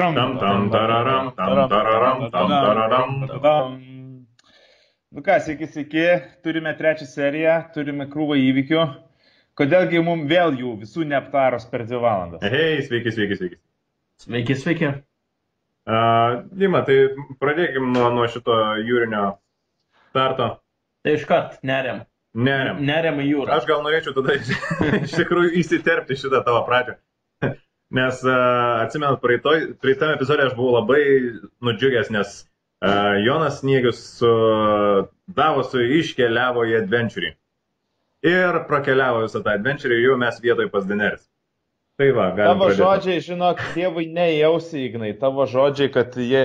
Tam tam tararam, tam tararam, tam tararam. Nu ką, sveiki, turime trečią seriją, turime krūvą įvykių. Kodėlgi mums vėl jų visų neaptaros per 2 valandas? Hei, sveiki. Sveiki. Dima, tai pradėkim nuo šito jūrinio starto. Tai iškart neriam. Neriam į jūrą. Aš gal norėčiau tada iš tikrųjų įsiterpti šitą tavo pradžią. Nes atsimenat, praeitame epizode aš buvau labai nudžiugęs, nes Jonas Sniegius su Davosu iškeliavo į adventurį. Ir prakeliavo visą tą adventurį ir jau mes vietoj pas Daenerys. Tai va, galim Tavo pradėti. žodžiai, žinok, dievui neįjausi, Ignai. Tavo žodžiai, kad jie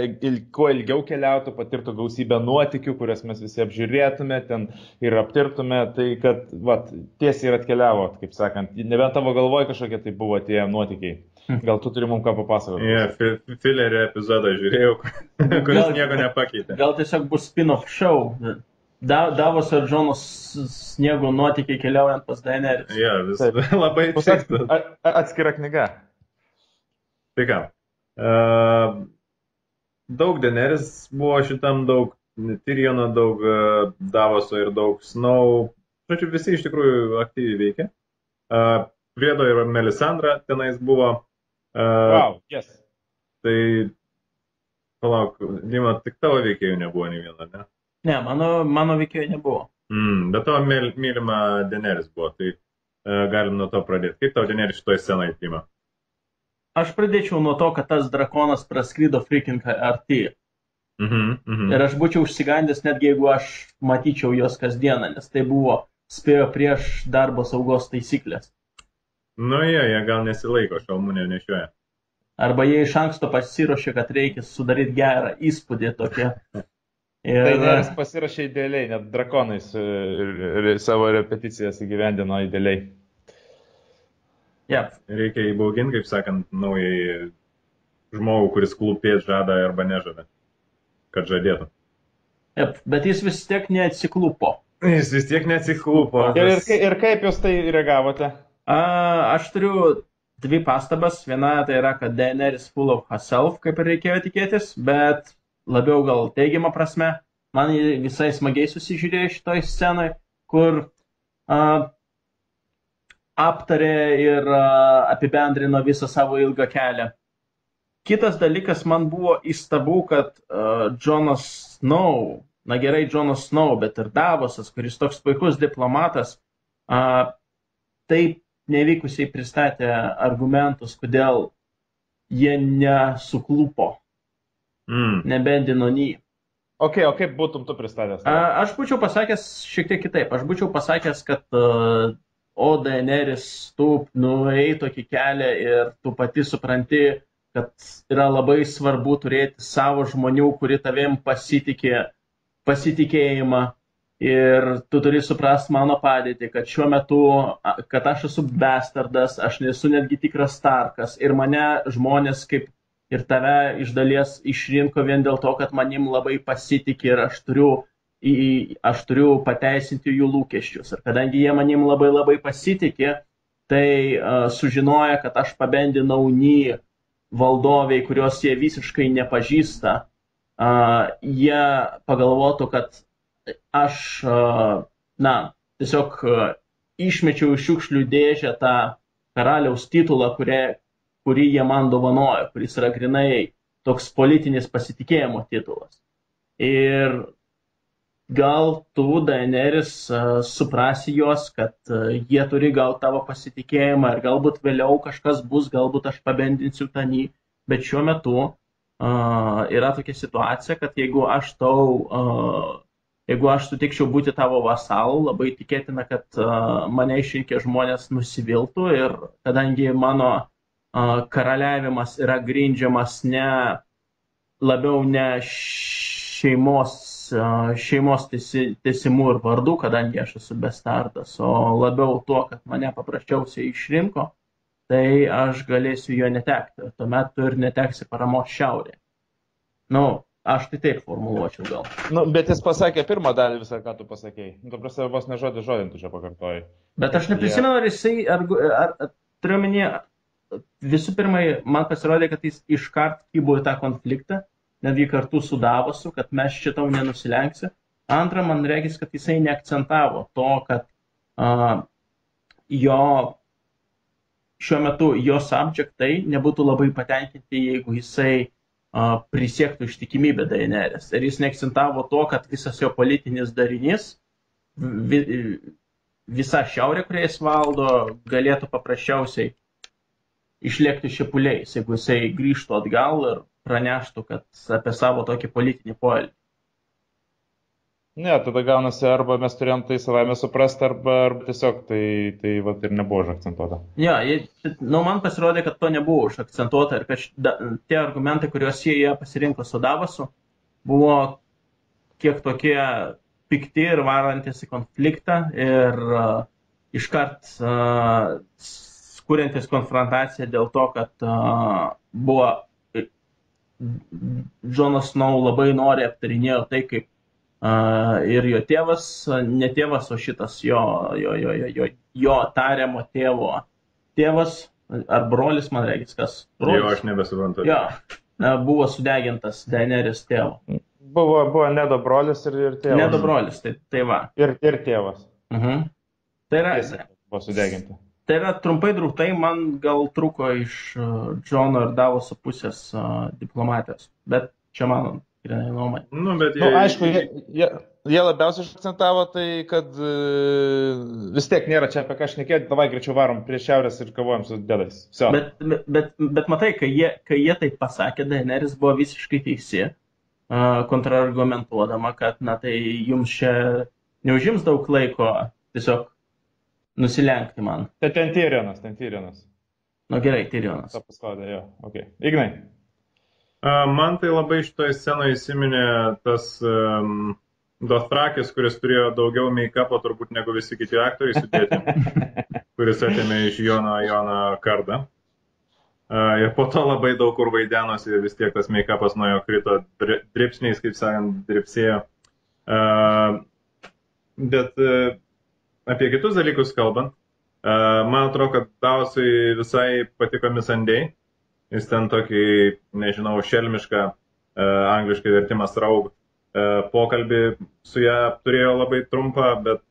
kuo ilgiau keliautų, patirtų gausybę nuotykių, kurias mes visi apžiūrėtume ten ir aptirtume, tai kad, va, tiesiai ir atkeliavo, kaip sakant. Nebent tavo galvoje kažkokie tai buvo tie nuotykiai. Gal tu turi mums ką papasakoti? Fillerio epizodą žiūrėjau, kuris nieko nepakeitė. Gal tiesiog bus spin-off show. Davos ir Džonos Sniego nuotykiai keliaujant pas Daenerys. Labai tiktų. Atskira knyga. Tai ką, daug Daenerys buvo šitam, daug Tyriono, daug Davoso ir daug Snow. Žodžiu, visi iš tikrųjų aktyviai veikia. Priedo ir Melisandra tenais buvo. Wow, yes. Tai, palauk, Dima, tik tavo veikėjų nebuvo nei vieno, ne? Ne, mano veikėjų nebuvo. Bet tavo mylima Daenerys buvo, tai galim nuo to pradėti. Kaip tau Daenerys šitoj scenai, Dima? Aš pradėčiau nuo to, kad tas drakonas praskrido freaking arti. Ir aš būčiau užsigandęs, netgi jeigu aš matyčiau jos kasdieną, nes tai buvo spėjo prieš darbo saugos taisyklės. Nu jie gal nesilaiko, šalmų nenešioja. Arba jie iš anksto pasiruošė, kad reikia sudaryti gerą įspūdį tokia. Daenerys pasirašė idealiai, net drakonais savo repeticijas įgyvendino idealiai. Yep. Reikia įbauginti, kaip sakant, naujai žmogų, kuris klūpėt žada arba nežada, kad žadėtų. Yep. Bet jis vis tiek neatsiklupo. Jis vis tiek neatsiklupo. Ir kaip jūs tai reagavote? Aš turiu 2 pastabas. Viena tai yra, kad Daenerys full of herself, kaip ir reikėjo tikėtis, bet labiau gal teigiamą prasme. Man visai smagiai susižiūrėjo šitoj scenai, kur aptarė ir apibendrino visą savo ilgą kelią. Kitas dalykas, man buvo įstabu, kad Jonas Snow, na gerai Jonas Snow, bet ir Davosas, kuris toks puikus diplomatas, taip nevykusiai pristatė argumentus, kodėl jie nesuklupo, nebendino ny. O kaip būtum tu pristatęs? Aš būčiau pasakęs šiek tiek kitaip. Aš būčiau pasakęs, kad Daenerys, tu nuėjai tokį kelią ir tu pati supranti, kad yra labai svarbu turėti savo žmonių, kurie tavim pasitikėjimą. Ir tu turi suprasti mano padėtį, kad šiuo metu, kad aš esu bastardas, aš nesu netgi tikras Starkas ir mane žmonės kaip ir tave iš dalies išrinko vien dėl to, kad manim labai pasitikė ir aš turiu pateisinti jų lūkesčius. Ir kadangi jie manim labai pasitikė, tai sužinoja, kad aš pabendinau ny valdoviai, kurios jie visiškai nepažįsta, jie pagalvotų, kad aš, tiesiog išmečiau iš šiukšlių dėžę tą karaliaus titulą, kurį jie man dovanojo, kuris yra grinai toks politinis pasitikėjimo titulas. Ir gal tu, Daenerys, suprasi juos, kad jie turi gauti tavo pasitikėjimą ir galbūt vėliau kažkas bus, galbūt aš pabendinsiu tą ny, bet šiuo metu yra tokia situacija, kad jeigu aš sutikčiau būti tavo vasalu, labai tikėtina, kad mane išrinkę žmonės nusiviltų ir kadangi mano karaliavimas yra grindžiamas labiau ne šeimos teisimų ir vardų, kadangi aš esu bastardas, o labiau tuo, kad mane paprasčiausiai išrinko, tai aš galėsiu jo netekti. Tuomet tu ir neteksi paramos šiaurė. Aš tai taip formuluočiau gal. Bet jis pasakė pirmą dalį visą, ką tu pasakėjai. Tu prasme, vos ne žodį tu čia pakartojai. Bet aš neprisimenu, ar jisai, turiu minėti, visų pirma, man pasirodė, kad jis iškart kybo į tą konfliktą, netgi kartu su Davosu, kad mes šitau nenusilenksi. Antra, man regis, kad jisai neakcentavo to, kad šiuo metu jo subjektai nebūtų labai patenkinti, jeigu jisai prisiektų ištikimybę Daenerys. Ir jis neakcentavo to, kad visas jo politinis darinys, visa šiaurė, kurią jis valdo, galėtų paprasčiausiai išlėkti šipuliais, jeigu jisai grįžtų atgal ir praneštų apie savo tokį politinį poelgį. Ne, tada gaunasi, arba mes turėjom tai savaime suprasti, arba tiesiog tai vat, ir nebuvo užakcentuota. Ja, man pasirodė, kad to nebuvo užakcentuota ir kad tie argumentai, kuriuos jie pasirinko su Davosu, buvo kiek tokie pikti ir varantis į konfliktą ir iškart kuriantis konfrontaciją dėl to, kad buvo Jonas Snow labai nori aptarinėjo tai, kaip ir jo tėvas, ne tėvas, o šitas jo tariamo tėvo tėvas, ar brolis, man regis, kas? Brolis. Jo, aš nebesuprantu. Jo, buvo sudegintas Daenerys tėvo. Buvo Nedo brolis ir tėvas. Nedo brolis, tai va. Ir tėvas. Tai yra, buvo sudeginta. Tai yra trumpai drūtai, man gal trūko iš Džono ir Davoso pusės diplomatijos, bet čia mano nuomonė. Aišku, jie labiausiai akcentavo tai, kad vis tiek nėra čia apie ką šnekėti, davai greičiau varom prie šiaurės ir kovojam su dedais. Bet matai, kai jie taip pasakė, Daenerys buvo visiškai teisi, kontrargumentuodama, kad tai jums čia neužims daug laiko tiesiog nusilenkti man. Tai ten Tyrionas. Nu gerai, Tyrionas. Ta pasklaudė, jo, okei. Ignai. Man tai labai šitoje scenoje įsiminė tas Dothrakis, kuris turėjo daugiau make-upo turbūt negu visi kiti aktoriai sudėti, kuris atėmė iš Jono kardą. Ir po to labai daug kur vaidenosi ir vis tiek tas make-upas nuo jo krito dripsniais, kaip sakant, dripsėjo. Bet apie kitus dalykus kalbant, man atrodo, kad Davosui visai patiko Missandei. Jis ten tokį, nežinau, šelmišką angliškai vertimas raug pokalbį su ją turėjo labai trumpą, bet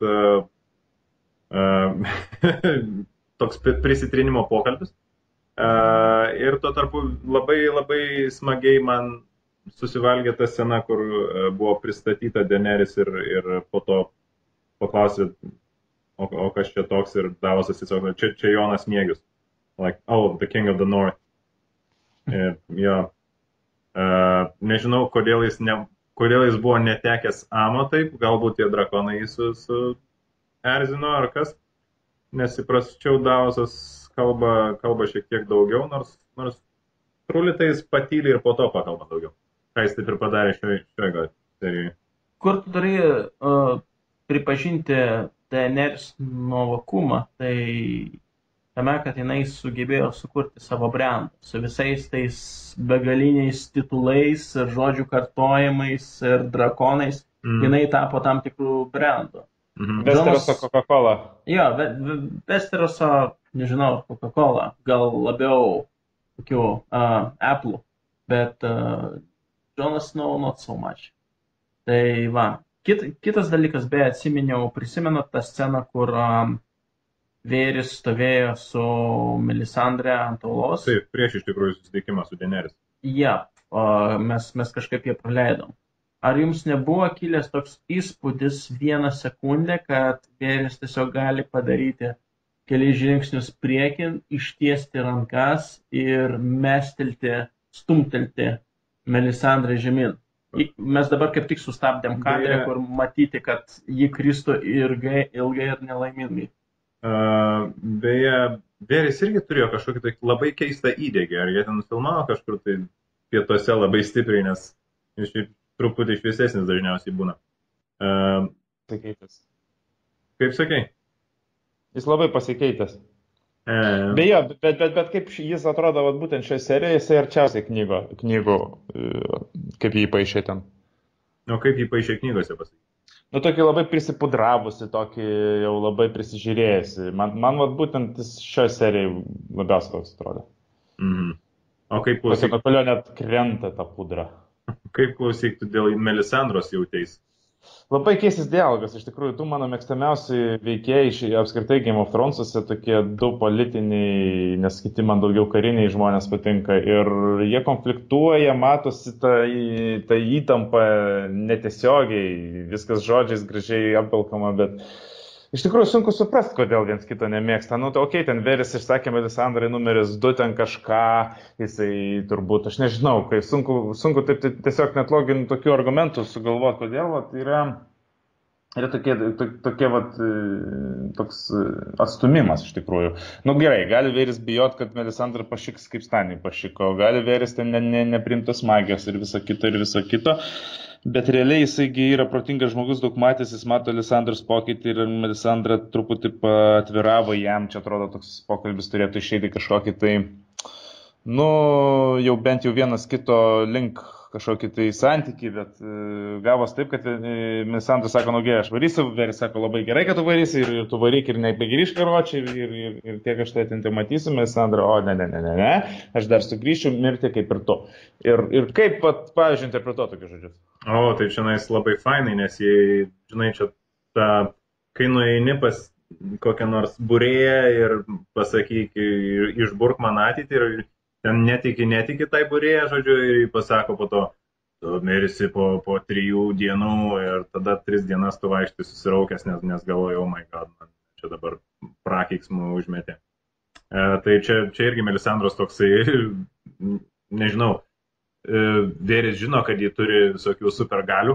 toks prisitrinimo pokalbis. Ir tuo tarpu labai, labai smagiai man susivalgė ta scena, kur buvo pristatyta Daenerys ir po to paklausė, o kas čia toks, ir Davosas tiesiog, čia Jonas Miegius. Like, oh, the king of the north. Jo, nežinau, kodėl jis buvo netekęs amo taip, galbūt tie drakonai jį erzino ar kas, nes įprasčiau Davosas kalba šiek tiek daugiau, nors trulitai jis patyli ir po to pakalba daugiau. Ką jis taip ir padarė šioje serijoje. Kur tu turi pripažinti Daenerys nuovokumą, tai tame, kad jinai sugebėjo sukurti savo brandą, su visais tais begaliniais titulais ir žodžių kartojimais ir drakonais, jinai tapo tam tikrų brandų. Westeroso Coca-Cola. Jo, Westeroso, nežinau, Coca-Cola, gal labiau tokių Apple, bet Jonas Snow not so much. Tai va, kitas dalykas, beje, prisimenu tą sceną, kur Vėris stovėjo su Melisandre ant uolos. Taip, prieš iš tikrųjų susitikimą su Daenerys. Ja, mes kažkaip jie praleidom. Ar jums nebuvo kilęs toks įspūdis vieną sekundę, kad Vėris tiesiog gali padaryti keliais žingsnius priekin, ištiesti rankas ir mestelti, stumtelti Melisandrę žemyn? Mes dabar kaip tik sustabdėm kadrą, kur matyti, kad ji kristų ilgai ir nelaimingai. Beje, Vėris irgi turėjo kažkokį tai labai keistą įdėgį, ar jie ten filmavo kažkur tai pietuose labai stipriai, nes jis truputį šviesesnis dažniausiai būna. Pasikeitęs. Kaip sakai? Jis labai pasikeitęs. Beje, bet kaip jis atrodo, vat, būtent šioje serijoje, jisai arčiausiai knygų, kaip jį paišė ten. O kaip jį paišė knygose pasakyti? Nu, tokį labai prisipudravusi, tokį jau labai prisižiūrėjusi. Man vat, būtent šioje serijoje labiausiai toks atrodo. Mhm. O kaip Klausyk, klausyk, Napolio net krenta ta pudra. tu dėl Melisandros jauteis? Labai keistas dialogas, iš tikrųjų, tu mano mėgstamiausi veikėjai apskritai Game of Thrones'uose tokie du politiniai, nes kiti man daugiau kariniai žmonės patinka ir jie konfliktuoja, matosi ta įtampa netiesiogiai, viskas žodžiais gražiai apvelkama, bet iš tikrųjų sunku suprasti, kodėl viens kito nemėgsta. Nu, tai okei, ten Veris išsakė Melisandrai numeris 2 ten kažką, jisai turbūt, aš nežinau, kai sunku taip tiesiog net loginių tokių argumentų sugalvoti, kodėl, vat, yra tokie vat, toks atstumimas iš tikrųjų. Nu gerai, gali Veris bijot, kad Melisandra pašiks kaip Stanley pašiko, gali Veris ten neprimtos magijos ir viso kito. Bet realiai jisaigi yra protingas žmogus, daug matęs, jis mato Melisandros pokytį ir Melisandra truputį atviravo jam, čia atrodo toks pokalbis turėtų išeiti kažkokį tai, nu, jau bent jau vienas kito link kažkokį tai santykį, bet gavos taip, kad Melisandra sako, nu gerai, aš varysiu, Veris sako, labai gerai, kad tu varysi ir tu varyk ir nebegrįžk karočiai ir tiek aš tai atinti matysiu, Melisandra, o ne, aš dar sugrįšiu mirti kaip ir tu. Ir kaip, pavyzdžiui, interpretuoti tokius žodžius? O, tai čia labai fainai, nes jei, žinai, čia kai nueini pas kokią nors būrėją ir pasakyk, išburk man ateitį ir ten netiki tai būrėja, žodžiu, ir pasako po to, tu mirsi po 3 dienų ir tada 3 dienas tu vaikštai susiraukęs, nes galvoju, oh my god, man čia dabar prakeiksmų užmetė. Tai čia irgi Melisandros toksai, nežinau, Veris žino, kad jį turi visokių supergalių,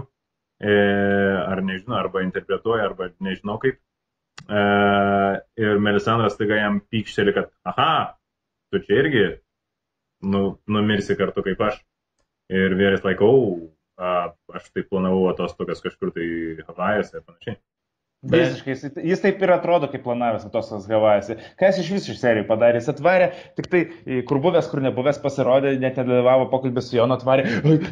ar nežinau, arba interpretuoja, arba nežinau kaip. Ir Melisandras taiga jam pykšteli, kad, aha, tu čia irgi numirsi kartu kaip aš. Ir Veris aš tai planavau atostogas kažkur tai Havajuose ir panašiai. Visiškai, jis taip ir atrodo, kaip planavęs atostogas Havajuose. Ką jis iš vis iš serijų padarė? Jis atvarė, tik tai kur buvęs, kur nebuvęs pasirodė, net nedalyvavo pokalbės su Jonu, atvarė,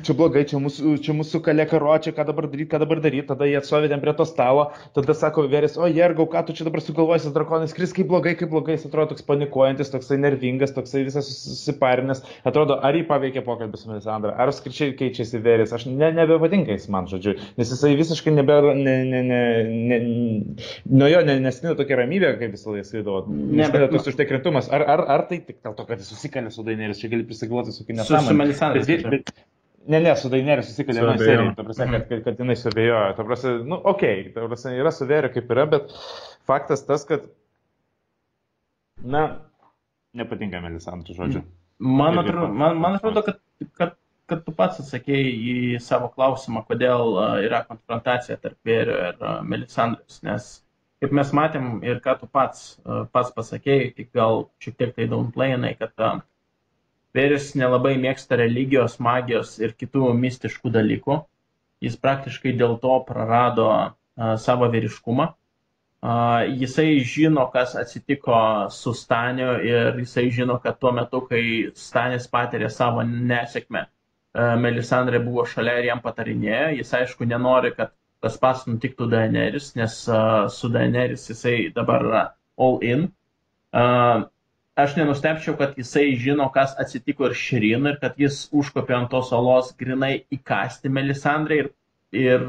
čia blogai, čia mūsų kalė karočiai, ką dabar daryti, tada jie atsovė ten prie to stalo, tada sako Veris, o Jergau, ką tu čia dabar sugalvojies, drakonis skris, kaip blogai, jis atrodo toks panikuojantis, toksai nervingas, toksai visas susiparinęs, atrodo, ar jį paveikė pokalbės su Melisandra, ar skričiai keičiasi Veris, aš nebepatinka jis man, žodžiu, nes jisai visiškai nuo jo nesnėjo tokia ramybė, kaip visą laiką skaidavo. Nesnėjo toks užtikrintumas. Ar tai tik dėl to, kad jis susikalė su Daenerys, čia gali prisigalvoti su nesąmonė. Su Melisandros. Ne, su Daenerys susikalė nuo serijų, ta prasme, kad jinai suabejojo. Ta prasme, nu, okei, ta prasme, yra su Veriu kaip yra, bet faktas tas, kad, na, nepatinka Melisandros žodžiu. Man atrodo, kad tu pats atsakėjai į savo klausimą, kodėl yra konfrontacija tarp Verio ir Melisandros, nes kaip mes matėm ir ką tu pats pasakėjai, tik gal šiek tiek tai downplayinai, kad Veris nelabai mėgsta religijos, magijos ir kitų mistiškų dalykų. Jis praktiškai dėl to prarado savo vyriškumą. Jisai žino, kas atsitiko su Staniu ir jisai žino, kad tuo metu, kai Stanis patyrė savo nesėkmę, Melisandra buvo šalia ir jam patarinėjo. Jis aišku nenori, kad tas pats nutiktų Daenerys, nes su Daenerys jisai dabar yra all in. Aš nenustepčiau, kad jisai žino, kas atsitiko ir Širin ir kad jis užkopė ant tos olos grinai įkasti Melisandrai ir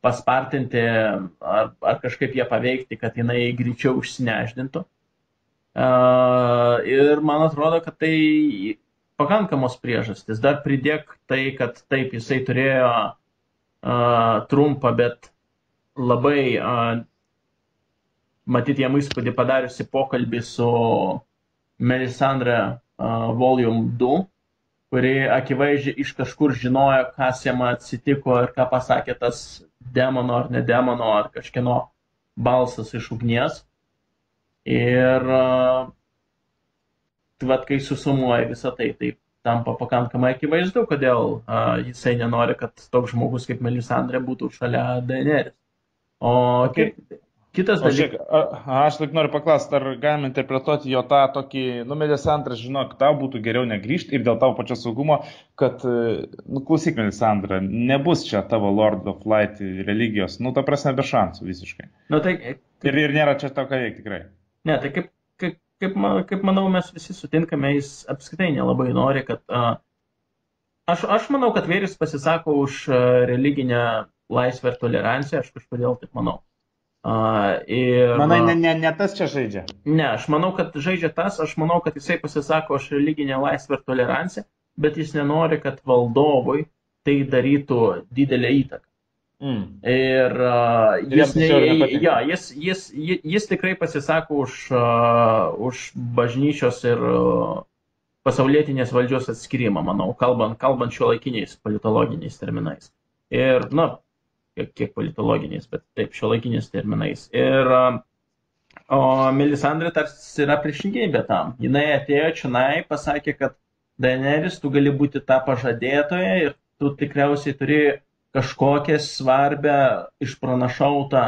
paspartinti ar kažkaip ją paveikti, kad jinai greičiau užsineždintų. Ir man atrodo, kad tai pakankamos priežastys. Dar pridėk tai, kad taip jisai turėjo trumpą, bet labai matyti jam įspūdį padariusi pokalbį su Melisandra Volume 2, kuri akivaizdžiai iš kažkur žinojo, kas jam atsitiko ir ką pasakė tas demono ar ne demono ar kažkieno balsas iš ugnies. Ir kai susumuoja visą tai, tai tampa pakankamai akivaizdu, kodėl jisai nenori, kad toks žmogus kaip Melisandra būtų šalia Daenerys. O kitas dalykas. Aš tik noriu paklausti, ar galime interpretuoti jo tą tokį, Melisandra, žinok, tau būtų geriau negrįžti ir dėl tavo pačios saugumo, kad, klausyk Melisandra, nebus čia tavo Lord of Light religijos, ta prasme be šansų visiškai. Tai, ir nėra čia tau ką veikti tikrai. Ne, tai kaip manau, mes visi sutinkame, jis apskritai nelabai nori, kad... Aš manau, kad Vėris pasisako už religinę laisvę ir toleranciją, aš kažkodėl taip manau. Manai, ne tas čia žaidžia? Ne, aš manau, kad žaidžia tas, aš manau, kad jisai pasisako už religinę laisvę ir toleranciją, bet jis nenori, kad valdovui tai darytų didelę įtaką. Ir jis tikrai pasisako už bažnyčios ir pasaulietinės valdžios atskirimą, manau, kalbant šiuolaikiniais politologiniais terminais. Ir, kiek politologiniais, bet taip, šiuolaikiniais terminais. Ir Melisandre tarsi yra priešingybė tam. Jinai atėjo čionai, pasakė, kad Daenerys, tu gali būti ta pažadėtoja ir tu tikriausiai turi kažkokią svarbę išpranašautą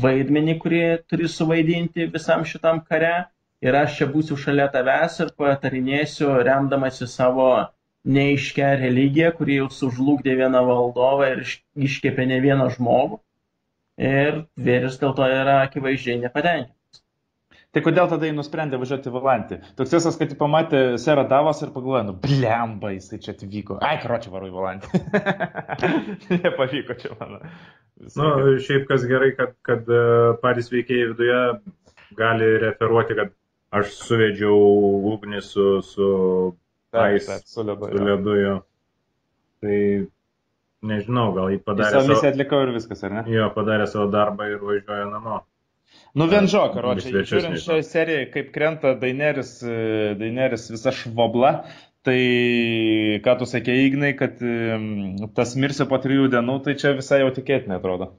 vaidmenį, kurį turi suvaidinti visam šitam kare. Ir aš čia būsiu šalia tavęs ir patarinėsiu, remdamasi savo neaiškę religiją, kuri jau sužlugdė vieną valdovą ir iškepė ne vieną žmogų. Ir Vėris dėl to yra akivaizdžiai nepatenkintas. Tai kodėl tada jį nusprendė važiuoti į Valantį? Toks tiesas, kad jį pamatė Serą Davos ir pagalvojo, blemba, jisai čia atvyko. Karočią varu į Valantį. Nepavyko čia mano. Šiaip kas gerai, kad patys veikėjai viduje gali referuoti, kad aš suvedžiau ugnį su ledu jo. Tai nežinau, gal jį padarė savo... Jis atlikau ir viskas, ar ne? Jo, padarė savo darbą ir važiuoja namo. Vienžo, karočią, žiūrint šią seriją, kaip krenta Daenerys visa švobla, tai ką tu sakė, Ignai, kad tas mirsi po 3 dienų, tai čia visai jau tikėtinai atrodo.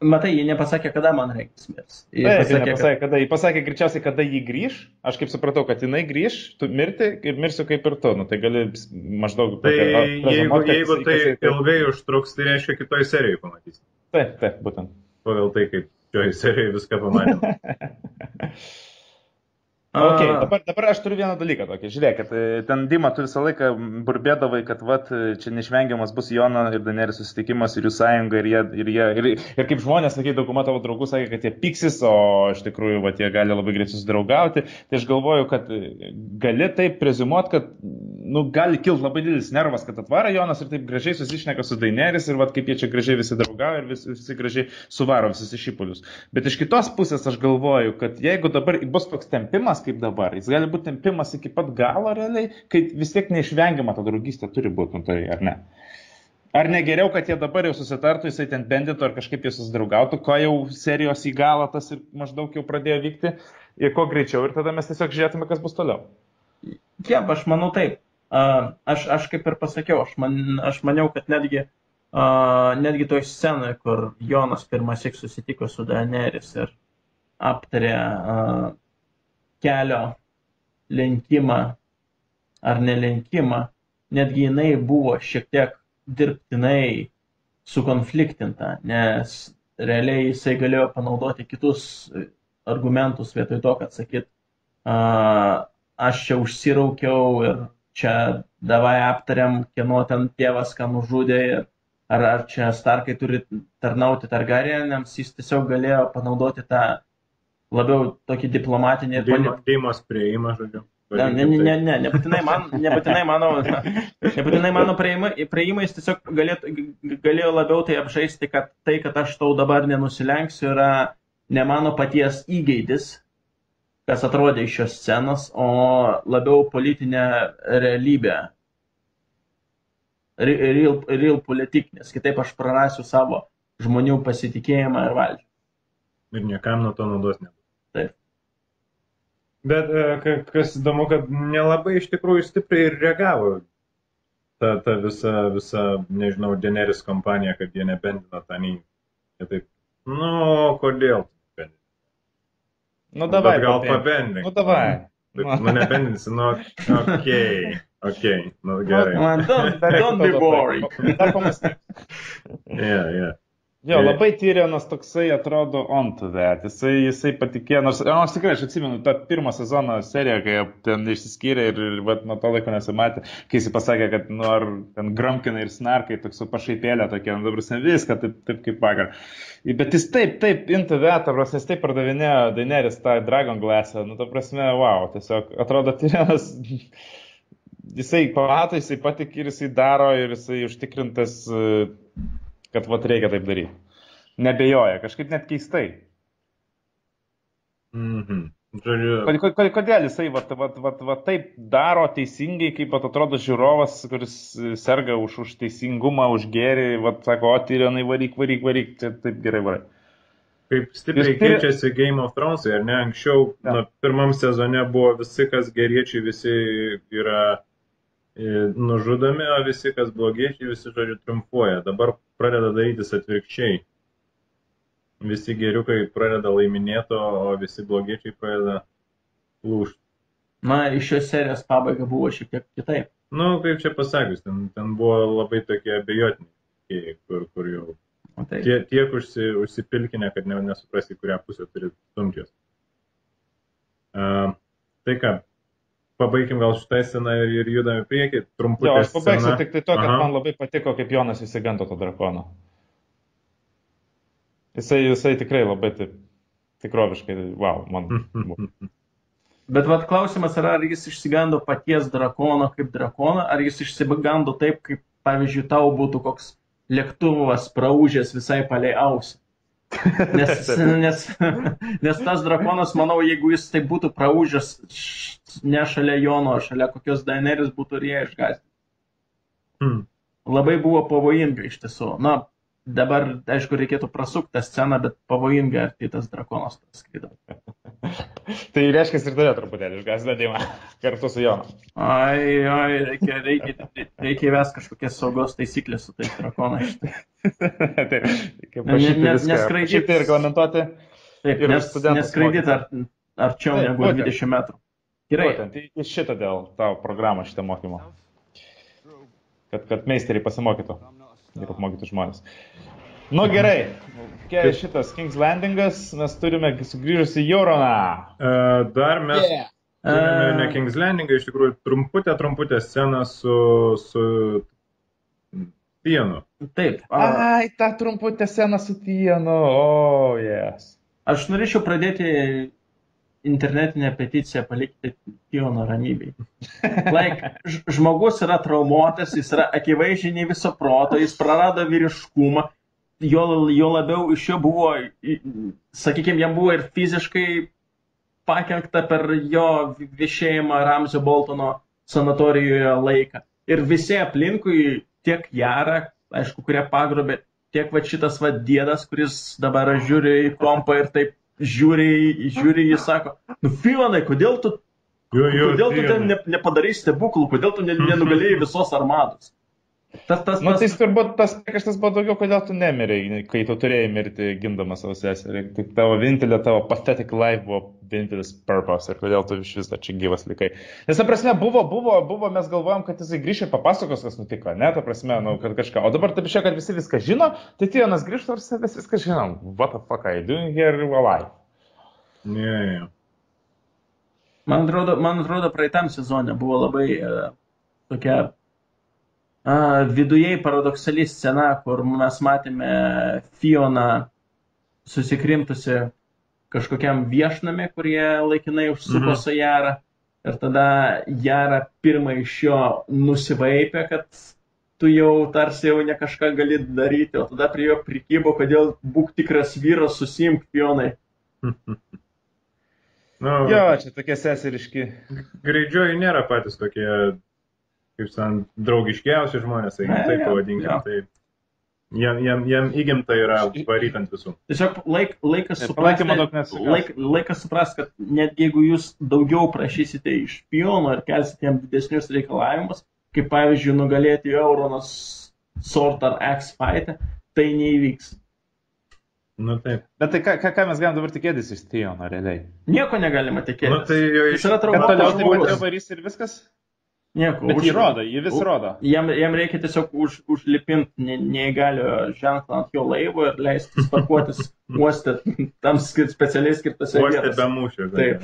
Matai, jie nepasakė, kada man reikia mirs. Jie pasakė greičiausiai, kada jį grįž. Aš kaip supratau, kad jinai grįž, tu mirti ir mirsiu kaip ir tu. Tai gali maždaug... Tai jeigu tai ilgai užtruks, tai reiškia kitoj serijoje pamatysim. Taip, būtent. Pagal tai, kaip šioje serijoje viską pamatėm. Okay, dabar aš turiu vieną dalyką tokį. Žiūrėkit, ten Dima tu visą laiką burbėdavai, kad čia neišvengiamas bus Jono ir Daenerys susitikimas ir jų sąjunga ir kaip žmonės, sakai, dauguma tavo draugų sakė, kad jie piksis, o iš tikrųjų jie gali labai greit susidraugauti. Tai aš galvoju, kad gali taip preziumuoti, kad gali kilti labai didelis nervas, kad atvaro Jonas ir taip gražiai susišneka su Daenerys ir kaip jie čia gražiai visi draugauja ir visi gražiai suvaro visus šipulius. Bet iš kitos pusės aš galvoju, kad jeigu dabar bus toks tempimas, kaip dabar. Jis gali būti tempimas iki pat galo realiai, kai vis tiek neišvengiama ta draugystė turi būti, tai ar ne? Ar ne geriau, kad jie dabar jau susitartų, jisai ten bendytų ar kažkaip jie susidraugautų, ko jau serijos į galą tas ir maždaug jau pradėjo vykti ir ko greičiau ir tada mes tiesiog žiūrėtume, kas bus toliau. Taip, aš manau taip. Aš kaip ir pasakiau, aš maniau, kad netgi toj scenoje, kur Jonas pirmąsyk susitiko su Daenerys ir aptarė kelio lenkimą ar nelenkimą, netgi jinai buvo šiek tiek dirbtinai sukonfliktinta, nes realiai jisai galėjo panaudoti kitus argumentus vietoj to, kad sakyt, aš čia užsiraukiau ir čia davai aptariam, kieno ten tėvas ką nužudė ir ar čia Starkai turi tarnauti Targaryenams, jis tiesiog galėjo panaudoti tą labiau tokį diplomatinį... Dėmos prieimą, žodžiu. Nebūtinai mano prieimais tiesiog galėjo labiau tai apžaisti, kad tai, kad aš tau dabar nenusilenksiu, yra ne mano paties įgeidis, kas atrodė iš šios scenos, o labiau politinė realybė. Real politik, nes kitaip aš prarasiu savo žmonių pasitikėjimą ir valdžią. Ir niekam nuo to naudos nebus. Taip. Bet kas įdomu, kad nelabai iš tikrųjų stipriai ir reagavo ta visa, nežinau, Daenerys kompanija, kad jie nebendina tą nį. Jie taip, kodėl? Davai. Bet gal pabendink. Davai. Nebendinsi, okei, gerai. Don't be worried. Yeah. Jo, labai Tyrionas toksai atrodo on to that. Jisai patikėjo, nors tikrai aš atsimenu tą pirmą sezono seriją, kai ten išsiskyrė ir nuo to laiko nesimatė, kai jisai pasakė, kad ar ten Grumkinai ir Snarkai toks su pašaipėlė tokie, dabar viską taip kaip vakar. Bet jis taip into that, jis taip pardavinėjo Daenerys tą Dragon Glass'ą, ta prasme, wow, tiesiog atrodo Tyrionas, jisai pamato, jisai patikė ir jisai daro ir jisai užtikrintas, kad reikia taip daryti. Nebejoja, kažkaip net keistai. Kodėl jisai taip daro teisingai, kaip atrodo žiūrovas, kuris serga už teisingumą, už gėrį, sako, o Tyrionai varyk, čia taip gerai varai. Kaip stipriai keičiasi Game of Thrones, ar ne? Anksčiau, pirmam sezone buvo visi, kas geriečiai, visi yra nužudomi, o visi, kas blogiečiai, visi, žodžiu, triumfuoja. Dabar pradeda darytis atvirkščiai. Visi geriukai pradeda laiminėti, o visi blogiečiai pradeda lūžti. Na, iš šios serijos pabaiga buvo šiek tiek kitaip. Kaip čia pasakius, ten buvo labai tokie abejotiniai, kur jau tiek užsipilkinę, kad nesuprasi, kurią pusę turi stumtis. Tai ką? Pabaigim gal šitą sceną ir judame priekį, trumputę sceną. Aš pabaigsiu tik tai to, kad man labai patiko, kaip Jonas įsigando to drakono. Jisai tikrai labai taip tikroviškai, wow, man buvo. Bet klausimas yra, ar jis išsigando paties drakono kaip drakono, ar jis išsigando taip, kaip, pavyzdžiui, tau būtų koks lėktuvas praūžęs visai palei ausį. Nes tas drakonas, manau, jeigu jis taip būtų praūžęs ne šalia Jono, šalia kokios Daenerys būtų ir jie išgąsdinti. Labai buvo pavojinga iš tiesų. Dabar, aišku, reikėtų prasukti tą sceną, bet pavojinga, ar tai tas drakonas skrido. Tai reiškia, ir turėjo truputėlį išgąsdinimą kartu su Jonu. Reikia įvesti kažkokias saugos taisyklės su tais drakonais. Neskraidyti ir reglamentuoti. Taip, neskraidyti arčiau negu 20 metrų. Gerai. Tai šitą dėl tavo programą, šitą mokymo. Kad meisteriai pasimokytų ir apmokytų žmonės. Gerai. Šitas King's Landingas, mes turime sugrįžusi Euroną. Dar mes turime ne King's Landingą, iš tikrųjų trumputę sceną su Tienu. Taip. Ta trumputė scena su Tienu, yes. Aš norėčiau pradėti internetinę peticiją palikti Tieno ramybei. Žmogus yra traumuotas, jis yra akivaizdžiai viso proto, jis prarado vyriškumą, jo labiau iš jo buvo, sakykime, jam buvo ir fiziškai pakenkta per jo viešėjimą Ramsio Boltono sanatorijoje laiką. Ir visi aplinkui, tiek Jara, aišku, kurie pagrobė, tiek šitas dėdas, kuris dabar žiūri į kompą ir taip žiūri, jis sako, Fionai, kodėl tu ten nepadarai stebuklų, kodėl tu nenugalėjai visos armados? Tai turbūt tas priekaištas buvo daugiau, kodėl tu nemirėjai, kai tu turėjai mirti gindamas savo seserį. Tavo vienintelė, tavo pathetic life buvo vienintelis purpose ir kodėl tu iš vis čia gyvas likai. Nes, ta prasme, buvo, mes galvojom, kad jisai grįš ir papasakos, kas nutiko, ne, ta prasme, kad kažką. O dabar taip išėjo, kad visi viską žino, tai Tienas grįžtų ir mes viską žinom. What the fuck are you doing here alive? Yeah. Man atrodo, praeitam sezone buvo labai tokia viduje paradoksali scena, kur mes matėme Fioną susikrimtusi kažkokiam viešname, kurie laikinai užsuko su Jara. Ir tada Jara pirmą iš jo nusivaipė, kad tu jau tarsi jau ne kažką gali daryti, o tada prie jo prikybo, kodėl būk tikras vyras, susimk Fionai. Jo, čia tokie seseriški. Greidžioji nėra patys tokie, kaip san, draugiškiausi žmonės, taip pavadinkim. Tai jam įgimta yra varyti ant visų. Tiesiog laikas supras, kad net jeigu jūs daugiau prašysite iš Fiono ir kelsite jam didesnius reikalavimus, kaip pavyzdžiui nugalėti Euronos Sword ar Axe fight, tai neįvyks. Taip. Bet tai ką mes galim dabar tikėtis iš Tiono realiai? Nieko negalima tikėtis. Tai jis yra traumatas žmogus. Kad varys ir viskas? Nieko. Bet jį rodo, jį vis rodo. Jam reikia tiesiog užlipinti neįgalio ženklą ant jo laivo ir leisti parkuotis uoste, tam specialiai skirtose vietose. Uoste be mūšio. Taip.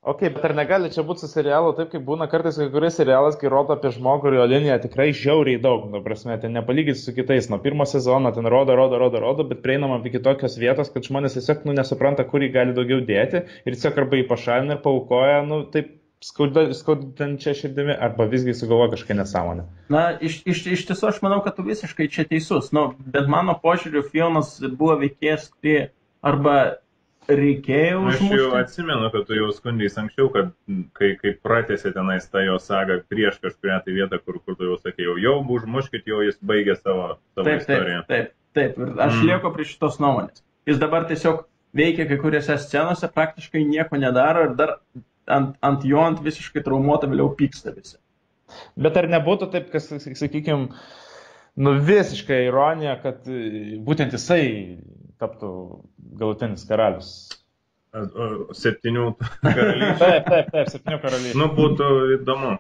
Ok, bet ar negali čia būti su serialu taip, kaip būna kartais kai kuris serialas, kai rodo apie žmogų ir jo liniją tikrai žiauriai daug, nu, prasme, ten nepalyginti su kitais, nuo pirmo sezono ten rodo, bet prieinama iki tokios vietos, kad žmonės tiesiog, nu, nesupranta, kur jį gali daugiau dėti ir tiesiog arba jį pašalina ir paukoja, nu, taip skaudančia širdimi, arba visgi sugalvoja kažką nesąmonę. Na, iš tiesų aš manau, kad tu visiškai čia teisus, nu, bet mano požiūriu filmas buvo veikėjas, kurie arba reikėjo užmušti. Aš jau atsimenu, kad tu jau skundys anksčiau, kad kai pratėsi tenais tą jo sagą prieš kažkurią tai vietą, kur tu jau sakėjau, jau užmuškit, jau jis baigė savo istoriją. Taip. Ir aš lieku prie šitos nuomonės. Jis dabar tiesiog veikia kai kuriuose scenose, praktiškai nieko nedaro ir dar ant jo visiškai traumuota vėliau pyksta visi. Bet ar nebūtų taip, kas, sakykime, nu visiškai ironija, kad būtent jisai taptų galutinis karalius. 7 karalysčių. Taip, 7 karalysčių. Nu, būtų įdomu.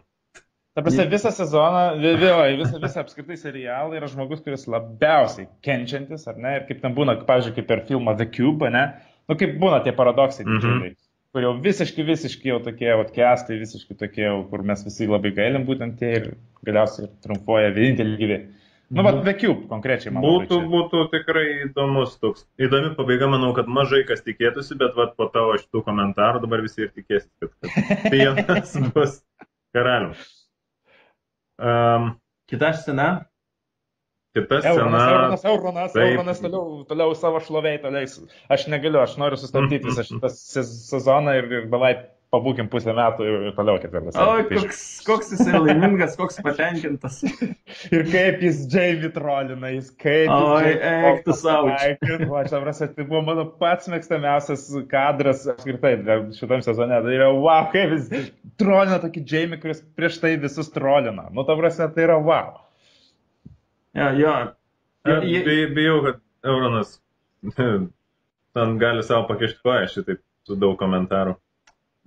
Ta prasme, visą sezoną, visą apskritai serialą yra žmogus, kuris labiausiai kenčiantis, ar ne? Ir kaip ten būna, pavyzdžiui, kaip per filmą The Cube, ne? Nu, kaip būna tie paradoksai didžiuliai, kur jau visiškai jau tokie outcastai, visiškai tokie, kur mes visi labai gailim būtent tie ir galiausiai triumfuoja vienintelį gyvį. Nu, bet The Cube konkrečiai, manau. Būtų tikrai įdomi pabaiga, manau, kad mažai kas tikėtųsi, bet po tavo šitų komentarų dabar visi ir tikėsi, kad Jonas bus karalius. Kita scena. Euronas toliau savo šloviai toliais. Aš negaliu, aš noriu sustabdyti visą šitą sezoną ir davai pabūkim pusę metų ir toliau ketvirtas. O, koks jis yra laimingas, koks patenkintas. Ir kaip jis Jamie trollina, kaip eik tu savo. Tai buvo mano pats mėgstamiausias kadras apskritai šitam sezone. Tai yra, wow, kaip jis trollina tokį Jamie, kuris prieš tai visus trollina. Nu, ta prasme, tai yra wow. Jo. Bijau, kad Euronas ten gali savo pakišti koją šitaip su daug komentarų.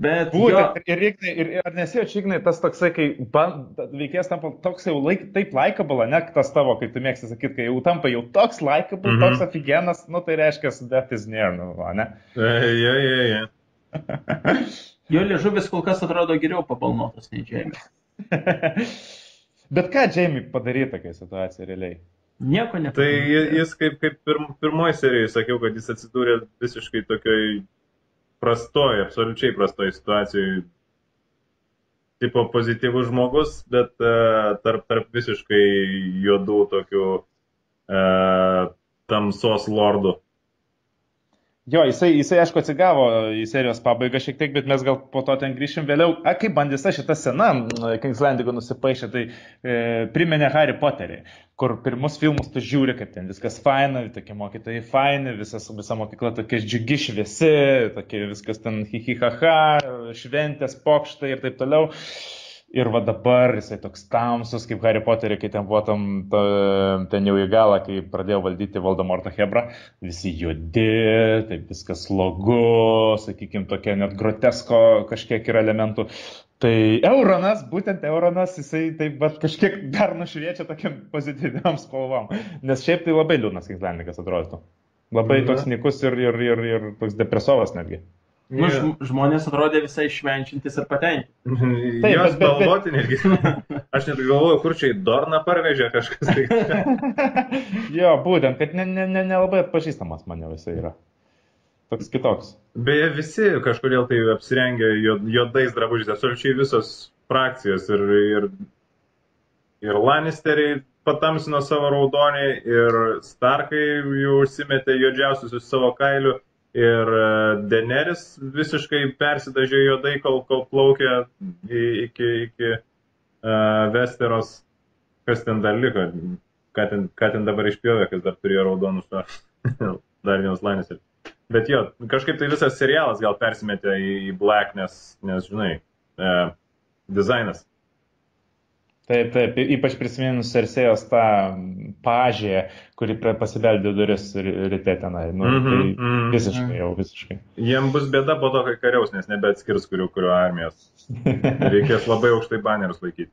Bet būtent, ir ar nesijaučiu, Ignai, tas toksai, kai veikėjas tampa toks jau taip likeable, ne tas tavo, kaip tu mėgsti sakyti, kai jau tampa jau toks likeable, toks afigenas, nu tai reiškia, death is near, nu, ne? Jo. Jo liežuvis kol kas atrodo geriau pabalnotas nei Jamie. Bet ką Jamie padaryta, kai situacija realiai? Nieko nepadaryta. Tai jis kaip pirmoji serijoje sakiau, kad jis atsidūrė visiškai tokioj absoliučiai prastoj situacijai. Tipo pozityvus žmogus, bet tarp visiškai juodų tokių tamsos lordų. Jo, jisai aišku atsigavo į serijos pabaigą šiek tiek, bet mes gal po to ten grįšim vėliau. Kaip bandys šitą sceną, King's Landingo nusipaišė, tai priminė Harry Potterį, kur pirmus filmus tu žiūri, kaip ten viskas faina, tokie mokytojai faini, visa mokykla tokia džiugi šviesi, tokie viskas ten hihihaha, šventės, pokštai ir taip toliau. Ir va dabar jisai toks tamsus, kaip Harry Potterį, kai ten buvo ten jau į galą, kai pradėjo valdyti Voldemorto Hebrą, visi juodi, taip viskas slogu, sakykime, tokia net grotesko kažkiek yra elementų. Tai būtent Euronas, jisai taip kažkiek dar nušviečia tokiam pozityviam spalvom, nes šiaip tai labai liūdnas King's Landingas atrodytų. Labai toks nikus ir toks depresovas netgi. Nu, žmonės atrodė visai švenčiantis ir patenkinti. Jos spalvoti netgi. Aš net galvoju, kur čia į Dorną parvežė kažkas. Jo, būtent, kad nelabai atpažįstamas man jau visai yra. Toks kitoks. Beje, visi kažkodėl tai apsirengė juodais drabužiais, absoliučiai visos frakcijos ir Lannisteri patamsino savo raudonį, ir Starkai jų užsimetė juodžiausius iš savo kailių. Ir Daenerys visiškai persidažė juodai, kol plaukė iki Westeros. Kas ten dar liko? Ką ten dabar išpjovė, kas dar turėjo raudonus dar vienas Lannisteris. Bet jo, kažkaip tai visas serialas gal persimetė į Black, nes žinai, dizainas. Taip, ypač prisiminus Cersėjos tą pažę, kuri pasibeldė duris ryte tenai. Tai visiškai. Jiem bus bėda po to, kai kariaus, nes nebeatskirs kurio armijos. Reikės labai aukštai banerius laikyti.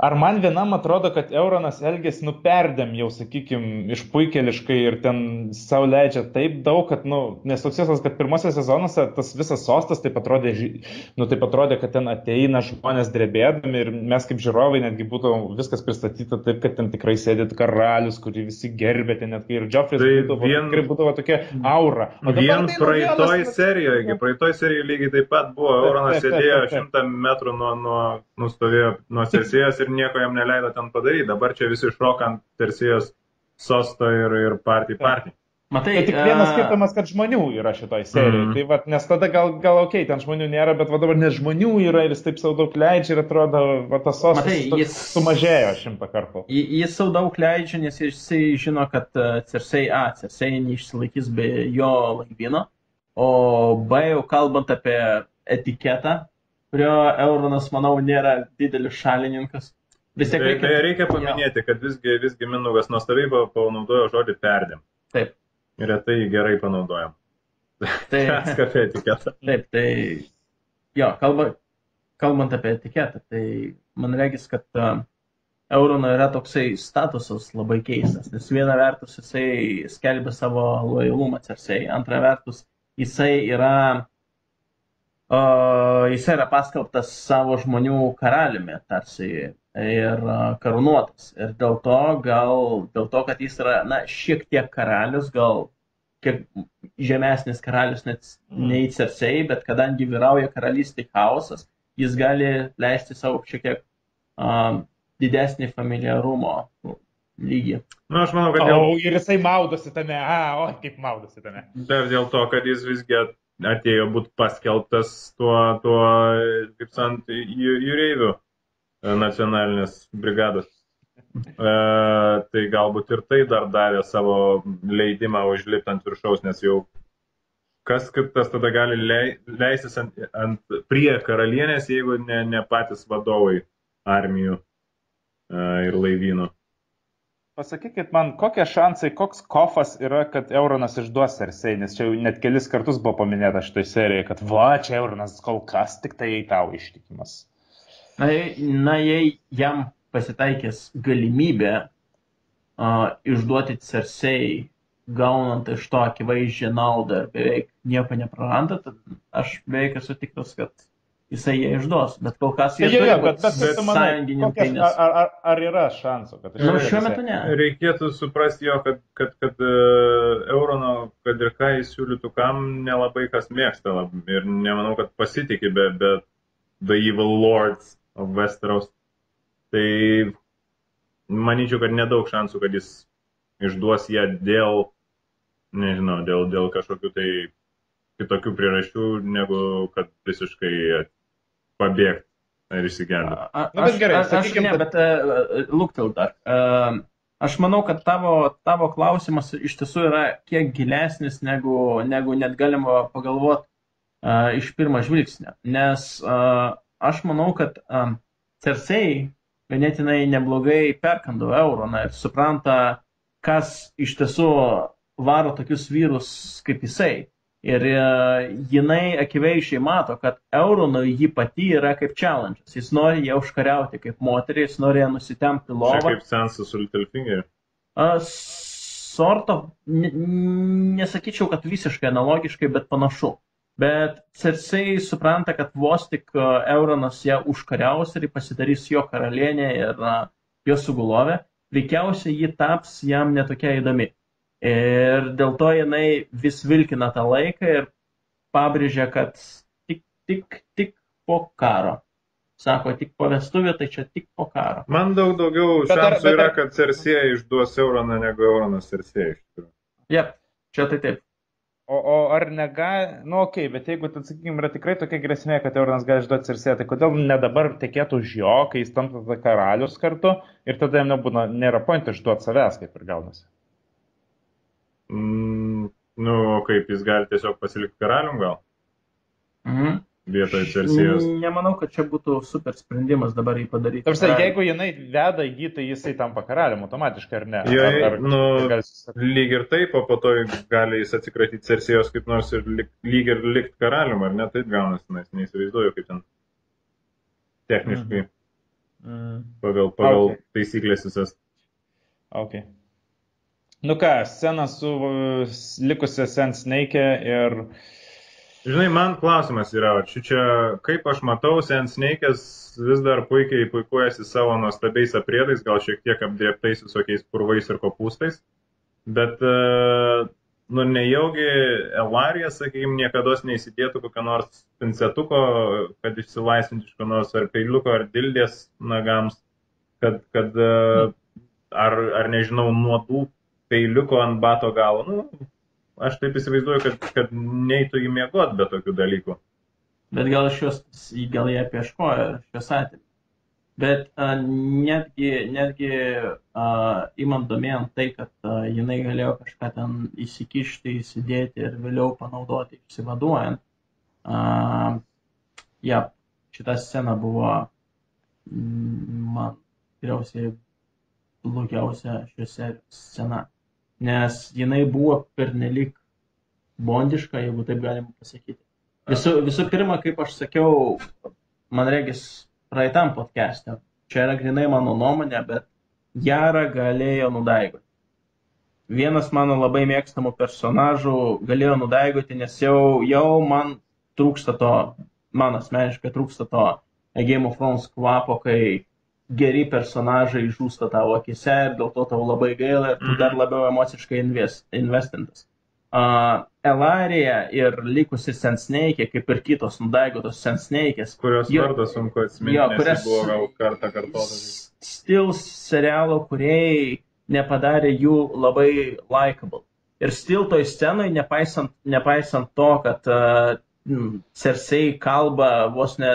Ar man vienam atrodo, kad Euronas elgėsi, perdėm jau, sakykime, išpuikeliškai ir ten savo leidžia taip daug, kad, nes toks jausmas, kad pirmosios sezonuose tas visas sostas taip atrodė, kad ten ateina žmonės drebėdami ir mes kaip žiūrovai netgi būtų viskas pristatyta taip, kad ten tikrai sėdėtų karalius, kurį visi gerbėte, net kai ir Joffrey's tikrai būdavo tokia aura. Vien praeitoj serijoje lygiai taip pat buvo, Euronas sėdėjo 100 metrų nustovėjo nuo Cersėjos ir nieko jam neleido ten padaryti. Dabar čia visi šokant Cersėjos sosto ir partijai. Matai, tik vienas skirtumas, kad žmonių yra šitoj serijoje. Tai nes tada gal okei, ten žmonių nėra, bet dabar nes žmonių yra ir jis taip sau daug leidžia ir atrodo, tas sostas sumažėjo 100 kartų. Jis sau daug leidžia, nes jisai žino, kad Cersei neišsilaikys be jo laivyno, o B jau kalbant apie etiketą, kurio Euronas, manau, nėra didelis šalininkas. Reikia paminėti, kad visgi Mindaugas nuostabiai panaudojo žodį perdėm. Taip. Ir tai gerai panaudojam. Skafė etiketą. Taip, kalbant apie etiketą, tai man regis, kad Eurono yra toksai statusas labai keistas, nes viena vertus jisai skelbia savo lojalumą Cersei, antra vertus jisai yra paskelbtas savo žmonių karaliumi tarsi ir karūnuotas. Ir dėl to, kad jis yra šiek tiek karalius, gal kiek žemesnis karalius net nei Cersei, bet kadangi vyrauja karalystė chaosas, jis gali leisti savo šiek tiek didesnį familiarumo lygį. Aš manau, kad ir jisai maudosi tame, kaip maudosi tame. Dar dėl to, kad jis visgi atėjo būti paskelbtas tuo kaip sant, jūreivių nacionalinės brigados. Tai galbūt ir tai dar davė savo leidimą užlipti ant viršaus, nes jau kas kitas tada gali leistis prie karalienės, jeigu ne patys vadovai armijų ir laivynų. Pasakykit man, kokie šansai, koks kofas yra, kad Euronas išduos Cersei, nes čia jau net kelis kartus buvo paminėta šitoj serijoje, kad čia Euronas kol kas tik tai tau ištikimas. Jei jam pasitaikės galimybė išduoti Cersei, gaunant iš to akivaizdžią naudą ir beveik nieko nepraranda, tad aš beveik esu tikras, kad jisai ją išduos, bet kol kas jie turi būti sąjungininkai. Ar yra šansų? Šiuo metu ne. Reikėtų suprasti jo, kad Eurono, kad ir ką jis siūlytų, kam nelabai kas mėgsta ir nemanau, kad pasitikė, bet The Evil Lords of Westeros. Tai manyčiau, kad nedaug šansų, kad jis išduos ją dėl kažkokių tai kitokių priežasčių, negu kad visiškai pabėgti ir išsigelbėti. Bet luktel dar. Aš manau, kad tavo klausimas iš tiesų yra kiek gilesnis, negu net galima pagalvoti iš pirmo žvilgsnio. Nes aš manau, kad Cersei ganėtinai neblogai perkando Euroną ir supranta, kas iš tiesų varo tokius vyrus kaip jisai. Ir jinai akivaizdžiai mato, kad Euronui ji pati yra kaip challenge'as. Jis nori ją užkariauti kaip moterį, jis nori ją nusitempti lovą. Čia kaip Sansa su Littlefinger. Nesakyčiau, kad visiškai analogiškai, bet panašu. Bet Cersei supranta, kad vos tik Euronas ją užkariaus ir pasidarys jo karalienė ir jo sugulovė, veikiausiai ji taps jam netokia įdomi. Ir dėl to jinai vis vilkina tą laiką ir pabrėžia, kad tik po karo. Sako, tik po vestuvių, tai čia tik po karo. Man daugiau šansų yra, kad Cersei išduos Euroną, negu Euronas Cersei. Jep, čia tai taip. O ar negali, bet jeigu, sakykime, yra tikrai tokia grėsmė, kad Euronas gali išduoti Cersei, tai kodėl ne dabar tekėtų už jo, kai jis tampa karalius kartu ir tada jam nėra pointo išduoti savęs, kaip ir gaunasi? Kaip jis gali tiesiog pasilikti karalium gal? vietoj Cersėjos. Nemanau, kad čia būtų super sprendimas dabar jį padaryti. Tarsi, jeigu jinai veda jį, tai jisai tampa karalium automatiškai, ar ne? Lyg ir taip, o po to gali jis atsikratyti Cersėjos kaip nors ir lyg ir likti karalium, ar ne? Taip gaunasi, nes neįsivaizduoju, kaip ten techniškai pagal taisyklės visas. Okay. Nu ką, scena su likusia Sand Snake ir... Žinai, man klausimas yra, čia kaip aš matau, Sand Snake'as vis dar puikiai puikuojasi savo nuostabiais apriedais, gal šiek tiek apdrėptais visokiais purvais ir kopūstais, bet nejaugi Elarija, sakykime, niekados neįsidėtų kokią nors pincetuko, kad išsilaisvinti iš ko nors ar peiliuko, ar dildės nagams, kad ar nežinau, nuodų peiliuko ant bato galo. Aš taip įsivaizduoju, kad neitų į miegot be tokių dalykų. Bet gal jie apieškojo šios atėmė. Bet netgi imant domėjant tai, kad jinai galėjo kažką ten įsikišti, įsidėti ir vėliau panaudoti išsivaduojant. Šita scena buvo man tikriausiai blogiausia šios serijos scena. Nes jinai buvo pernelyg bondiška, jeigu taip galima pasakyti. Visų pirma, kaip aš sakiau, man regis praeitam podcast'e, čia yra grinai mano nuomonė, bet Jarą galėjo nudaigoti. Vienas mano labai mėgstamų personažų galėjo nudaigoti, nes jau man trūksta to, man asmeniškai trūksta to Game of Thrones kvapo, kai geri personažai žūsta tavo akise ir dėl to tavo labai gaila ir tu dar labiau emociškai investintas. Elarija ir likusi Sand Snake, kaip ir kitos nudaigotos Sand Snake'ės, kurios vardas sunku atsiminti, nes buvo gal kartą kartotas. Still serialo kūrėjai nepadarė jų labai likeable. Ir still toj scenoj, nepaisant to, kad Cersei kalba vos ne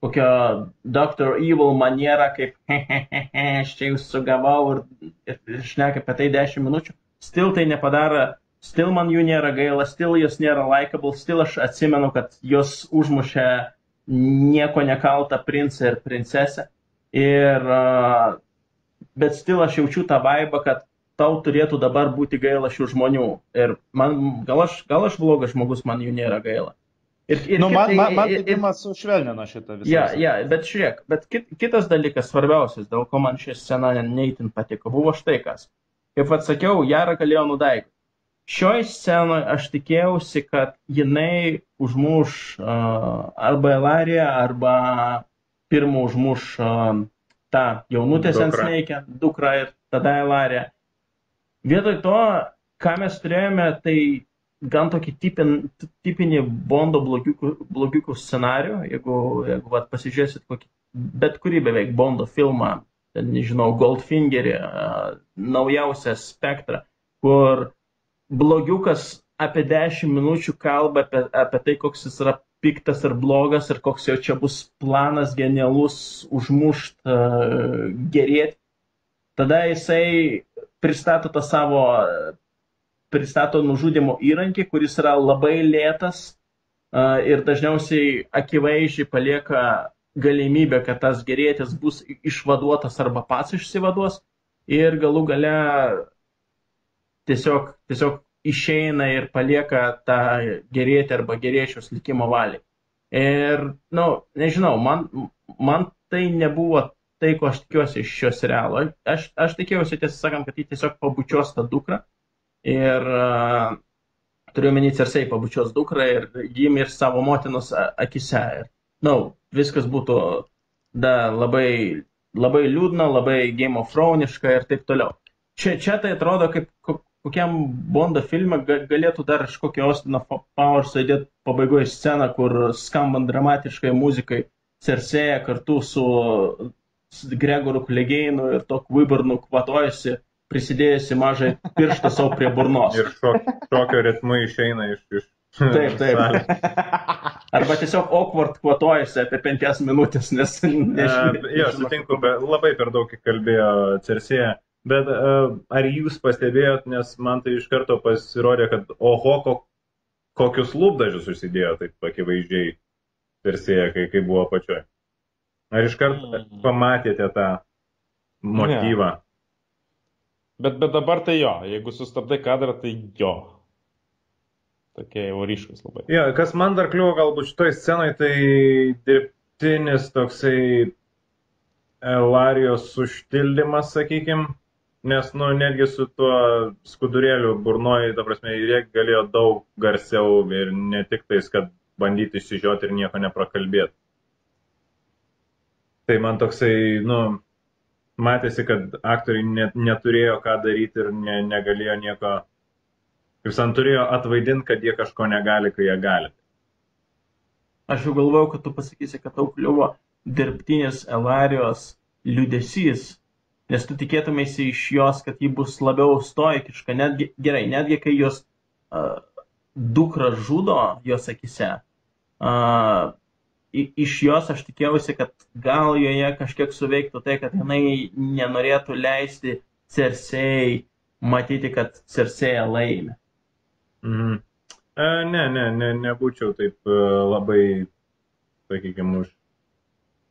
kokio Dr. Evil maniera, kaip aš čia jūs sugavau ir šneka apie tai 10 minučių, still tai nepadara, still man jų nėra gaila, still jos nėra likeable, still aš atsimenu, kad jos užmušė nieko nekaltą princą ir princesę, bet still aš jaučiu tą vaibą, kad tau turėtų dabar būti gaila šių žmonių ir gal aš blogas žmogus, man jų nėra gaila. Man sušvelnino šitą visą. Bet žiūrėk, bet kitas dalykas svarbiausias, dėl ko man ši scena neįtin patiko, buvo štai kas. Kaip atsakiau, Jarą galėjo nudaigoti. Šioj scenoje aš tikėjausi, kad jinai užmuš arba Elariją, arba pirmą užmuš tą jaunutę Sand Snake'ę, dukrą ir tada Elariją. Vietoj to, ką mes turėjome, tai gan tokį tipinį Bondo blogiukų scenarių, jeigu pasižiūrėsit bet kurį beveik Bondo filmą, nežinau, Goldfingerį, naujausią Spektrą, kur blogiukas apie 10 minučių kalba apie tai, koks jis yra piktas ir blogas ir koks jo čia bus planas genialus užmušt, gerėti. Tada jisai pristato nužudimo įrankį, kuris yra labai lėtas ir dažniausiai akivaizdžiai palieka galimybę, kad tas gerėtis bus išvaduotas arba pats išsivaduos ir galų gale tiesiog išeina ir palieka tą gerėtį arba gerėčius likimo valiai. Ir, nežinau, man tai nebuvo tai, ko aš tikiuosi iš šio serialo. Aš tikėjausi, tiesą sakant, kad jį tiesiog pabučios tą dukrą. Ir turiu omeny Cersei pabučios dukrą ir jim ir savo motinos akise. Ir, viskas būtų labai, labai liūdna, labai Game of Thronesiška ir taip toliau. Čia tai atrodo, kaip kokiam Bondo filme galėtų dar iš kokio Austino Powers'o įdėti pabaigoje sceną, kur skambant dramatiškai muzikai Cersei kartu su Gregoru Clegane'u ir to Wyvernu kvatojasi, prisidėjusi mažai pirštą savo prie burnos. Ir šokio ritmu išeina iš Taip. Arba tiesiog awkward kvatojasi apie 5 minutės, nes... Sutinku, labai per daug kalbėjo Cersei. Bet ar jūs pastebėjot, nes man tai iš karto pasirodė, kad kokius lūpdažius užsidėjo taip akivaizdžiai. Persėje, kai buvo apačioje? Ar iškart pamatėte tą motyvą? Bet dabar tai jo, jeigu sustabdai kadrą, tai jo. Tokie jau ryškus labai. Jo, kas man dar kliuvo galbūt šitoj scenai, tai dirbtinis toksai Elarijos užtildymas, sakykim, nes, nu, netgi su tuo skudurėliu burnoji, ta prasme, jie galėjo daug garsiau ir ne tik tais, kad bandyti išsižioti ir nieko neprakalbėti. Tai man toksai, nu, matėsi, kad aktoriai neturėjo ką daryti ir negalėjo nieko. Jūs ant turėjo atvaidinti, kad jie kažko negali, kai jie gali. Aš jau galvojau, kad tu pasakysi, kad tau kliuvo dirbtinis Elarijos liūdesys, nes tu tikėtumėsi iš jos, kad ji bus labiau stoikiška. Netgi kai jos dukra žudo jos akise, iš jos aš tikėjausi, kad gal joje kažkiek suveiktų tai, kad jinai nenorėtų leisti Cersei matyti, kad Cersei laimi. Nebūčiau taip labai, sakykime,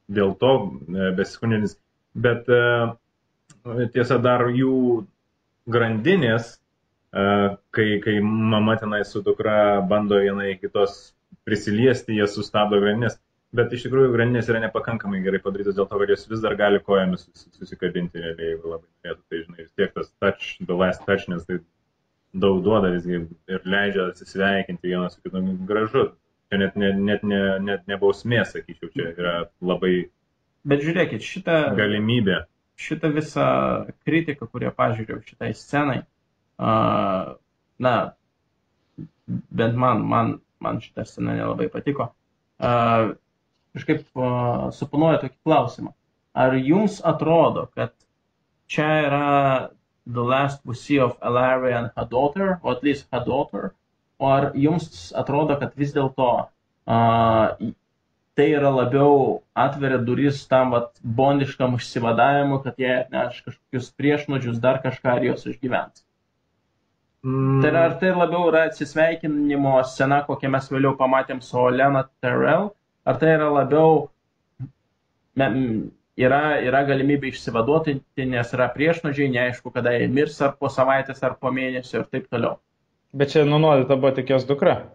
dėl to besiskundžiantis, bet tiesa dar jų grandinės, kai mama tenai su dukra bando vienai kitos prisiliesti, jie sustabdo grandinės, bet iš tikrųjų grandinės yra nepakankamai gerai padarytos dėl to, kad jos vis dar gali kojomis susikabinti realiai, jeigu labai norėtų, tai žinai, vis tiek tas the last touch, nes tai daug duoda visgi ir leidžia atsisveikinti vienas su kitu gražu. Čia net nebausmė, sakyčiau, čia yra labai Bet žiūrėkit, galimybė. Šitą visą kritiką, kurią pažiūrėjau šitai scenai, bent man šitą sceną nelabai patiko, kažkaip suponuoju tokį klausimą. Ar jums atrodo, kad čia yra the last we see of Ellaria and her daughter, or at least her daughter, o ar jums atrodo, kad vis dėlto tai yra labiau atveria duris tam bondiškam užsivadavimui, kad jie atneš kažkokius priešnuodžius, dar kažką ir jos išgyvens? Tai ar tai labiau yra atsisveikinimo scena, kokią mes vėliau pamatėm su Olenna Tyrell, ar tai yra labiau yra galimybė išsivaduoti, nes yra priešnuodžiai, neaišku, kada jie mirs, ar po savaitės, ar po mėnesio ir taip toliau. Bet čia nunuodyta buvo tik jos dukra.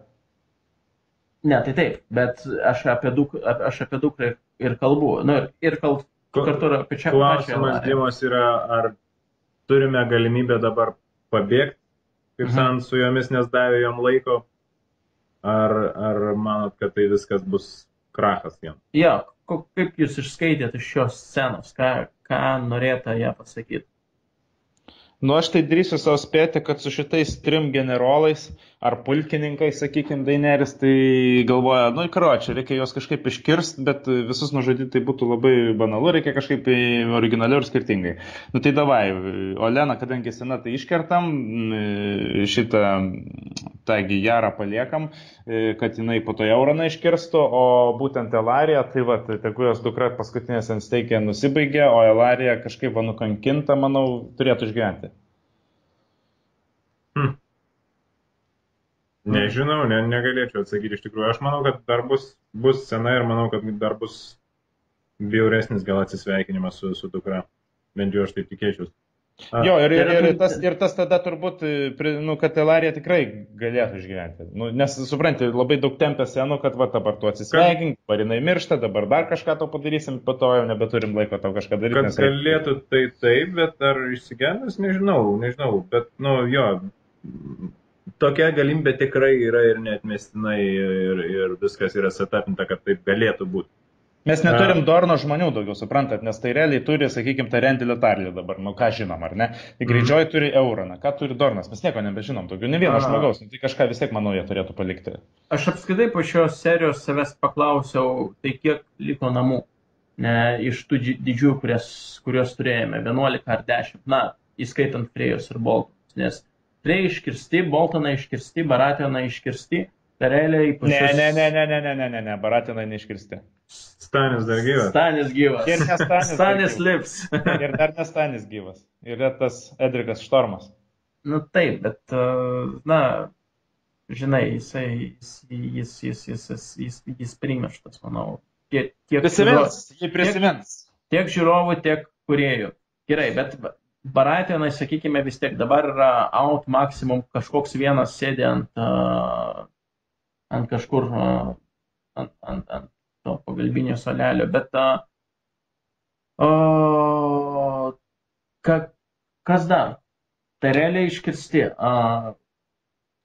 Ne, tai taip, bet aš apie dukrą ir kalbu. Ir kartu apie čia. Klausimas, Dimos, yra, ar turime galimybę dabar pabėgti, kaip san su jomis, nes davė jom laiko, ar manot, kad tai viskas bus krachas jam? Ja, kaip jūs išskaitėte iš šios scenos, ką norėtų ją pasakyti? Nu, aš tai drįsiu savo spėti, kad su šitais 3 generolais ar pulkininkais, sakykime, Daenerys, tai galvoja, karočią, reikia juos kažkaip iškirsti, bet visus nužudyti tai būtų labai banalu, reikia kažkaip originaliau ir skirtingai. Nu tai davai, Olenna, kadangi sena, tai iškertam, šitą tagi Jarą paliekam, kad jinai po to Euroną iškirstų, o būtent Ellaria, tai tegu jos dukra paskutinės ant steikė nusibaigė, o Ellaria kažkaip nukankinta, manau, turėtų išgyventi. Nežinau, negalėčiau atsakyti iš tikrųjų. Aš manau, kad dar bus scena ir manau, kad dar bus bjauresnis gal atsisveikinimas su dukra. Bent jau aš tai tikėčiau. Jo, ir tas tada turbūt, kad Ellaria tikrai galėtų išgyventi. Nes, supranti, labai daug tempia scenų, kad dabar tu atsisveikink, parinai miršta, dabar dar kažką tau padarysim, po to jau nebeturim laiko tau kažką daryti. Kad galėtų tai taip, bet ar išsigelbės, nežinau, bet, jo, tokia galimybė tikrai yra ir neatmestinai ir viskas yra setapinta, kad taip galėtų būti. Mes neturim Dorno žmonių daugiau, suprantat, nes tai realiai turi, sakykime, tą Rendelio Tarlį dabar, ką žinom, ar ne? Tai Greyjoy turi Euroną, ką turi Dornas, mes nieko nebežinom, daugiau ne vieno žmogaus, tai kažką vis tiek, manau, jie turėtų palikti. Aš apskritai po šios serijos savęs paklausiau, tai kiek liko namų iš tų didžiųjų, kuriuos turėjome, 11 ar 10, įskaitant Frejos ir Boltonus, nes Frey iškirsti, Boltonai iškirsti, Baratheonai iškirsti, tai realiai pačios... Ne, Baratheonai neiškirsti. Stanis dar gyvas. Stanis gyvas. Ir ne Stanis lips. Ir dar ne Stanis gyvas. Ir tas Edrikas Štormas. Taip, bet, žinai, jis primirštas, manau. Prisimins. Tiek žiūrovų, tiek kūrėjų. Gerai, bet Barationai, sakykime, vis tiek dabar yra out maksimum kažkoks vienas sėdi ant kažkur, ant to pagalbinio salelio, bet kas dar? Tai realiai iškirsti.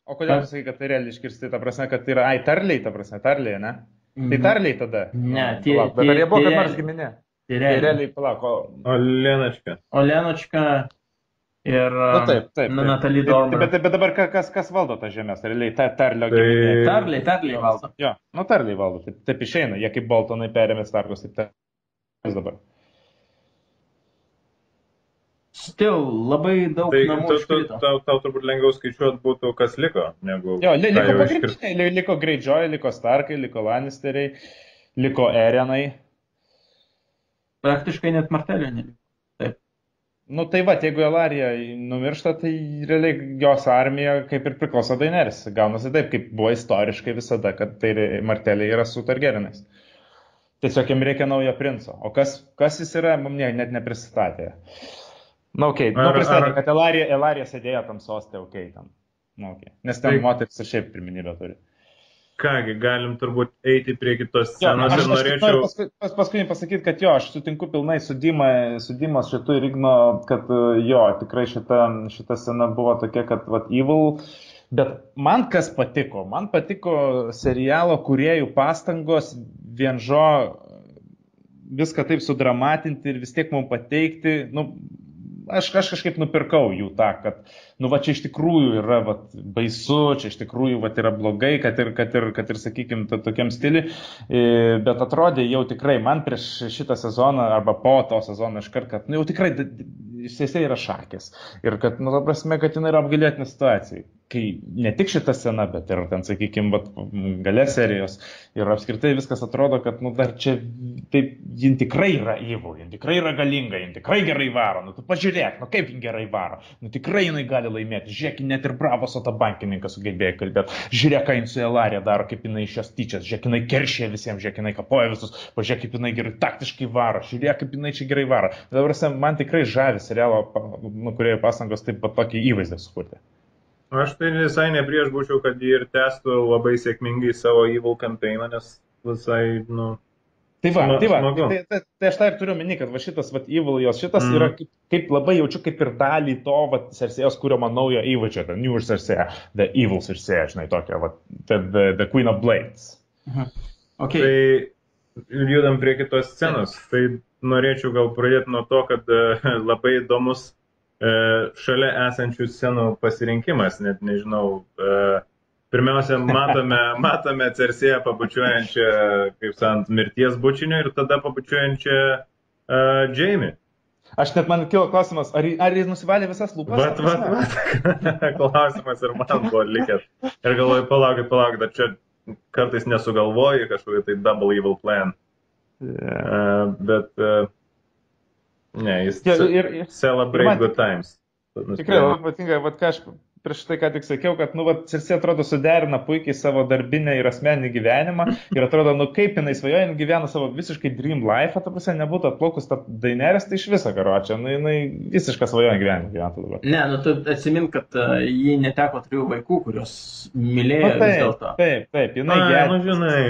O kodėl tu sakai, kad tai realiai iškirsti? Ta prasme, kad tai yra, tarliai, ta prasme, tarliai, ne? Tai tarliai tada? Ne, bet ar jie buvo kad nors giminė? Tai realiai palako. Olenočka ir taip. Natalie Dormer. Bet dabar kas valdo tą žemės? Realiai Tarlio giminė. Tarliai valdo. Jo, Tarliai valdo. Taip išeina. Jie kaip Boltonai perėmė Starkus, taip dabar. Still, labai daug namų iškrito. Tau turbūt lengviau skaičiuoti būtų, kas liko, negu... Jo, liko pagrindiniai, liko Greyjoy, liko Starkai, liko Lannisteriai, liko Aerianai. Praktiškai net Martelio neliko. Taip. Nu tai va, jeigu Elarija numiršta, tai realiai jos armija kaip ir priklauso Daenerys. Gaunasi taip, kaip buvo istoriškai visada, kad tai Marteliai yra su Targaryenais. Tiesiog jam reikia naujo princo. O kas jis yra, mums net neprisistatė. Na, pristatė, kad Elarija sėdėjo tam soste, tam. Nes ten moteris ir šiaip pirminybę turi. Kągi, galim turbūt eiti prie kitos scenos ir norėčiau... Paskutinį pasakyti, kad aš sutinku pilnai su Dimas šitų ir Igno, kad tikrai šita scena buvo tokia, kad evil, bet man kas patiko? Man patiko serialo kūrėjų pastangos vienžo viską taip sudramatinti ir vis tiek mums pateikti, aš kažkaip nupirkau jų tą, kad, čia iš tikrųjų yra baisu, čia iš tikrųjų yra blogai, kad ir sakykime, tokiam stiliui, bet atrodė jau tikrai, man prieš šitą sezoną arba po to sezoną iškart, kad jau tikrai jisai yra šakės ir kad, ta prasme, kad jinai yra apgailėtina situacija. Kai ne tik šita scena, bet ir ten, sakykime, gale serijos ir apskritai viskas atrodo, kad, dar čia taip, jin tikrai yra evil, jin tikrai yra galinga, jin tikrai gerai varo, tu pažiūrėk, kaip jin gerai varo, tikrai jinai gali laimėti, žiūrėk, net ir Bravos o tą bankininką sugebėjo kalbėti, žiūrėk, ką jin su Elarija daro, kaip jinai iš jos tyčias, žiūrėk, jinai keršė visiems, žiūrėk, jinai kapoja visus, pažiūrėk, kaip jinai gerai taktiškai varo, žiūrėk, kaip jinai čia gerai varo. Dabar man tikrai žavi serialo, kurioje pastangos taip pat tokį įvaizdį sukurti. Aš tai visai neprieš būčiau, kad jį ir testų labai sėkmingai savo evil campaigną, nes visai, Tai aš tą ir turiu meni, kad šitas evil jos, šitas yra kaip labai jaučiu kaip ir dalį to Cersėjos kuriamo naujo įvaizdžio, the new Cersei, the evil Cersei, žinai, tokia, the Queen of Blades. Okay. Tai judam prie kitos scenos, tai norėčiau gal pradėti nuo to, kad labai įdomus šalia esančių scenų pasirinkimas, net nežinau. Pirmiausia, matome Cersėją pabučiuojančią, kaip sakant, mirties bučinio ir tada pabučiuojančią Jaime. Aš net man kilo klausimas, ar jis nusivalė visas lūpas? Klausimas ir man buvo likęs. Ir galvoju, palaukit, dar čia kartais nesugalvoju kažkokį tai double evil plan. Bet... Ne, jis celebrate good times. Tikrai labai patinka, ką aš prieš tai ką tik sakiau, kad, Cersei atrodo suderina puikiai savo darbinę ir asmeninį gyvenimą ir atrodo, kaip jinai svajoja, gyvena savo visiškai dream life, ta prasme, nebūtų atplaukus ta Daenerys, tai iš viso, karočią, jinai visišką svajoja gyvenimą gyventų dabar. Ne, tu atsimink, kad ji neteko 3 vaikų, kurios mylėjo vis dėlto. Taip, jinai gerė. Žinai.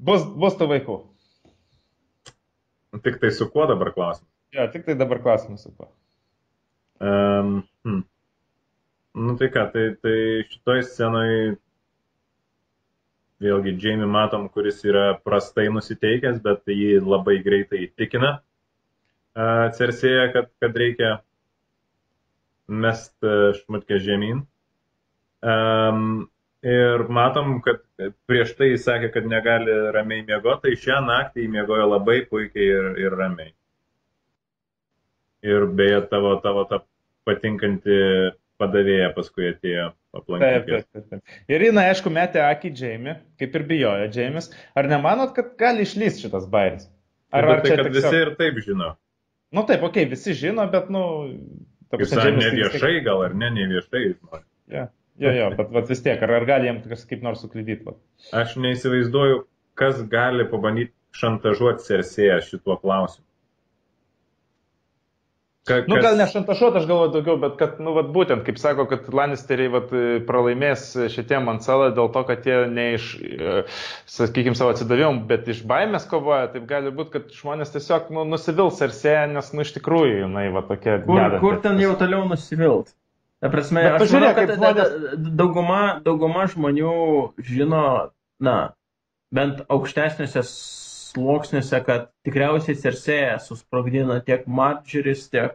Bus tų vaikų. Tik tai su kuo dabar klausimas? Jo, tik tai dabar klausimas su kuo. Tai ką, tai šitoj scenoj vėlgi Jaime matom, kuris yra prastai nusiteikęs, bet jį labai greitai įtikina Cersėją, kad reikia mest šmutkę žemyn. Ir matom, kad prieš tai jis sakė, kad negali ramiai miegoti, tai šią naktį miegojo labai puikiai ir ramiai. Ir beje, tavo ta patinkanti padavėja paskui atėjo aplankyti. Taip. Ir jinai, aišku, metė akį Jaime, kaip ir bijojo Jaimis. Ar nemanot, kad gali išlysti šitas bairis? Ar tai, kad visi ir taip žino? Taip, visi žino, bet, Kaip sakė, ne viešai gal ar ne viešai. Jo, bet vis tiek, ar gali jam kaip nors suklydyti? Aš neįsivaizduoju, kas gali pabandyti šantažuoti Cersėją šituo klausimu. Gal ne šantažuoti, aš galvoju daugiau, bet kad, būtent, kaip sako, kad Lannisteri pralaimės šitiem Mansalą dėl to, kad jie ne iš, sakykime, savo atsidavimų, bet iš baimės kovoja, taip gali būti, kad žmonės tiesiog nusivils Cersėją, nes, iš tikrųjų, jinai tokia... Kur ten jau toliau nusivilt? Ta prasme, aš manau, kad dauguma žmonių žino, bent aukštesniuose sluoksniuose, kad tikriausiai Cersėja susprogdino tiek Marjorys, tiek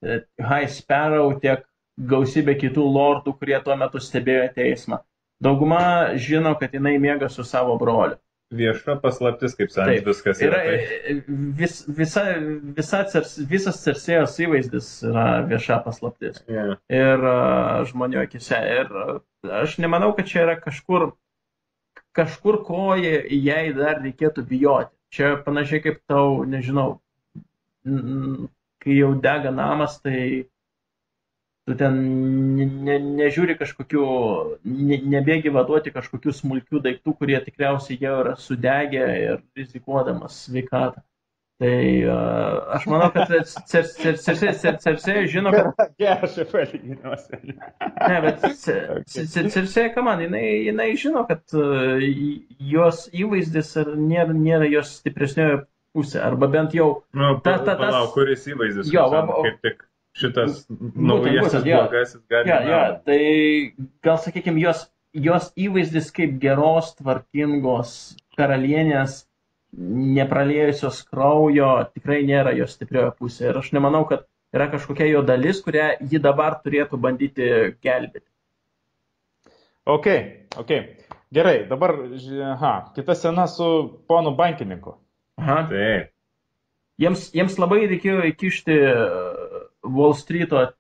High Sparrow, tiek gausybė kitų lordų, kurie tuo metu stebėjo teismą. Dauguma žino, kad jinai miega su savo broliu. Vieša paslaptis, kaip sakė, viskas yra. Visas Cersėjos įvaizdis yra vieša paslaptis. Yeah. Ir žmonių akise. Ir aš nemanau, kad čia yra kažkur, ko jai dar reikėtų bijoti. Čia panašiai kaip tau, nežinau, kai jau dega namas, tai tu ten nežiūri kažkokių, nebėgi vaduoti kažkokių smulkių daiktų, kurie tikriausiai jau yra sudegę ir rizikuodamas sveikatą. Tai aš manau, kad Cersėja žino, kad... Geras palyginimas. Ne, bet Cersėja, jinai žino, kad jos įvaizdis nėra jos stipresnioje pusė, arba bent jau... Palauk, kuris įvaizdis? Kaip tik šitas naujasis blogasis gali... Tai gal, sakykime, jos įvaizdis kaip geros, tvarkingos karalienės, nepraliejusios kraujo, tikrai nėra jos stiprioje pusė. Ir aš nemanau, kad yra kažkokia jo dalis, kurią ji dabar turėtų bandyti gelbėti. Ok. Gerai, dabar, kita scena su ponu bankininku. Taip. Jiems labai reikėjo įkišti Wall Street'o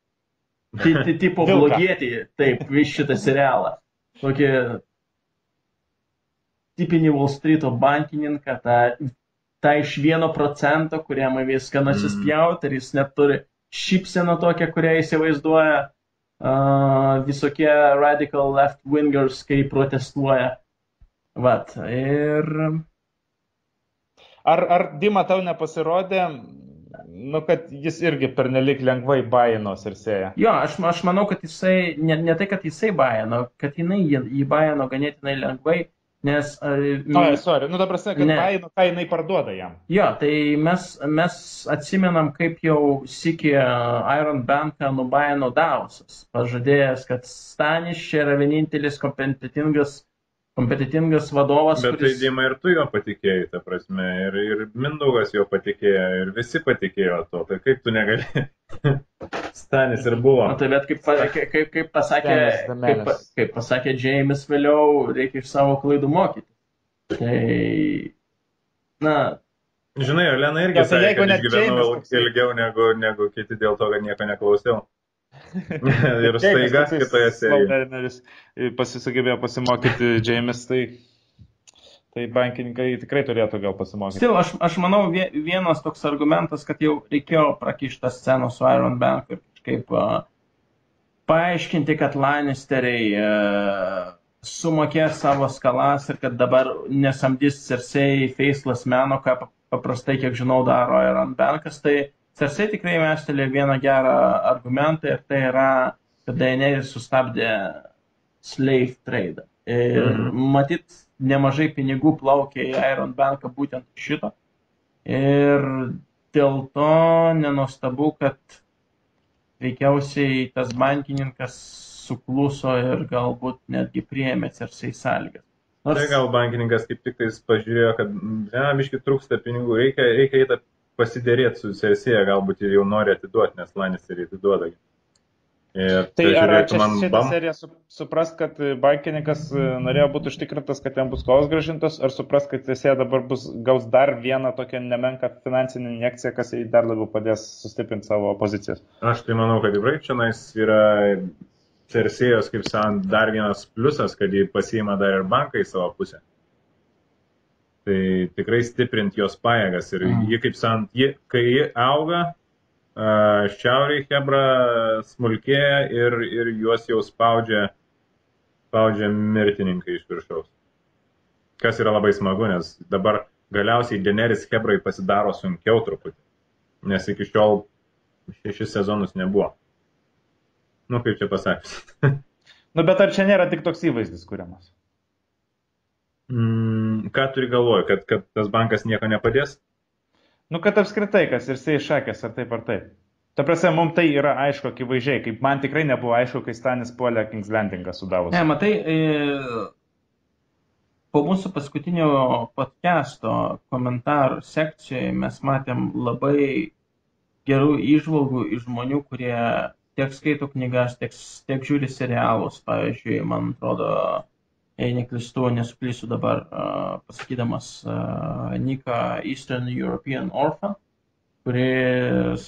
tipo blogietį, taip, vis šitą serialą. Tokį tipinį Wall Street'o bankininką, tą iš 1%, kuriam viską nusispjauti, ir jis net turi šypseną tokią, kurią įsivaizduoja visokie radical left-wingers, kai protestuoja. Vat, ir... Ar Dima tau nepasirodė, kad jis irgi pernelik lengvai baino Cersėją? Jo, aš manau, kad jisai, ne tai, kad jisai baino, kad jinai jį baino ganėtinai lengvai, nes... ta prasme, kad baino, ką jinai parduoda jam. Jo, tai mes atsimenam, kaip jau sykį Iron Banką nubaino Davosas, pažadėjęs, kad Stanis čia yra vienintelis kompetitingas vadovas, bet kuris... Bet tai Dima ir tu jo patikėjai, ta prasme, ir Mindaugas jo patikėjo, ir visi patikėjo to, tai kaip tu negali... Stanis ir buvo. Tai bet kaip pasakė James vėliau, reikia iš savo klaidų mokyti. Tai, Žinai, Elena irgi sakė, kad išgyvenau ilgiau negu kiti dėl to, kad nieko neklausiau. Ir staiga kitoje serijoje. Sugebėjo pasimokyti James, tai bankininkai tikrai turėtų gal pasimokyti. Aš manau, vienas toks argumentas, kad jau reikėjo prakišti sceną su Iron Bank ir kažkaip paaiškinti, kad Lannisteri sumokės savo skalas ir kad dabar nesamdys Cersei faceless meno, ką paprastai, kiek žinau, daro Iron Bankas. Tai Cersei tikrai mestelė vieną gerą argumentą, ir tai yra, kad Daenerys sustabdė slave trade. Ir matyt, nemažai pinigų plaukė į Iron Banką būtent šito. Ir dėl to nenuostabu, kad veikiausiai tas bankininkas sukluso ir galbūt netgi priėmė Cersei sąlygas. Tai gal bankininkas kaip tik tais pažiūrėjo, kad biškį trūksta pinigų, reikia eiti pasidėrėti su Cersėja, galbūt ir jau nori atiduoti, nes Lannisteri atiduoda. Tai ar čia šitą seriją supras, kad bankininkas norėjo būti užtikrintas, kad jam bus skolos grąžintos, ar supras, kad Cersėja dabar gaus dar vieną tokią nemenką finansinę injekciją, kas jai dar labiau padės sustiprinti savo pozicijas? Aš tai manau, kad tikrai čia yra Cersėjos, kaip sakant, dar vienas pliusas, kad jį pasiima dar ir banką į savo pusę. Tai tikrai stiprinti jos pajėgas ir ji, kaip sakant, kai ji auga, šiauriai Hebra smulkėja ir juos jau spaudžia mirtininkai iš viršaus. Kas yra labai smagu, nes dabar galiausiai Daenerys Hebrai pasidaro sunkiau truputį, nes iki šiol 6 sezonus nebuvo. Nu, kaip čia pasakius. Nu, bet ar čia nėra tik toks įvaizdis kuriamas? Ką turi galvoju, kad tas bankas nieko nepadės? Nu, kad apskritai, kas ir iššakęs, ar taip. Ta prasme, mums tai yra aišku, akivaizdžiai, kaip man tikrai nebuvo aišku, kai Stanis puolė King's Landingą su Davosu. Ne, matai, po mūsų paskutinio podcast'o komentarų sekcijoje mes matėm labai gerų įžvalgų iš žmonių, kurie tiek skaito knygas, tiek žiūri serialus. Pavyzdžiui, man atrodo, jei nesuklysiu dabar pasakydamas Niką Eastern European Orphan, kuris,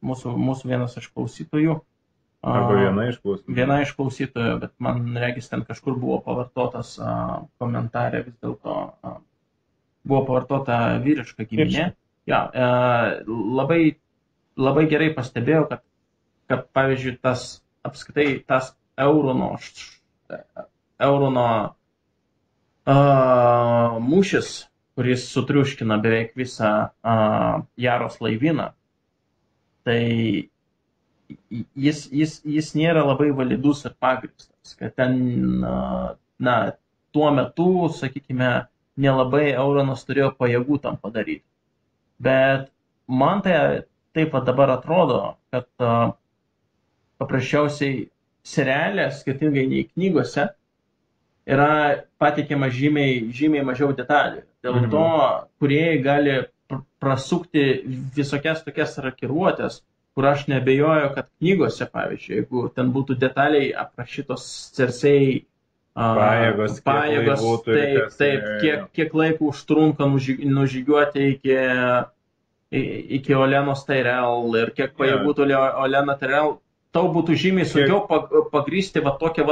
mūsų vienas iš klausytojų. Arba viena iš klausytojų. Viena iš klausytojų, bet man regis ten kažkur buvo pavartotas komentarė, vis dėlto buvo pavartota vyriška giminė. Ja, labai, labai gerai pastebėjau, kad pavyzdžiui, apskritai tas Eurono mūšis, kuris sutriuškina beveik visą Jaros laivyną, tai jis nėra labai validus ir pagrįstas, kad ten, tuo metu, sakykime, nelabai Euronas turėjo pajėgų tam padaryti. Bet man tai taip dabar atrodo, kad paprasčiausiai serialė, skirtingai nei knygose, yra pateikiama žymiai mažiau detalių. Dėl to kūrėjai gali prasukti visokias tokias rakiruotės, kur aš nebejoju, kad knygose, pavyzdžiui, jeigu ten būtų detaliai aprašytos Cersei pajėgos, kiek laiko užtrunka nužygiuoti iki Olenos Tyrell ir kiek pajėgų turi Olena Tyrell, tau būtų žymiai sunkiau pagrįsti tokią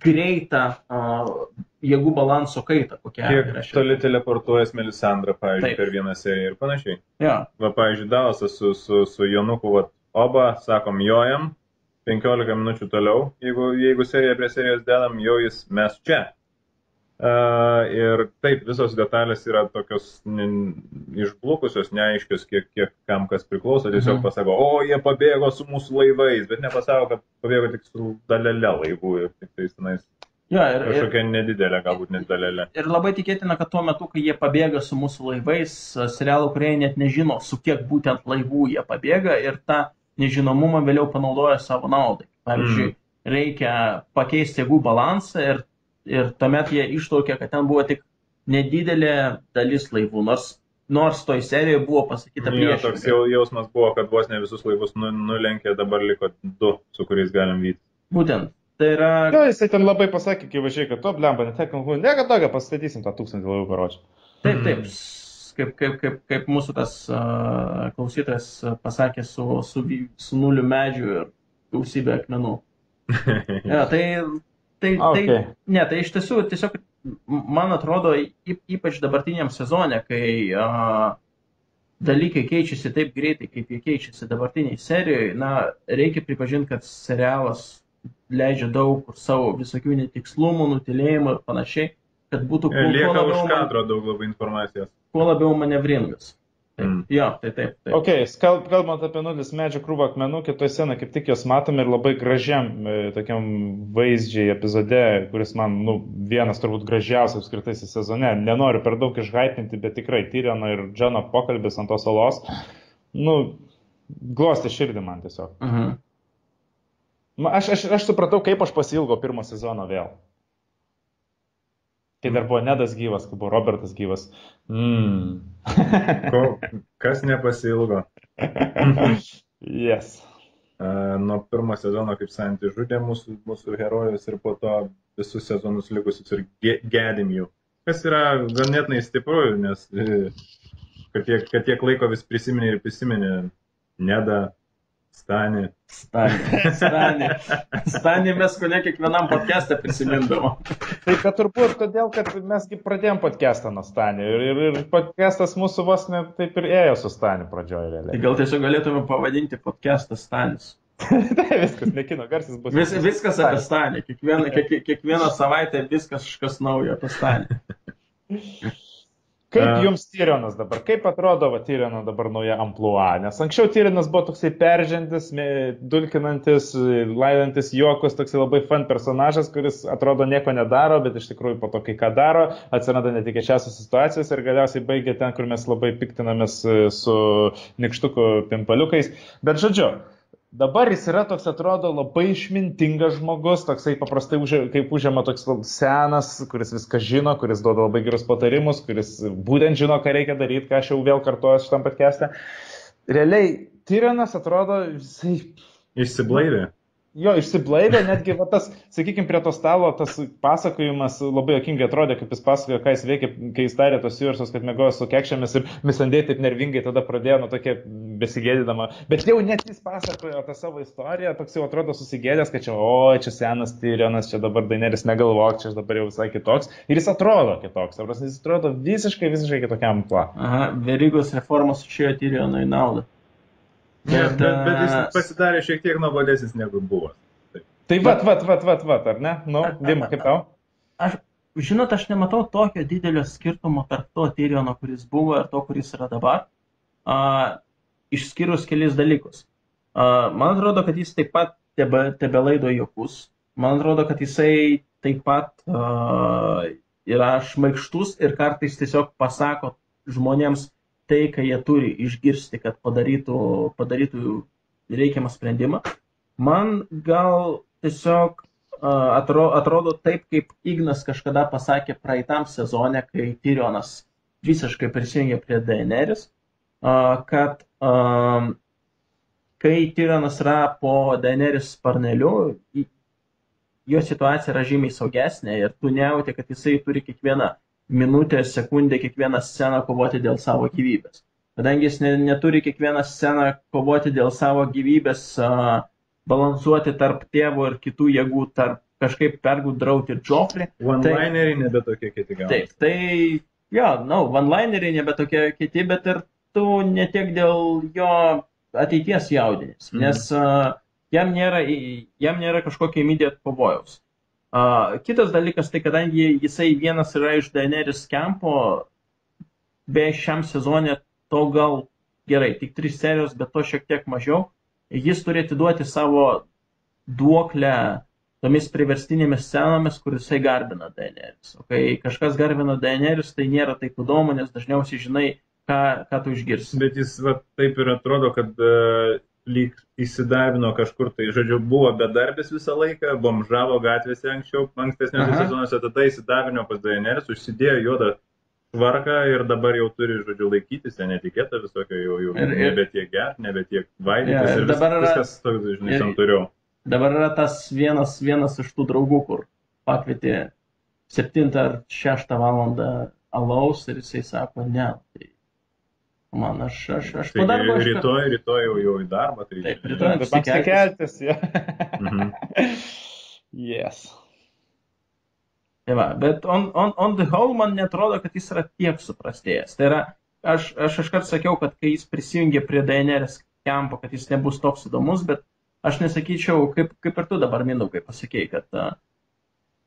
greitą jėgų balanso kaitą. Kiek toli teleportuojas Melisandra, pavyzdžiui, per vieną seriją ir panašiai. Ja. Pavyzdžiui, Dalasas su Jonuku oba, sakom, jojam, 15 minučių toliau, jeigu seriją prie serijos dedam, jau mes čia. Ir taip, visos detalės yra tokios išblukusios, neaiškios, kiek kam kas priklauso, tiesiog pasako, jie pabėgo su mūsų laivais, bet nepasako, kad pabėgo tik su dalele laivų ir tik tais tenais kažkokia nedidelė, galbūt net dalelė. Ir labai tikėtina, kad tuo metu, kai jie pabėga su mūsų laivais, serialų kūrėjai net nežino, su kiek būtent laivų jie pabėga ir tą nežinomumą vėliau panaudoja savo naudai. Pavyzdžiui, reikia pakeisti jėgų balansą ir tuomet jie ištraukė, kad ten buvo tik nedidelė dalis laivų, nors toj serijoje buvo pasakyta priešingai. Toks jausmas buvo, kad vos ne visus laivus nulenkė, dabar liko 2, su kuriais galim vykti. Būtent. Tai yra... Jisai ten labai pasakė, kai važiai, kad blemba, nega tokia, pastatysim tą 1000 laivų karočią. Taip. Kaip mūsų tas klausytojas pasakė su nuliu medžiu ir gausybė akmenų. Ja, tai iš tiesų, tiesiog, man atrodo, ypač dabartiniam sezone, kai dalykai keičiasi taip greitai, kaip jie keičiasi dabartiniai serijoje, reikia pripažinti, kad serialas leidžia daug savo visokių netikslumų, nutilėjimų ir panašiai, kad būtų lieka už kadro daug labai informacijos. Kuo labiau manevringas. Jo, taip. Ok, kalbant apie nulis medžio krūvą akmenų, kitoje scenoje kaip tik jos matom ir labai gražiam tokiam vaizdžiai epizode, kuris man, vienas turbūt gražiausias apskritai sezone. Nenoriu per daug išhypinti, bet tikrai Tyriono ir Džono pokalbis ant tos salos, glostė širdį man tiesiog. Aš supratau, kaip aš pasiilgo pirmo sezono vėl. Kai dar buvo Nedas gyvas, kai buvo Robertas gyvas. Kas nepasiilgo? Yes. Nuo pirmo sezono, kaip Santi žudė mūsų herojus ir po to visus sezonus likusius ir gedim jų. Kas yra ganėtinai stipru, nes kad tiek laiko vis prisiminė Nedą, Stanį mes ko ne kiekvienam podcast'e prisimindavom. Tai kad turbūt todėl, kad mes pradėjom podcast'ą nuo Stanį ir podcast'as mūsų vos ne taip ir ėjo su Staniu pradžioje realiai. Tai gal tiesiog galėtume pavadinti podcast'ą Stanis. Tai viskas, ne kino garsis bus. Viskas apie Stanį. Kiekvieną savaitę viskas kažkas naujo apie Stanį. Kaip jums Tyrionas dabar? Kaip atrodo Tyriono dabar nauja amplua? Nes anksčiau Tyrionas buvo toksai peržengęs, dulkinantis, laidantis juokus, toksai labai fun personažas, kuris atrodo nieko nedaro, bet iš tikrųjų po to kai ką daro, atsiranda netikėčiausios situacijos ir galiausiai baigia ten, kur mes labai piktinamės su nikštuku pimpaliukais. Bet žodžiu, dabar jis yra toks, atrodo, labai išmintingas žmogus, toksai paprastai kaip užima toks senas, kuris viską žino, kuris duoda labai gerus patarimus, kuris būtent žino, ką reikia daryti, ką aš jau vėl kartuoju šitam podcast'e. Realiai, Tyrionas atrodo, jisai... Išsiblaivė. Jo, išsiblaivė, netgi tas, sakykime, prie to stalo tas pasakojimas labai jokingai atrodė, kaip jis pasakojo, ką jis veikia, kai jis tarė tos Siursus, kad mėgojo su kekšėmis ir misandėjai taip nervingai tada pradėjo, tokia besigėdydama. Bet jau net jis pasakojo tą savo istoriją, toks jau atrodo susigėdęs, kad čia senas Tyrionas, čia dabar Daenerys negalvok, čia dabar jau visai kitoks. Ir jis atrodo kitoks, jis atrodo visiškai kitokiam amplua. Aha, verygos reformos išėjo Tyrionui naudą. Bet jis pasidarė šiek tiek nuobodesnis negu buvo. Tai vat, ar ne? Nu, Dima, kaip tau? Žinot, aš nematau tokio didelio skirtumo tarp to Tyriono, kuris buvo ir to, kuris yra dabar, išskyrus kelis dalykus. Man atrodo, kad jis taip pat tebelaido juokus. Man atrodo, kad jisai taip pat yra šmaikštus ir kartais tiesiog pasako žmonėms tai, ką jie turi išgirsti, kad padarytų reikiamą sprendimą. Man gal tiesiog atrodo taip, kaip Ignas kažkada pasakė praeitam sezone, kai Tyrionas visiškai prisijungė prie Daenerys, kad kai Tyrionas yra po Daenerys sparneliu, jo situacija yra žymiai saugesnė ir tu nejauti, kad jisai turi kiekvieną minutę, sekundę, kiekvieną sceną kovoti dėl savo gyvybės. Kadangi jis neturi kiekvieną sceną kovoti dėl savo gyvybės, balansuoti tarp tėvo ir kitų jėgų, tarp kažkaip pergudrauti Joffrey. One-lineriai nebe tokie kiti gal. Taip, tai, one-lineriai nebe tokie kiti, bet ir tu netiek dėl jo ateities jaudinės, nes jam nėra kažkokio immediate pavojaus. Kitas dalykas, tai kadangi jisai vienas yra iš Daenerys kempo, be šiam sezonė to gal gerai, tik 3 serijos, bet to šiek tiek mažiau, jis turi atiduoti savo duoklę tomis priverstinėmis scenomis, kur jisai garbina Daenerys. O kai kažkas garbina Daenerys, tai nėra taip įdomu, nes dažniausiai žinai, ką tu išgirsi. Bet jis taip ir atrodo, kad lyg įsidarbino kažkur, tai žodžiu, buvo bedarbis visą laiką, bomžavo gatvėse ankstesniuose sezonuose, tada įsidarbino pas Daenerys, užsidėjo juodą švarką ir dabar jau turi, žodžiu, laikytis, netikėta visokio, jau nebe tiek gert, nebe tiek vaidytis ir viskas toks, žinai, santūriau. Dabar yra tas vienas iš tų draugų, kur pakvietė 7 ar 6 valandą alaus ir jisai sako, ne, tai man, aš padarbu. Rytoj jau į darbą. Taip, rytoj apsikeltis. Yes. Tai va, bet on the whole man netrodo, kad jis yra tiek suprastėjęs. Tai yra, aš iškart sakiau, kad kai jis prisijungė prie Daenerys kempo, kad jis nebus toks įdomus, bet aš nesakyčiau, kaip ir tu dabar, Mindaugai, pasakei, kad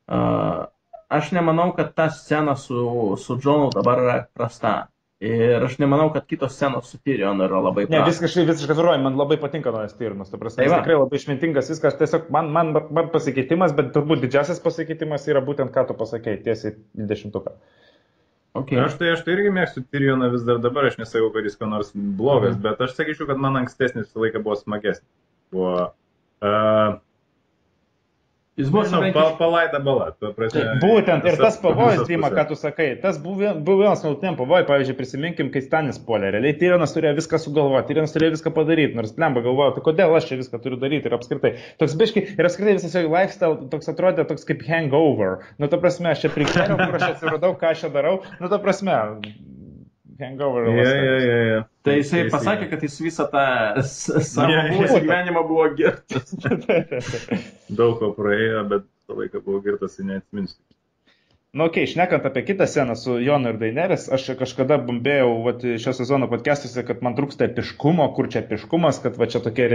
aš nemanau, kad ta scena su Jonu dabar yra prasta. Ir aš nemanau, kad kitos scenos su Tyrionu yra labai prastos. Ne, visiškai suruoju, man labai patinka naujas Tyrionas, jis tikrai labai išmintingas, viskas, tiesiog man pasikeitimas, bet turbūt didžiausias pasikeitimas yra būtent, ką tu pasakei, tiesiai 20-uką. Okay. Aš tai irgi mėgstu Tyrioną vis dar dabar, aš nesakau, kad jis ko nors blogas, bet aš sakyčiau, kad man ankstesnis visą laiką buvo smagesnis. Jis buvo palaida bala. Būtent, ir tas pavojus, Dima, ką tu sakai, tas buvo vienas nuolatiniam pavojui, pavyzdžiui, prisiminkim, kai Stanis puolė. Realiai Tyrionas turėjo viską sugalvoti, Tyrionas turėjo viską padaryti, nors Lemba galvojo, tai kodėl aš čia viską turiu daryti ir apskritai. Toks biškai, ir apskritai visas jo lifestyle toks atrodė toks kaip hangover. Nu, ta prasme, aš čia prikėliau, kur aš atsiradau, ką aš čia darau. Nu, ta prasme, Hangover. Ja. Tai jisai pasakė, kad jis visą tą savo buvusį gyvenimą buvo girtas. Daug ko praėjo, bet tą laiką buvo girtas ir neatsiminsiu. Nu, šnekant apie kitą sceną su Jonu ir Daenerys, aš kažkada bumbėjau šio sezono podcastuose, kad man trūksta epiškumo, kur čia epiškumas, kad čia tokie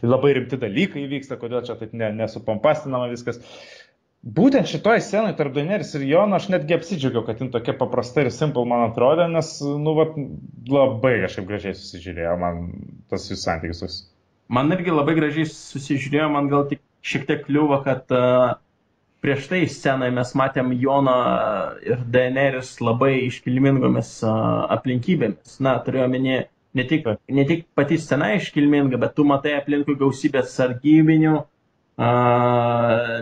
labai rimti dalykai vyksta, kodėl čia taip nesupompastinama viskas. Būtent šitoj scenai tarp Daenerys ir Jono aš netgi apsidžiaugiau, kad jin tokia paprasta ir simple man atrodė, nes labai kažkaip gražiai susižiūrėjo man tas jų santykis. Man irgi labai gražiai susižiūrėjo, man gal tik šiek tiek kliuvo, kad prieš tai scenoje mes matėm Joną ir Daenerys labai iškilmingomis aplinkybėmis. Na, turiu omeny, ne tik pati scena iškilminga, bet tu matai aplinkui gausybę sargybinių,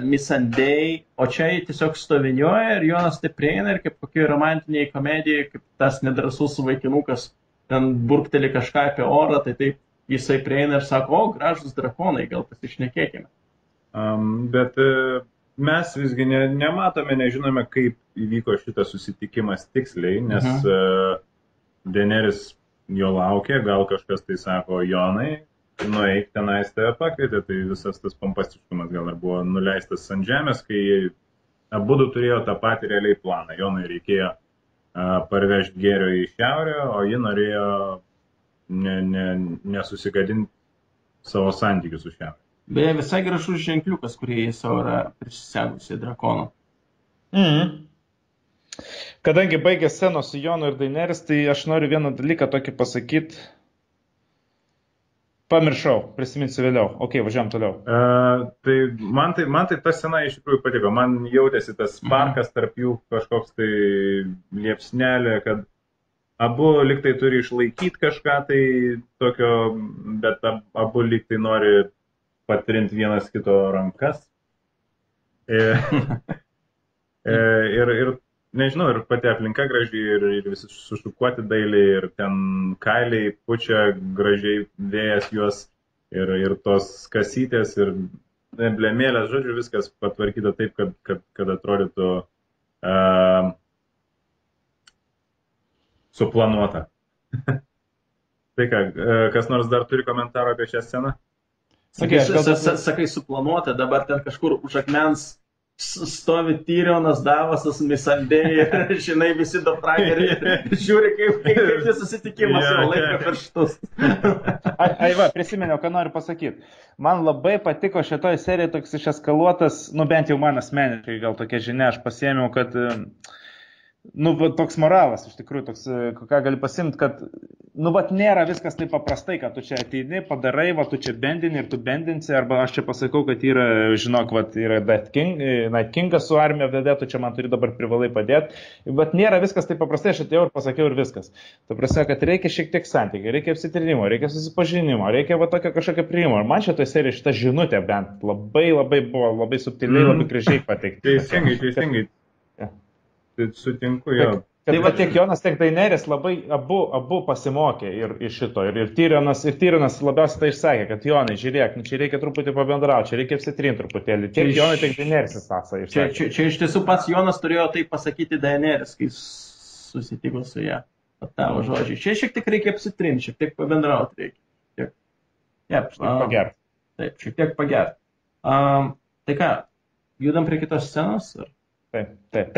Missandei, o čia tiesiog stovinioja ir Jonas taip prieina ir kaip kokiai romantiniai komedijai, kaip tas nedrasus vaikinukas ten burkteli kažką apie orą, tai taip jisai prieina ir sako, o, gražus drakonai, gal pasišnekėkime. Bet mes visgi nematome, nežinome, kaip įvyko šitas susitikimas tiksliai, nes Daenerys jo laukia, gal kažkas tai sako, Jonai, nueik tenais tave pakvietė, tai visas tas pompastiškumas gal ir buvo nuleistas ant žemės, kai abudu turėjo tą patį realiai planą. Jonai reikėjo parvežti gėrio į šiaurę, o ji norėjo nesusigadinti savo santykių su šiaurė. Beje, visai gražus ženkliukas, kurį jis savo yra prisisegusi drakono. Kadangi baigė scenos su Jonu ir Daenerys, tai aš noriu vieną dalyką tokį pasakyti. Pamiršau, prisiminsiu vėliau. Ok, važiuojam toliau. Tai man tai ta scena iš tikrųjų patiko. Man jautėsi tas parkas tarp jų kažkoks tai liepsnelė, kad abu liktai turi išlaikyti kažką tai tokio, bet abu liktai nori patrinti vienas kito rankas. Ir nežinau, ir pati aplinka gražiai, ir visi sušukuoti dailiai, ir ten kailiai pučia gražiai vėjas juos, ir tos kasytės, ir emblemėlės, žodžiu, viskas patvarkyta taip, kad atrodytų suplanuota. Tai ką, kas nors dar turi komentarų apie šią sceną? Sakai suplanuota, dabar ten kažkur už akmens stovi Tyrionas, Davosas, Missandei ir, žinai, visi dofrageriai žiūri, kaip šis susitikimas jau laiko pirštus. Va, prisiminiau, ką noriu pasakyti. Man labai patiko šitoj serijai toks išeskaluotas, bent jau man asmeniškai gal tokia žinia, aš pasiėmiau, kad toks moralas, iš tikrųjų, toks, ką gali pasimti, kad, nėra viskas taip paprastai, kad tu čia ateini, padarai, tu čia bendini ir tu bendinsi, arba aš čia pasakau, kad yra, žinok, yra Night Kingas su armija vedė, tu čia man turi dabar privalai padėti, bet nėra viskas taip paprastai, aš atėjau ir pasakiau ir viskas. Ta prasme, kad reikia šiek tiek santykių, reikia apsitrinimo, reikia susipažinimo, reikia tokio kažkokio priimo. Ir man šitoje serijoje šita žinutė bent labai buvo, labai subtiliai, labai gražiai pateikti. Teisingai. Sutinku, jo. Tai tiek Jonas, tiek Daenerys labai abu pasimokė iš šito. Ir Tyrionas labiausiai tai išsakė, kad Jonai, žiūrėk, čia reikia truputį pabendrauti, čia reikia apsitrinti truputėlį. Tiek Jonai, tiek Daenerys tą išsakė. Čia iš tiesų pats Jonas turėjo tai pasakyti Daenerys, kai susitiko su ją. Tavo žodžiai. Čia šiek tiek reikia apsitrinti, šiek tiek pabendrauti reikia. Pagerti. Taip, šiek tiek pagerti. Tai ką, judam prie kitos scenos? Taip,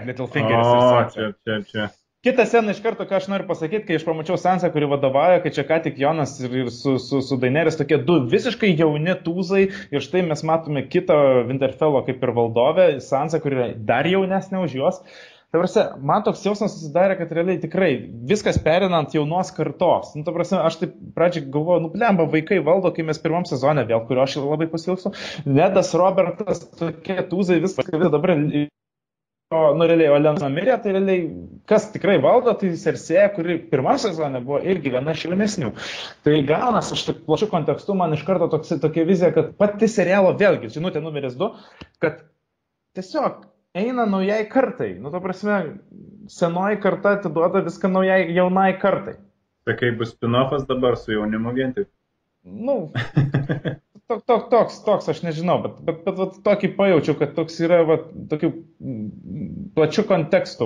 Littlefingeris. Čia. Kita scena iš karto, ką aš noriu pasakyti, kai aš pamačiau Sansą, kuri vadovauja, kai čia ką tik Jonas ir su Daenerys tokie du visiškai jauni tūzai ir štai mes matome kitą Winterfello kaip ir valdovę, Sansą, kuri dar jaunesnė už juos. Ta prasme, man toks jausmas susidarė, kad realiai tikrai viskas perinant jaunos kartos. Ta prasme, aš taip pradžiai galvoju, blemba, vaikai valdo, kai mes pirmam sezone vėl, kurio aš labai pasilgsiu. Nedas, Robertas, tokie tūzai, viskas dabar, realiai Olena mirė, tai realiai kas tikrai valdo, tai Cersei, kuri pirmam sezone buvo irgi viena švelnesnių. Tai gaunas, aš taip plačiu kontekstu, man iš karto tokia vizija, kad pati serialo vėlgi, žinutė numeris 2, kad tiesiog eina naujai kartai. Ta prasme, senoji karta atiduoda viską naujai jaunai kartai. Tai kaip bus spin-offas dabar su jaunimu vien tik? toks, aš nežinau, bet tokį pajaučiau, kad toks yra, tokiu plačiu kontekstu,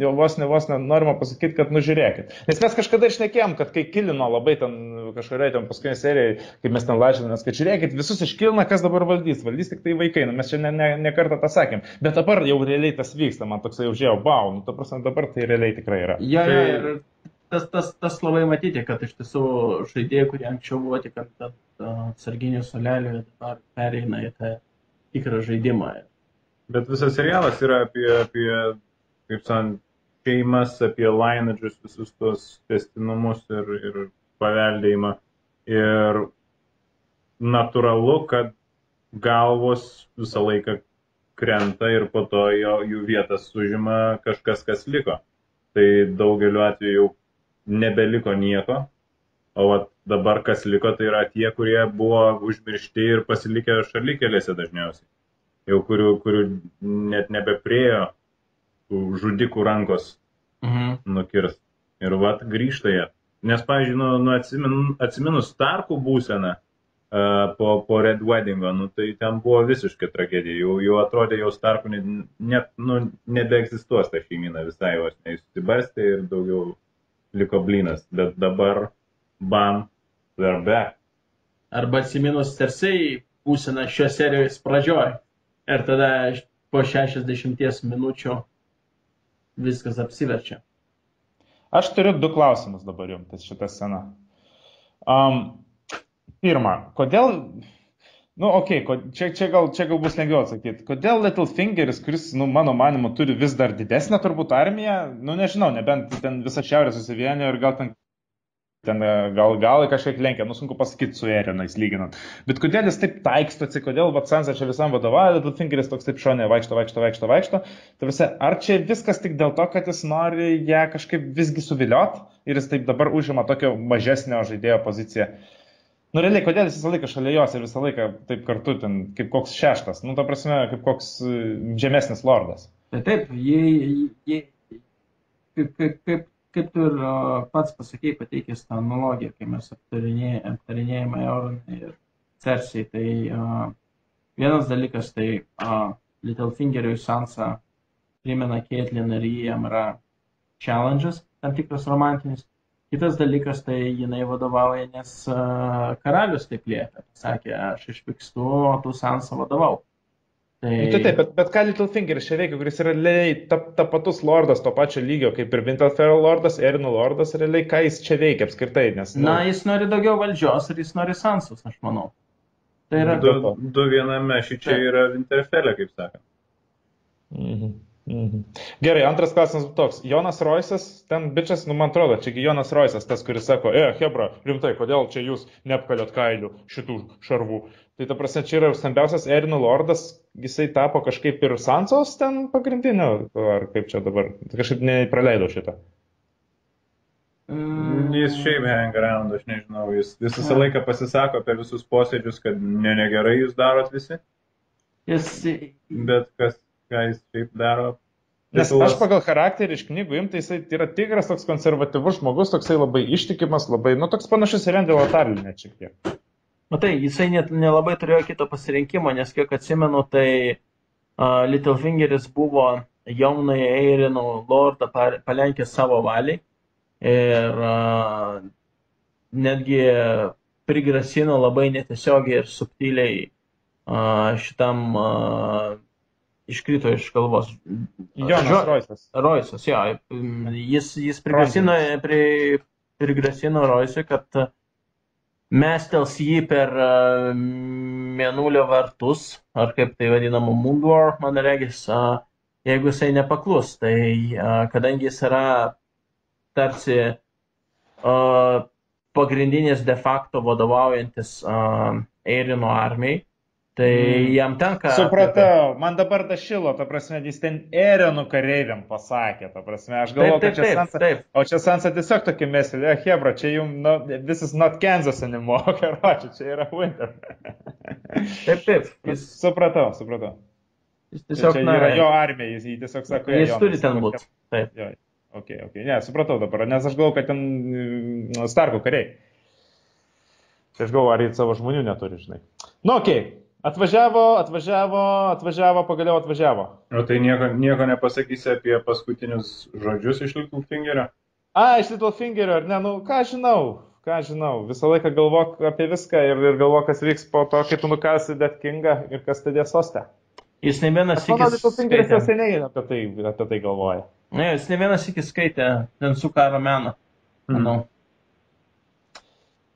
jau vos ne norima pasakyti, kad nužiūrėkit. Nes mes kažkada išnekėjom, kad kai kilino labai ten kažkuriai ten paskutinė serijai, kai mes ten lažinamės, kad žiūrėkit, visus iškilina, kas dabar valdys tik tai vaikai, mes čia ne kartą tą sakėm, bet dabar jau realiai tas vyksta, man toksai užėjo, ta prasme, dabar tai realiai tikrai yra. Ir tas labai matyti, kad iš tiesų žaidėjai, kurie anksčiau buvo tik ant sarginių solelių, dabar pereina į tą tikrą žaidimą. Bet visas serialas yra apie kaip sakant, šeimas, apie lineages, visus tos tęstinumus ir paveldėjimą. Ir natūralu, kad galvos visą laiką krenta ir po to jų vietas užima kažkas, kas liko. Tai daugeliu atveju jau nebeliko nieko, o dabar kas liko, tai yra tie, kurie buvo užmiršti ir pasilikę šalikelėse dažniausiai. Jau kurių net nebepriejo žudikų rankos nukirst. Ir grįžta jie. Nes, pavyzdžiui, atsiminus Starkų būseną po Red Weddingo, tai ten buvo visiškai tragedija. Jau atrodė, jau Starkų nebeegzistuos ta šeimyna visai, vos neįsibarstė ir daugiau liko blynas. Bet dabar, bam, they're back. Arba atsiminus Cersei būseną šios serijos pradžioj. Ir tada po 60 minučių viskas apsiverčia. Aš turiu 2 klausimus dabar jums, šitą sceną. Pirma, kodėl, čia gal bus lengviau atsakyti, kodėl Littlefingeris, kuris, mano manimu, turi vis dar didesnę turbūt armiją, nežinau, nebent ten visa šiaurė susivienio ir gal gal kažkiek lenkia, sunku pasakyti su Erinais lyginant. Bet kodėl jis taip taikstosi, kodėl Sansa čia visam vadovauja, Littlefingeris toks taip šonė vaikšto. Tai visi, ar čia viskas tik dėl to, kad jis nori ją kažkaip visgi suviliot ir jis taip dabar užima tokio mažesnio žaidėjo poziciją? Realiai, kodėl jis visą laiką šalia jos ir visą laiką taip kartu ten, kaip koks šeštas, ta prasme, kaip koks žemesnis lordas? Taip, kaip tu ir pats pasakėjai, pateikęs tą analogiją, kai mes aptarinėjame Euronę ir Cersei, tai vienas dalykas, tai Littlefingeriui Sansa primena Caitlyn ir jiem yra challenges, tam tikras romantinis. Kitas dalykas, tai jinai vadovauja, nes karalius taip liepia. Sakė, aš išvykstu, o tu Sansa vadovau. Taip, bet ką Littlefingeris čia veikia, kuris yra realiai tapatus lordas to pačio lygio, kaip ir Winterfell lordas, Erinų lordas, realiai ką jis čia veikia apskritai, nes... Jis nori daugiau valdžios ir jis nori Sansos, aš manau. Tai yra... Du viename šičia yra Winterfell'e, kaip sakant. Gerai, antras klausimas toks. Jonas Roisas, ten bičias, man atrodo, čiagi Jonas Roisas, tas, kuris sako, Hebra, rimtai, kodėl čia jūs neapkaliot kailių šitų šarvų? Tai ta prasme, čia yra stambiausias Erinų lordas, jisai tapo kažkaip ir Sansos ten pagrindiniu, ar kaip čia dabar, kažkaip nepraleidau šitą. Jis šiaip hang around, aš nežinau, jis visą laiką pasisako apie visus posėdžius, kad negerai jūs darot visi. Bet ką jis šiaip daro. Nes aš pagal charakterį iš knygų imtai, jisai yra tikras toks konservatyvus žmogus, toksai labai ištikimas, labai, toks panašus į Randalą Tarly net šiek tiek. Matai, jisai nelabai turėjo kito pasirinkimo, nes kiek atsimenu, tai Littlefingeris buvo jaunąją Erinų lordą palenkęs savo valiai ir netgi prigrasino labai netiesiogiai ir subtiliai šitam iškrito iš kalbos. Jonas Roisas. Roisas, jo. Jis prigrasino Roisui, kad mestels jį per Mėnulio vartus, ar kaip tai vadinama Moonwar, man regis, jeigu jisai nepaklus. Tai kadangi jis yra tarsi pagrindinis de facto vadovaujantis Erinų armijai, tai jam tenka... Supratau, man dabar dašilo, ta prasme, jis ten Erinų kareiviam pasakė, ta prasme, aš galvoju, kad čia Sansa, o čia Sansa tiesiog tokį meselį, Hebra, čia jums, this is not Kansas anymore, karoči, čia yra Winter. Taip. Supratau. Jis tiesiog, čia yra jo armija, jis tiesiog sako, jis turi ten būti. Taip. Okay. Ne, supratau dabar, nes aš galvoju, kad ten Starko kariai. Aš galvoju, ar jie savo žmonių neturi, žinai. Nu, okei. Atvažiavo, pagaliau atvažiavo. O tai nieko nepasakysi apie paskutinius žodžius iš Littlefingerio? Iš Littlefingerio, ar ne, nu, ką žinau. Visą laiką galvok apie viską ir galvok, kas vyks po to, kai tu nukasi Death Kingą ir kas stedės soste. Jis ne vienas Manau, įkis Littlefingeris jau skaitė. seniai apie tai galvoja. Ne, jis ne vienas įkis skaitė ten su karo meną. Manau.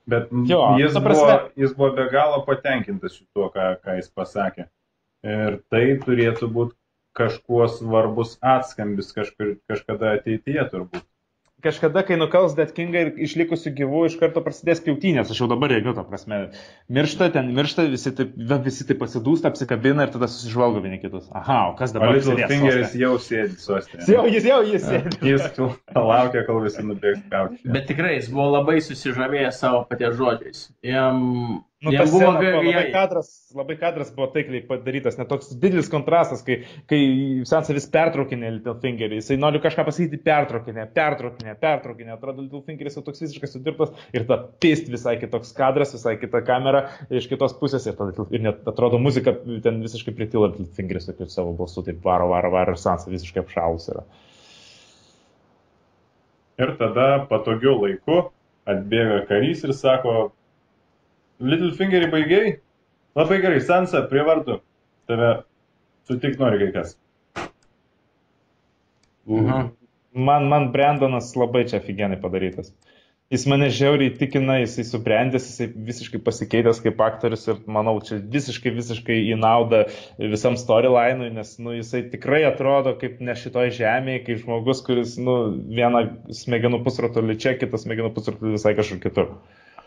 Bet Jo, jis ta prasme- buvo be galo patenkintas šituo, ką jis pasakė. Ir tai turėtų būti kažkuo svarbus atskambis kažkada ateityje turbūt. Kažkada, kai nukals Death Kingą ir išlikusių gyvų, iš karto prasidės pjautynės, aš jau dabar regiu tą prasme. Miršta, visi taip pasidūsta, apsikabina ir tada susižvalgo vieni kitus. Aha, o kas O dabar Littlefingeris jau sėdi sostinėje. Jis sėdi. Jis laukia, kol visi nubėgs kauti. Bet tikrai jis buvo labai susižavėjęs savo paties žodžiais. Jam Tas buvo labai kadras buvo taikliai padarytas, net toks didelis kontrastas, kai Sansa vis pertraukinė Littlefingerį, jisai nori kažką pasakyti, pertraukinė, atrodo Littlefingeris jau toks visiškai sudirbtas ir ta pist visai kitoks kadras, visai kita kamera iš kitos pusės ir net atrodo muzika ten visiškai pritilo Littlefingeris tokiu savo balsu, taip varo ir Sansa visiškai apšalus yra. Ir tada patogiu laiku atbėga karys ir sako: Littlefingerį baigiai? Labai gerai, Sansa, prie vartų. Tave sutik nori kai kas. Man Brandonas labai čia figenai padarytas. Jis mane žiauriai tikina, jisai subrendęs, jisai visiškai pasikeitęs kaip aktorius ir manau, čia visiškai į naudą visam storyline'ui, nes jisai tikrai atrodo kaip ne šitoj žemėje, kaip žmogus, kuris vieną smegenų pusrutulį čia, kitą smegenų pusrutulį visai kažkur kitur.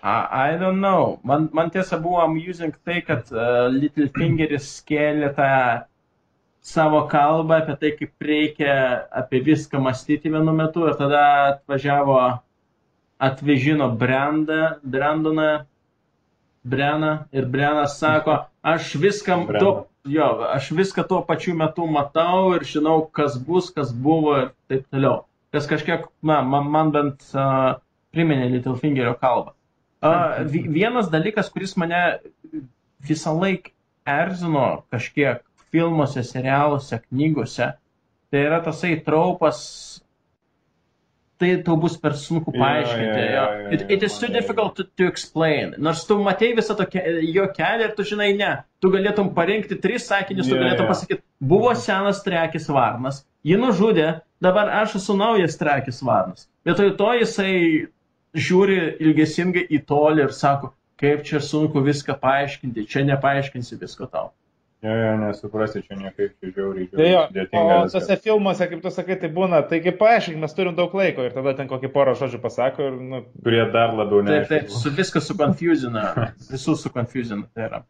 I don't know. Man tiesa buvo amusing tai, kad Littlefingeris skėlė tą savo kalbą apie tai, kaip reikia apie viską mąstyti vienu metu ir tada atvežino Brandoną ir Brenas sako, aš viską tuo pačiu metu matau ir žinau, kas bus, kas buvo ir taip toliau. Kas kažkiek, man bent priminė Littlefingerio kalbą. Vienas dalykas, kuris mane visą laiką erzino kažkiek filmuose, serialuose, knygose, tai yra tasai traupas, tai tau bus per sunku paaiškinti. It is too difficult to explain. Nors tu matei visą jo kelią ir tu žinai, ne. Tu galėtum parinkti 3 sakinius, tu galėtum pasakyti, buvo senas trekis varnas, jį nužudė, dabar aš esu naujas trekis varnas. Vietoj to jisai žiūri ilgesingai į tolį ir sako, kaip čia sunku viską paaiškinti, čia nepaaiškinsi visko tau. Nesuprasi, čia niekaip čia žiauriai sudėtinga. O tose filmuose, kaip tu sakai, tai būna, taigi paaiškink, mes turim daug laiko ir tada ten kokį porą žodžių pasako ir, kurie dar labiau neaišku. Taip, viską sukonfuzina, visus sukonfuzina, tai yra.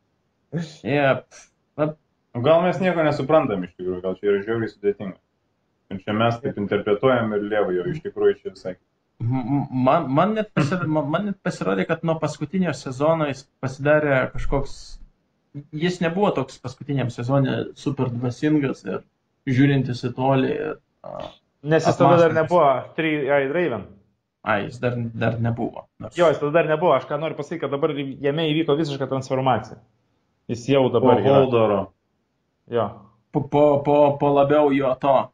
Gal mes nieko nesuprantam iš tikrųjų, gal čia yra žiauriai sudėtinga. Ir čia mes taip interpretuojam ir Levai jau iš tikrųjų čia visai. Man net pasirodė, kad nuo paskutinio sezono jis pasidarė kažkoks, jis nebuvo toks paskutiniam sezone super dvasingas ir žiūrintis į tolį. Nes jis tada dar nebuvo Three-Eyed Raven. Jis dar nebuvo. Jo, jis tada dar nebuvo, aš ką noriu pasakyti, kad dabar jame įvyko visiška transformacija. Jis jau dabar yra. Po Holdoro. Jo. Po labiau jo to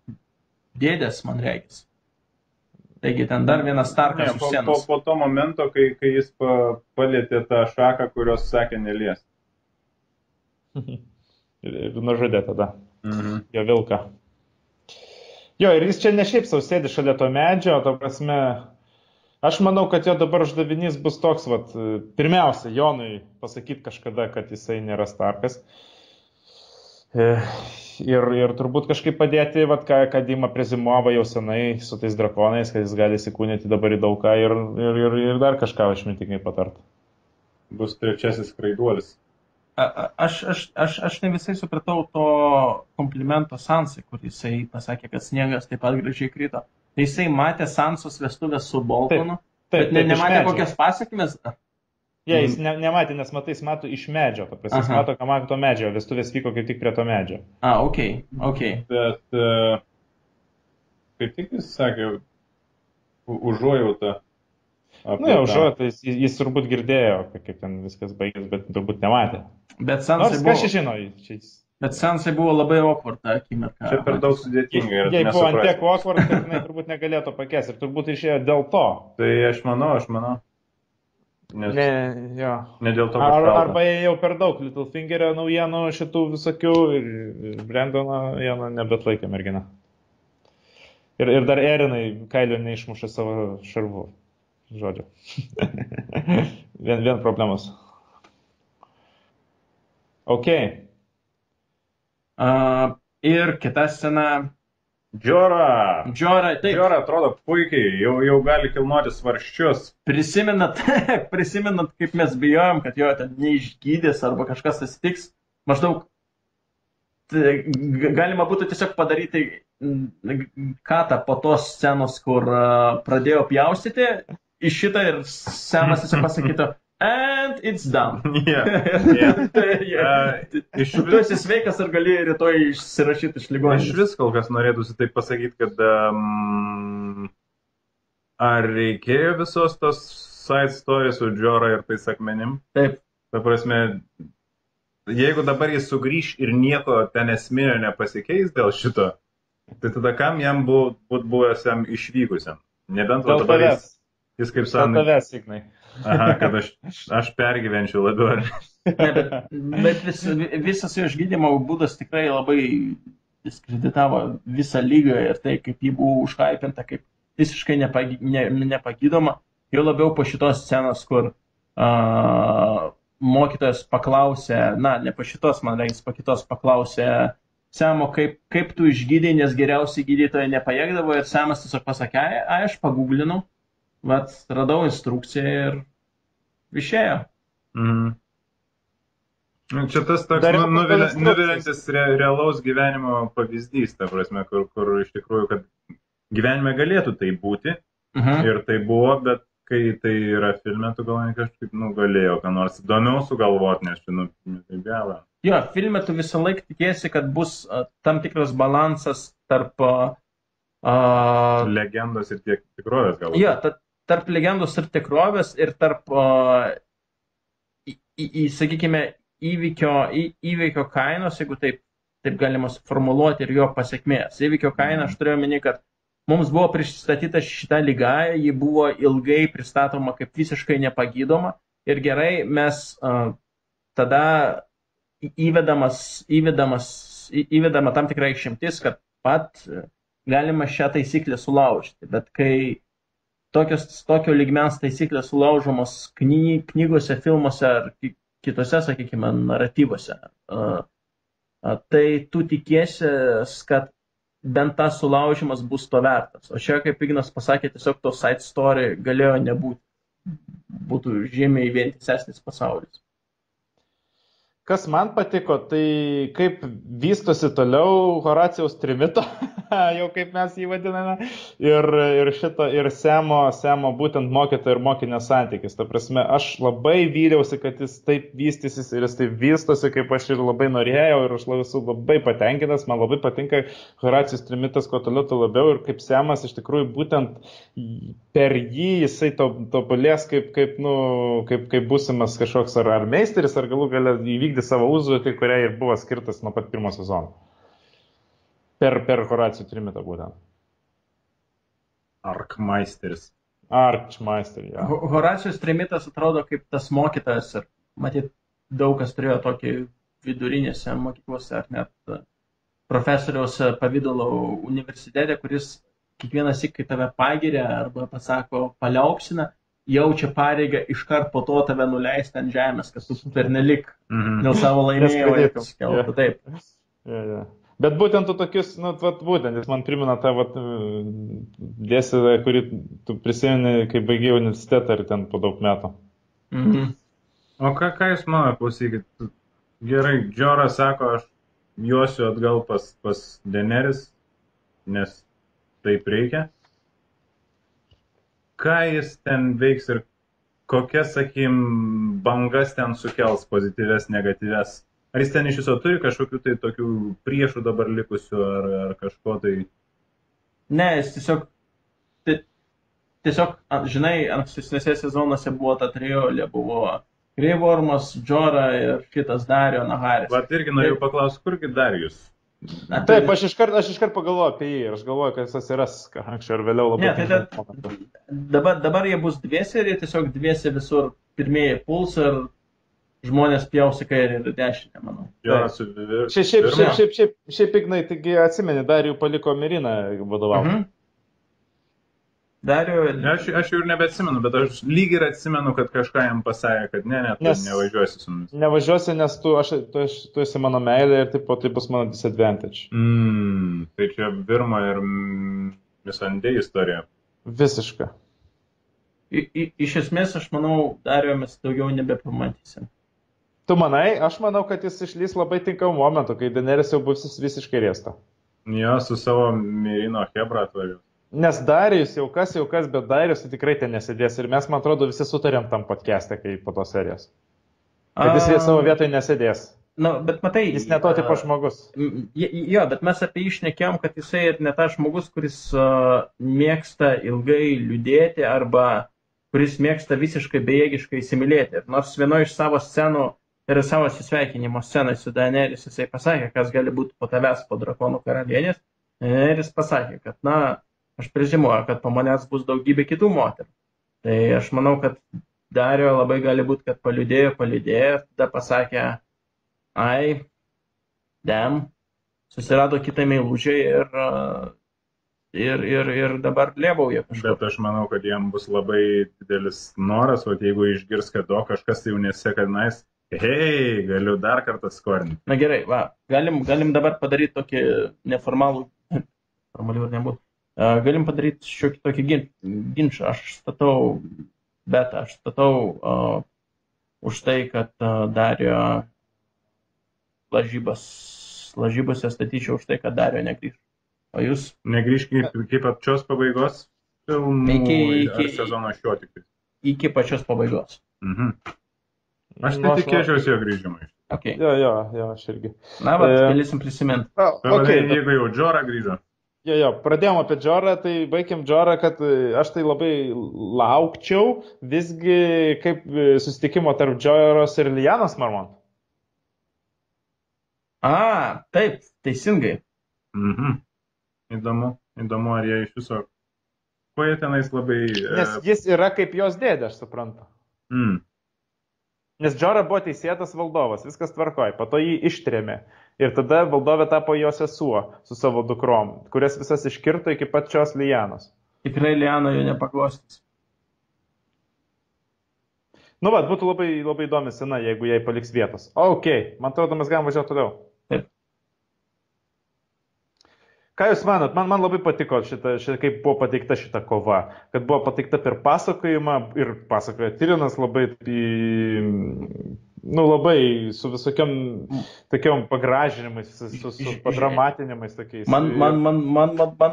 dėdės, man reikės. Taigi ten dar vienas Starkas už sienos. Po to momento, kai jis palietė tą šaką, kurios sakė nelies. Ir nužudė tada. Jo vilką. Jo, ir jis čia ne šiaip sau sėdi šalia to medžio, to prasme, aš manau, kad jo dabar uždavinys bus toks, pirmiausia, Jonui pasakyti kažkada, kad jisai nėra Starkas. Ir turbūt kažkaip padėti, kad Dima Prezimovą jau senai su tais drakonais, kad jis gali įsikūnyti dabar į daug ką ir dar kažką išmintingai patarti. Bus trečiasis skraiduolis. Aš ne visai supratau to komplimento Sansai, kur jisai pasakė, kad sniegas taip pat gražiai krito. Tai jisai matė Sansos vestuvės su Boltonu, bet nematė kokias pasiekmes. Jis nematė, nes jis mato iš medžio, jis mato, ką mato medžio, vestuvės vyko kaip tik prie to medžio. Ok. Bet kaip tik jis sakė, užuojautą. Nu, jau žodžiu, tai jis turbūt girdėjo, kaip ten viskas baigės, bet turbūt nematė. Bet Nors Sansai kas buvo, čia žino, bet Sansai buvo labai awkward tą akimirką. Čia per daug sudėtinga ir jei buvo ant tiek nesuprasti. awkward, kad jinai turbūt negalėtų pakęsti ir turbūt išėjo dėl to. Tai aš manau. Nes Jo. ne dėl to, kad šalta. Arba jie jau per daug Littlefingerio naujienų šitų visokių ir Brandono Jano nebetlaikė mergina. Ir dar Erinai kailio neišmuša savo šarvų. Žodžiu. vien problemos. Ok. Ir kita scena. Džora! Džora, taip. Džora atrodo puikiai, jau gali kilnoti svarščius. Prisimenat, kaip mes bijojom, kad jo ten neišgydys arba kažkas atsitiks. Maždaug galima būtų tiesiog padaryti katą po tos scenos, kur pradėjo pjaustyti iš šitą ir Semas tiesiog pasakytų and it's done. Tu esi sveikas ar gali rytoj išsirašyti iš ligoninės. Iš vis kol kas norėtųsi taip pasakyti, kad ar reikėjo visos tos side stories su Džora ir tais akmenim? Taip. Ta prasme, jeigu dabar jis sugrįš ir nieko ten esminio nepasikeis dėl šito, tai tada kam jam būt buvęsiam išvykusiam? Nebent va dabar jis kaip Dėl tavęs, Ignai. Aha, kad aš pergyvenčiau labiau. Bet visas jo išgydymo būdas tikrai labai diskreditavo visą lygą ir tai, kaip jį buvo užkaipinta, kaip visiškai nepagydoma. Jau labiau po šitos scenos, kur mokytojas paklausė, ne po šitos, man reikia, po kitos paklausė Semo, kaip tu išgydai, nes geriausiai gydytojai nepajėgdavo ir Semas tiesiog pasakė, aš paguglinau, radau instrukciją ir išėjo. Čia tas toks nuviliantis realaus gyvenimo pavyzdys, ta prasme, kur iš tikrųjų, kad gyvenime galėtų tai būti ir tai buvo, bet kai tai yra filme, tu galvoji kažkaip galėjo, ką nors įdomiau sugalvoti, nes čia tai gėlą. Jo, filme tu visą laiką tikėsi, kad bus tam tikras balansas tarp legendos ir tikrovės galbūt. Jo, tarp legendos ir tikrovės ir tarp, sakykime, įvykio kainos, jeigu taip galima suformuluoti, ir jo pasiekmės. Įvykio kaina, aš turiu omeny, kad mums buvo pristatyta šita liga, ji buvo ilgai pristatoma kaip visiškai nepagydoma ir gerai mes tada įvedama tam tikrai išimtis, kad pat galima šią taisyklę sulaužyti, bet kai tokio lygmens taisyklės sulaužomos knygose, filmuose ar kitose, sakykime, naratyvuose, tai tu tikėsi, kad bent tas sulaužimas bus to vertas. O čia, kaip Ignas pasakė, tiesiog to side story galėjo nebūti. Būtų žymiai vientisesnis pasaulis. Kas man patiko, tai kaip vystosi toliau Horacijaus trimito, jau kaip mes jį vadiname, ir Semo būtent mokytojo ir mokinio santykis. Ta prasme, aš labai vyliausi, kad jis taip vystysis ir jis taip vystosi, kaip aš ir labai norėjau, ir aš esu labai patenkintas, man labai patinka Horacijos trimitas, kuo toliau, tuo labiau, ir kaip Semas iš tikrųjų būtent per jį jisai tobulės kaip būsimas kažkoks ar meisteris, ar galų galia įvykdyti savo užduotį, kuriai ir buvo skirtas nuo pat pirmo sezono. Per Horacijų trimitą būtent. Arkmeisteris. Archmeister, ja. Horacijos trimitas atrodo kaip tas mokytojas ir matyt daug kas turėjo tokį vidurinėse mokyklose ar net profesoriaus pavydalo universitete, kuris kiekvienas syk, kai tave pagiria arba pasako paliaupsina, jaučia pareigą iškart po to tave nuleisti ant žemės, kad tu pernelik dėl savo laimėjimo. Taip. Ja. Bet būtent tu tokius, būtent, jis man primena tą dėstytoją, kurį tu prisimeni, kai baigėjai universitetą ar ten po daug metų. O ką jūs mano, klausykit? Gerai, Džora sako, aš juosiu atgal pas Daenerys, nes taip reikia. Ką jis ten veiks ir kokias, bangas ten sukels, pozityves, negatyves? Ar jis ten iš viso turi kažkokių tai tokių priešų dabar likusių ar kažko tai? Ne, jis tiesiog, žinai, ankstesnėse sezonuose buvo ta trijolė, buvo Grey Wormas, Jorah ir šitas Dario Naharis. Vat irgi norėjau paklausti, kurgi Darius? Taip, aš iškart pagalvoju apie jį ir aš galvoju, kad jis atsiras anksčiau ir vėliau labai. Dabar jie bus dviese ir jie tiesiog dviese visur pirmieji puls ir žmonės pjaus į kairę ir dešinę, manau. Šiaip Ignai, taigi atsimeni, Darijų paliko Miriną vadovauti. Aš jau ir nebeatsimenu, bet aš lyg ir atsimenu, kad kažką jam pasakė, kad ne, tu nevažiuosi su mumis. Nevažiuosi, nes tu esi mano meilė ir taip tai bus mano disadvantage. Tai čia Virma ir Missandei istorija. Visiška. Iš esmės, aš manau, Dario mes daugiau nebepamatysim. Tu manai? Aš manau, kad jis išlys labai tinkamų momentų, kai Daenerys jau bus visiškai riesta. Jo, su savo Mirino Hebra atvažiuos. Nes Darijus jau kas, bet Darijus tai tikrai ten nesėdės. Ir mes, man atrodo, visi sutarėm tam podcast'e, kai po tos serijos. Kad jis savo vietoje nesėdės. Bet matai, jis ne to tipo žmogus. Jo, bet mes apie jį šnekėjom, kad jisai ir ne tas žmogus, kuris mėgsta ilgai liūdėti arba kuris mėgsta visiškai bejėgiškai įsimylėti. Nors vienoje iš savo scenų ir savo atsisveikinimo scenai su Daenerys jisai pasakė, kas gali būti po tavęs, po drakonų karalienės. Daenerys pasakė, kad, aš prezimuoju, kad po manęs bus daugybė kitų moterų. Tai aš manau, kad Dario labai gali būti, kad paliūdėjo, tada pasakė, susirado kitą meilužę ir dabar lėbauja kažką. Bet aš manau, kad jam bus labai didelis noras, o jeigu išgirs, kad kažkas jau neseka, hei, galiu dar kartą skorinti. Na gerai, galim dabar padaryti tokį neformalų, formalių ir nebūtų, galim padaryti šiokį tokį ginčą. Aš statau už tai, kad Dario lažybose statyčiau už tai, kad Dario negrįž. O jūs? Negrįž iki pačios pabaigos filmų ar sezono šio tik. Iki pačios pabaigos. Aš netikėčiausi jo grįžimai. Okay. Jo, aš irgi. Galėsim prisiminti. Jeigu jau Jorah grįžo. Jo, pradėjom apie Jorah, tai baigėm Jorah, kad aš tai labai laukčiau visgi kaip susitikimo tarp Jorah'os ir Lyannos Mormont. Taip, teisingai. Įdomu, ar jie iš viso, kuo jie tenais labai... Nes jis yra kaip jos dėdė, aš suprantu. Nes Jorah buvo teisėtas valdovas, viskas tvarkoj, po to jį ištrėmė. Ir tada valdovė tapo jo sesuo su savo dukrom, kurias visas iškirto iki pačios Lyannos. Tikrai Lyanna jo nepaklostys. Būtų labai, labai įdomi scena, jeigu jai paliks vietos. Man atrodo, mes galim važiuoti toliau. Taip. Ką jūs manot? Man labai patiko šitą, kaip buvo pateikta šita kova. Kad buvo pateikta per pasakojimą ir pasakojo Tyrionas labai, labai su visokiam tokiom pagražinimais, su padramatinimais tokiais. Man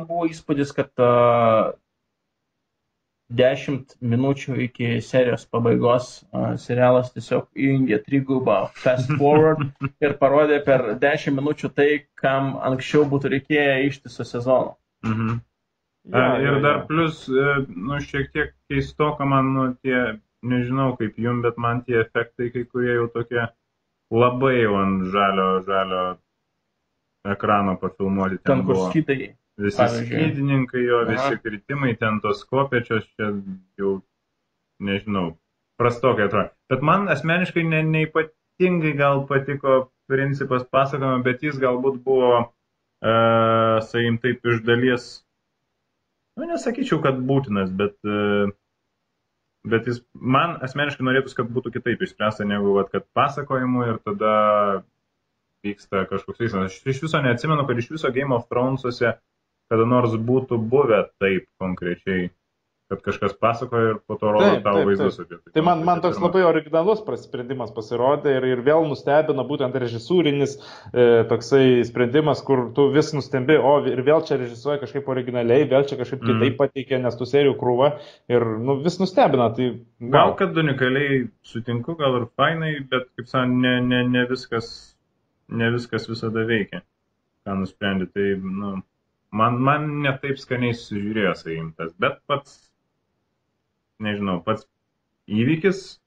buvo įspūdis, kad 10 minučių iki serijos pabaigos serialas tiesiog įjungė trigubą fast forward ir parodė per 10 minučių tai, kam anksčiau būtų reikėję ištiso sezono. Ir dar plus, šiek tiek keistoka man, nežinau kaip jum, bet man tie efektai, kai kurie jau tokie labai jau ant žalio ekrano pafilmuoti ten buvo. Skytai. Visi skydininkai jo, visi kritimai, ten tos kopėčios, čia jau, nežinau, prastokai atrodo. Bet man asmeniškai neipatingai gal patiko principas pasakojimo, bet jis galbūt buvo, sakykim taip, iš dalies, nesakyčiau, kad būtinas, bet jis, man asmeniškai norėtųsi, kad būtų kitaip išspręsta negu, kad pasakojimu ir tada vyksta kažkoks veiksmas. Aš iš viso neatsimenu, kad iš viso Game of Thrones'uose kada nors būtų buvę taip konkrečiai, kad kažkas pasakoja ir po to rodo tavo vaizdus apie tai. Tai man toks labai originalus sprendimas pasirodė ir vėl nustebino būtent režisūrinis toksai sprendimas, kur tu vis nustembi, ir vėl čia režisuoja kažkaip originaliai, vėl čia kažkaip kitaip pateikė, nes tų serijų krūva ir vis nustebina. Tai, gal kad unikaliai sutinku, gal ir fainai, bet kaip sakant, ne viskas visada veikia, ką nusprendė. Tai, man netaip skaniai sužiūrėjo saimtas, bet pats nežinau, pats įvykis,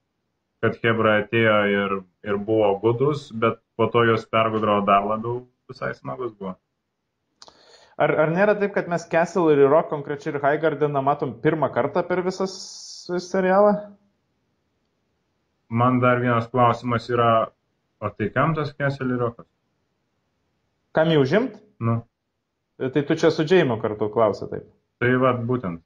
kad Hebra atėjo ir buvo gudus, bet po to jos pergudravo dar labiau, visai smagus buvo. Ar nėra taip, kad mes Castle ir Rock konkrečiai ir Highgardeną matom pirmą kartą per visas serialą? Man dar vienas klausimas yra, o tai kam tas Castle ir Rockas? Kam jį užimt? Nu, Tai tu čia su Džeimu kartu klausai taip. tai vat būtent.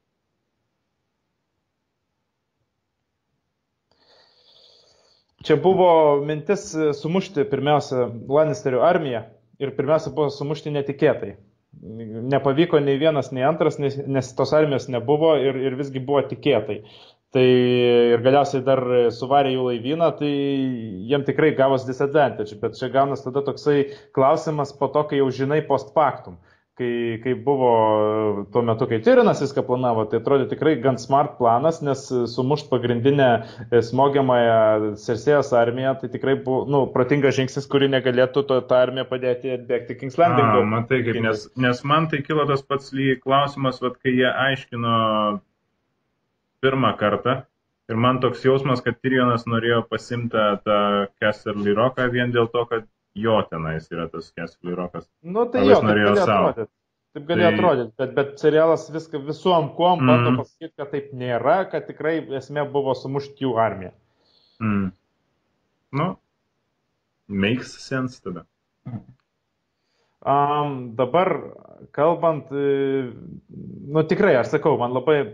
Čia buvo mintis sumušti pirmiausia Lannisterių armiją ir pirmiausia buvo sumušti netikėtai. Nepavyko nei vienas, nei antras, nes tos armijos nebuvo ir visgi buvo tikėtai. Tai ir galiausiai dar suvarė jų laivyną, tai jiem tikrai gavos disadvantage, bet čia gaunas tada toksai klausimas po to, kai jau žinai post factum. Kai buvo tuo metu, kai Tyrinas viską planavo, tai atrodė tikrai gan smart planas, nes sumušt pagrindinę smogiamąją Cersėjos armiją, tai tikrai buvo protingas žingsnis, kuri negalėtų tą armiją padėti atbėgti King's Landingo. Matai, kaip, nes man tai kilo tas pats klausimas, vat, kai jie aiškino pirmą kartą. Ir man toks jausmas, kad Tyrionas norėjo pasimti tą Castle Rocką vien dėl to, kad jo tenais yra tas Castle Rockas. Nu tai jo, taip galėjo atrodyti, bet serialas visom kuom bando pasakyti, kad taip nėra, kad tikrai esmė buvo sumušti jų armiją. Nu, makes sense tada. Dabar kalbant, tikrai, aš sakau, man labai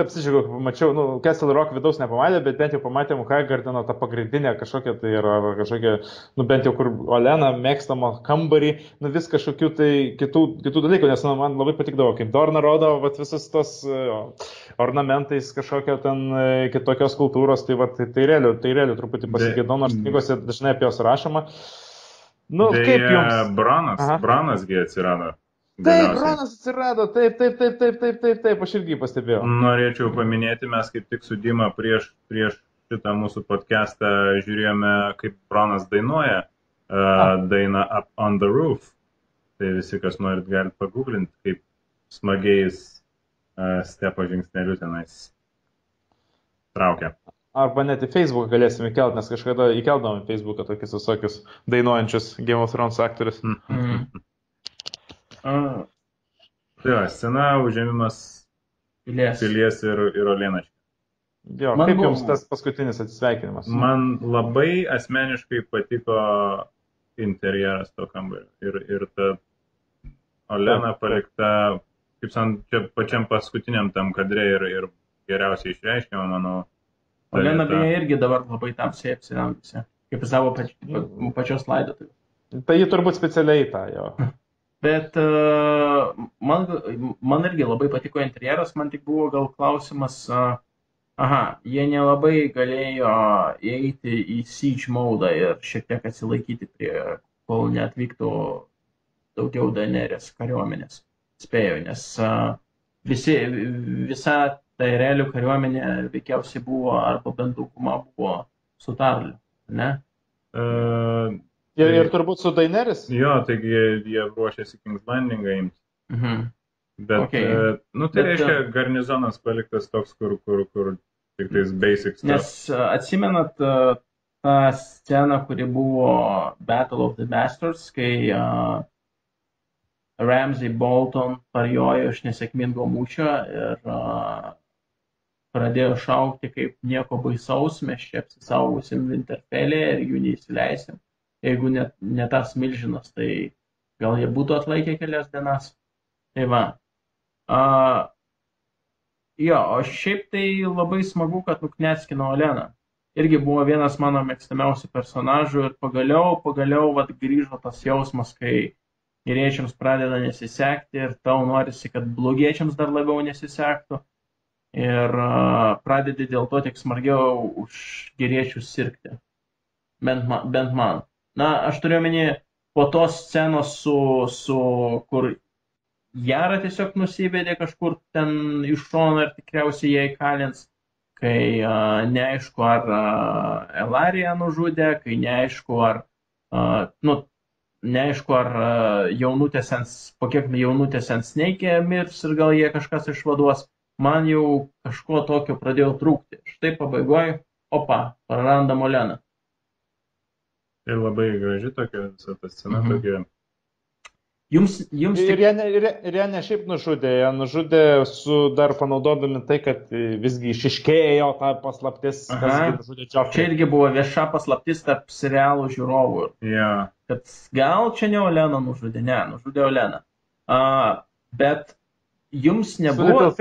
apsidžiaugiau, kai pamačiau, Castle Rock vidaus nepamatė, bet bent jau pamatėm Highgardeno tą pagrindinę kažkokią, tai yra kažkokią, bent jau kur Olena mėgstamo kambarį, vis kažkokių tai kitų dalykų, nes man labai patikdavo, kaip Dorna rodo, visus tos ornamentais kažkokio ten kitokios kultūros, tai realiu truputį pasigėdau, nors knygose dažnai apie jos rašoma. Kaip jums? Branasgi atsirado. Taip, Branas atsirado, taip, aš irgi pastebėjau. Norėčiau paminėti, mes kaip tik su Dima prieš šitą mūsų podcastą žiūrėjome, kaip Branas dainuoja dainą Up on the Roof. Tai visi, kas norit, galite paguglinti, kaip smagiais stepo žingsneliu tenais traukia. Arba net į Facebooką galėsime įkelti, nes kažkada įkeldavome Facebooką tokius visokius dainuojančius Game of Thrones aktorius. Tai scena užėmimas pilies ir Olėnačio. Jo, kaip jums tas paskutinis atsisveikinimas? Man labai asmeniškai patiko interjeras to kambario. Ir ta Olena palikta, kaip san, čia pačiam paskutiniam tam kadre ir geriausiai išreiškiama, manau. Olena beje irgi dabar labai tamsiai apsirengusi, kaip savo pačios laidotuvės. Tai ji turbūt specialiai tą jo. Bet man irgi labai patiko interjeras, man tik buvo gal klausimas, jie nelabai galėjo įeiti į siege mode ir šiek tiek atsilaikyti kol neatvyktų daugiau Daenerys kariuomenės, spėjo, nes visa tai realių kariuomenė veikiausiai buvo, arba bent dauguma buvo su Tarliu, ne? Ir turbūt su Daenerys? Jo, taigi jie ruošėsi King's Landingą imti. Bet, tai reiškia, garnizonas paliktas toks, kur tik tais basic stuff. Nes atsimenat tą sceną, kuri buvo Battle of the Bastards, kai Ramsay Bolton parjojo iš nesėkmingo mūšio ir pradėjo šaukti kaip nieko baisaus, mes čia apsisaugosim Winterfell'e ir jų neįsileisim. Jeigu ne tas milžinas, tai gal jie būtų atlaikę kelias dienas. Tai va. O šiaip tai labai smagu, kad nukneckino Oleną. Irgi buvo vienas mano mėgstamiausių personažų ir pagaliau grįžo tas jausmas, kai geriečiams pradeda nesisekti ir tau norisi, kad blogiečiams dar labiau nesisektų. Ir pradedi dėl to tik smargiau už geriečius sirgti. Bent man. Aš turiu omeny po tos scenos kur Jara tiesiog nusivedė kažkur ten iš šono ir tikriausiai jie įkalins, kai neaišku ar Elariją nužudė, kai neaišku ar po kiek jaunutės ant Snake'e mirs ir gal jie kažkas išvaduos. man jau kažko tokio pradėjo trūkti. Štai pabaigoje, prarandam Oleną. Ir labai graži tokia visa ta scena, tokia. Jums Ir jie ne šiaip nužudė, jie nužudė su dar panaudodami tai, kad visgi išiškėjo ta paslaptis, kas nužudė Joffrey. Čia irgi buvo vieša paslaptis tarp serialų žiūrovų. Yeah. Kad gal čia ne Oleną nužudė, nužudė Oleną. Bet jums nebuvo...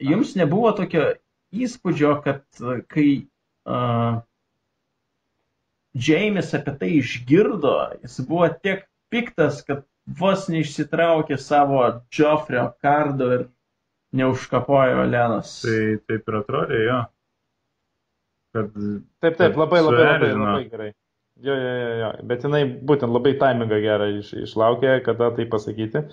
Jums nebuvo tokio įspūdžio, kad kai Jaimis apie tai išgirdo, jis buvo tiek piktas, kad vos neišsitraukė savo Joffrey kardo ir neužkapojo Olenos. Tai taip ir atrodė, jo. Kad, taip, labai gerai. Jo. Bet jinai būtent labai taimingą gerą išlaukė, kada tai pasakyti,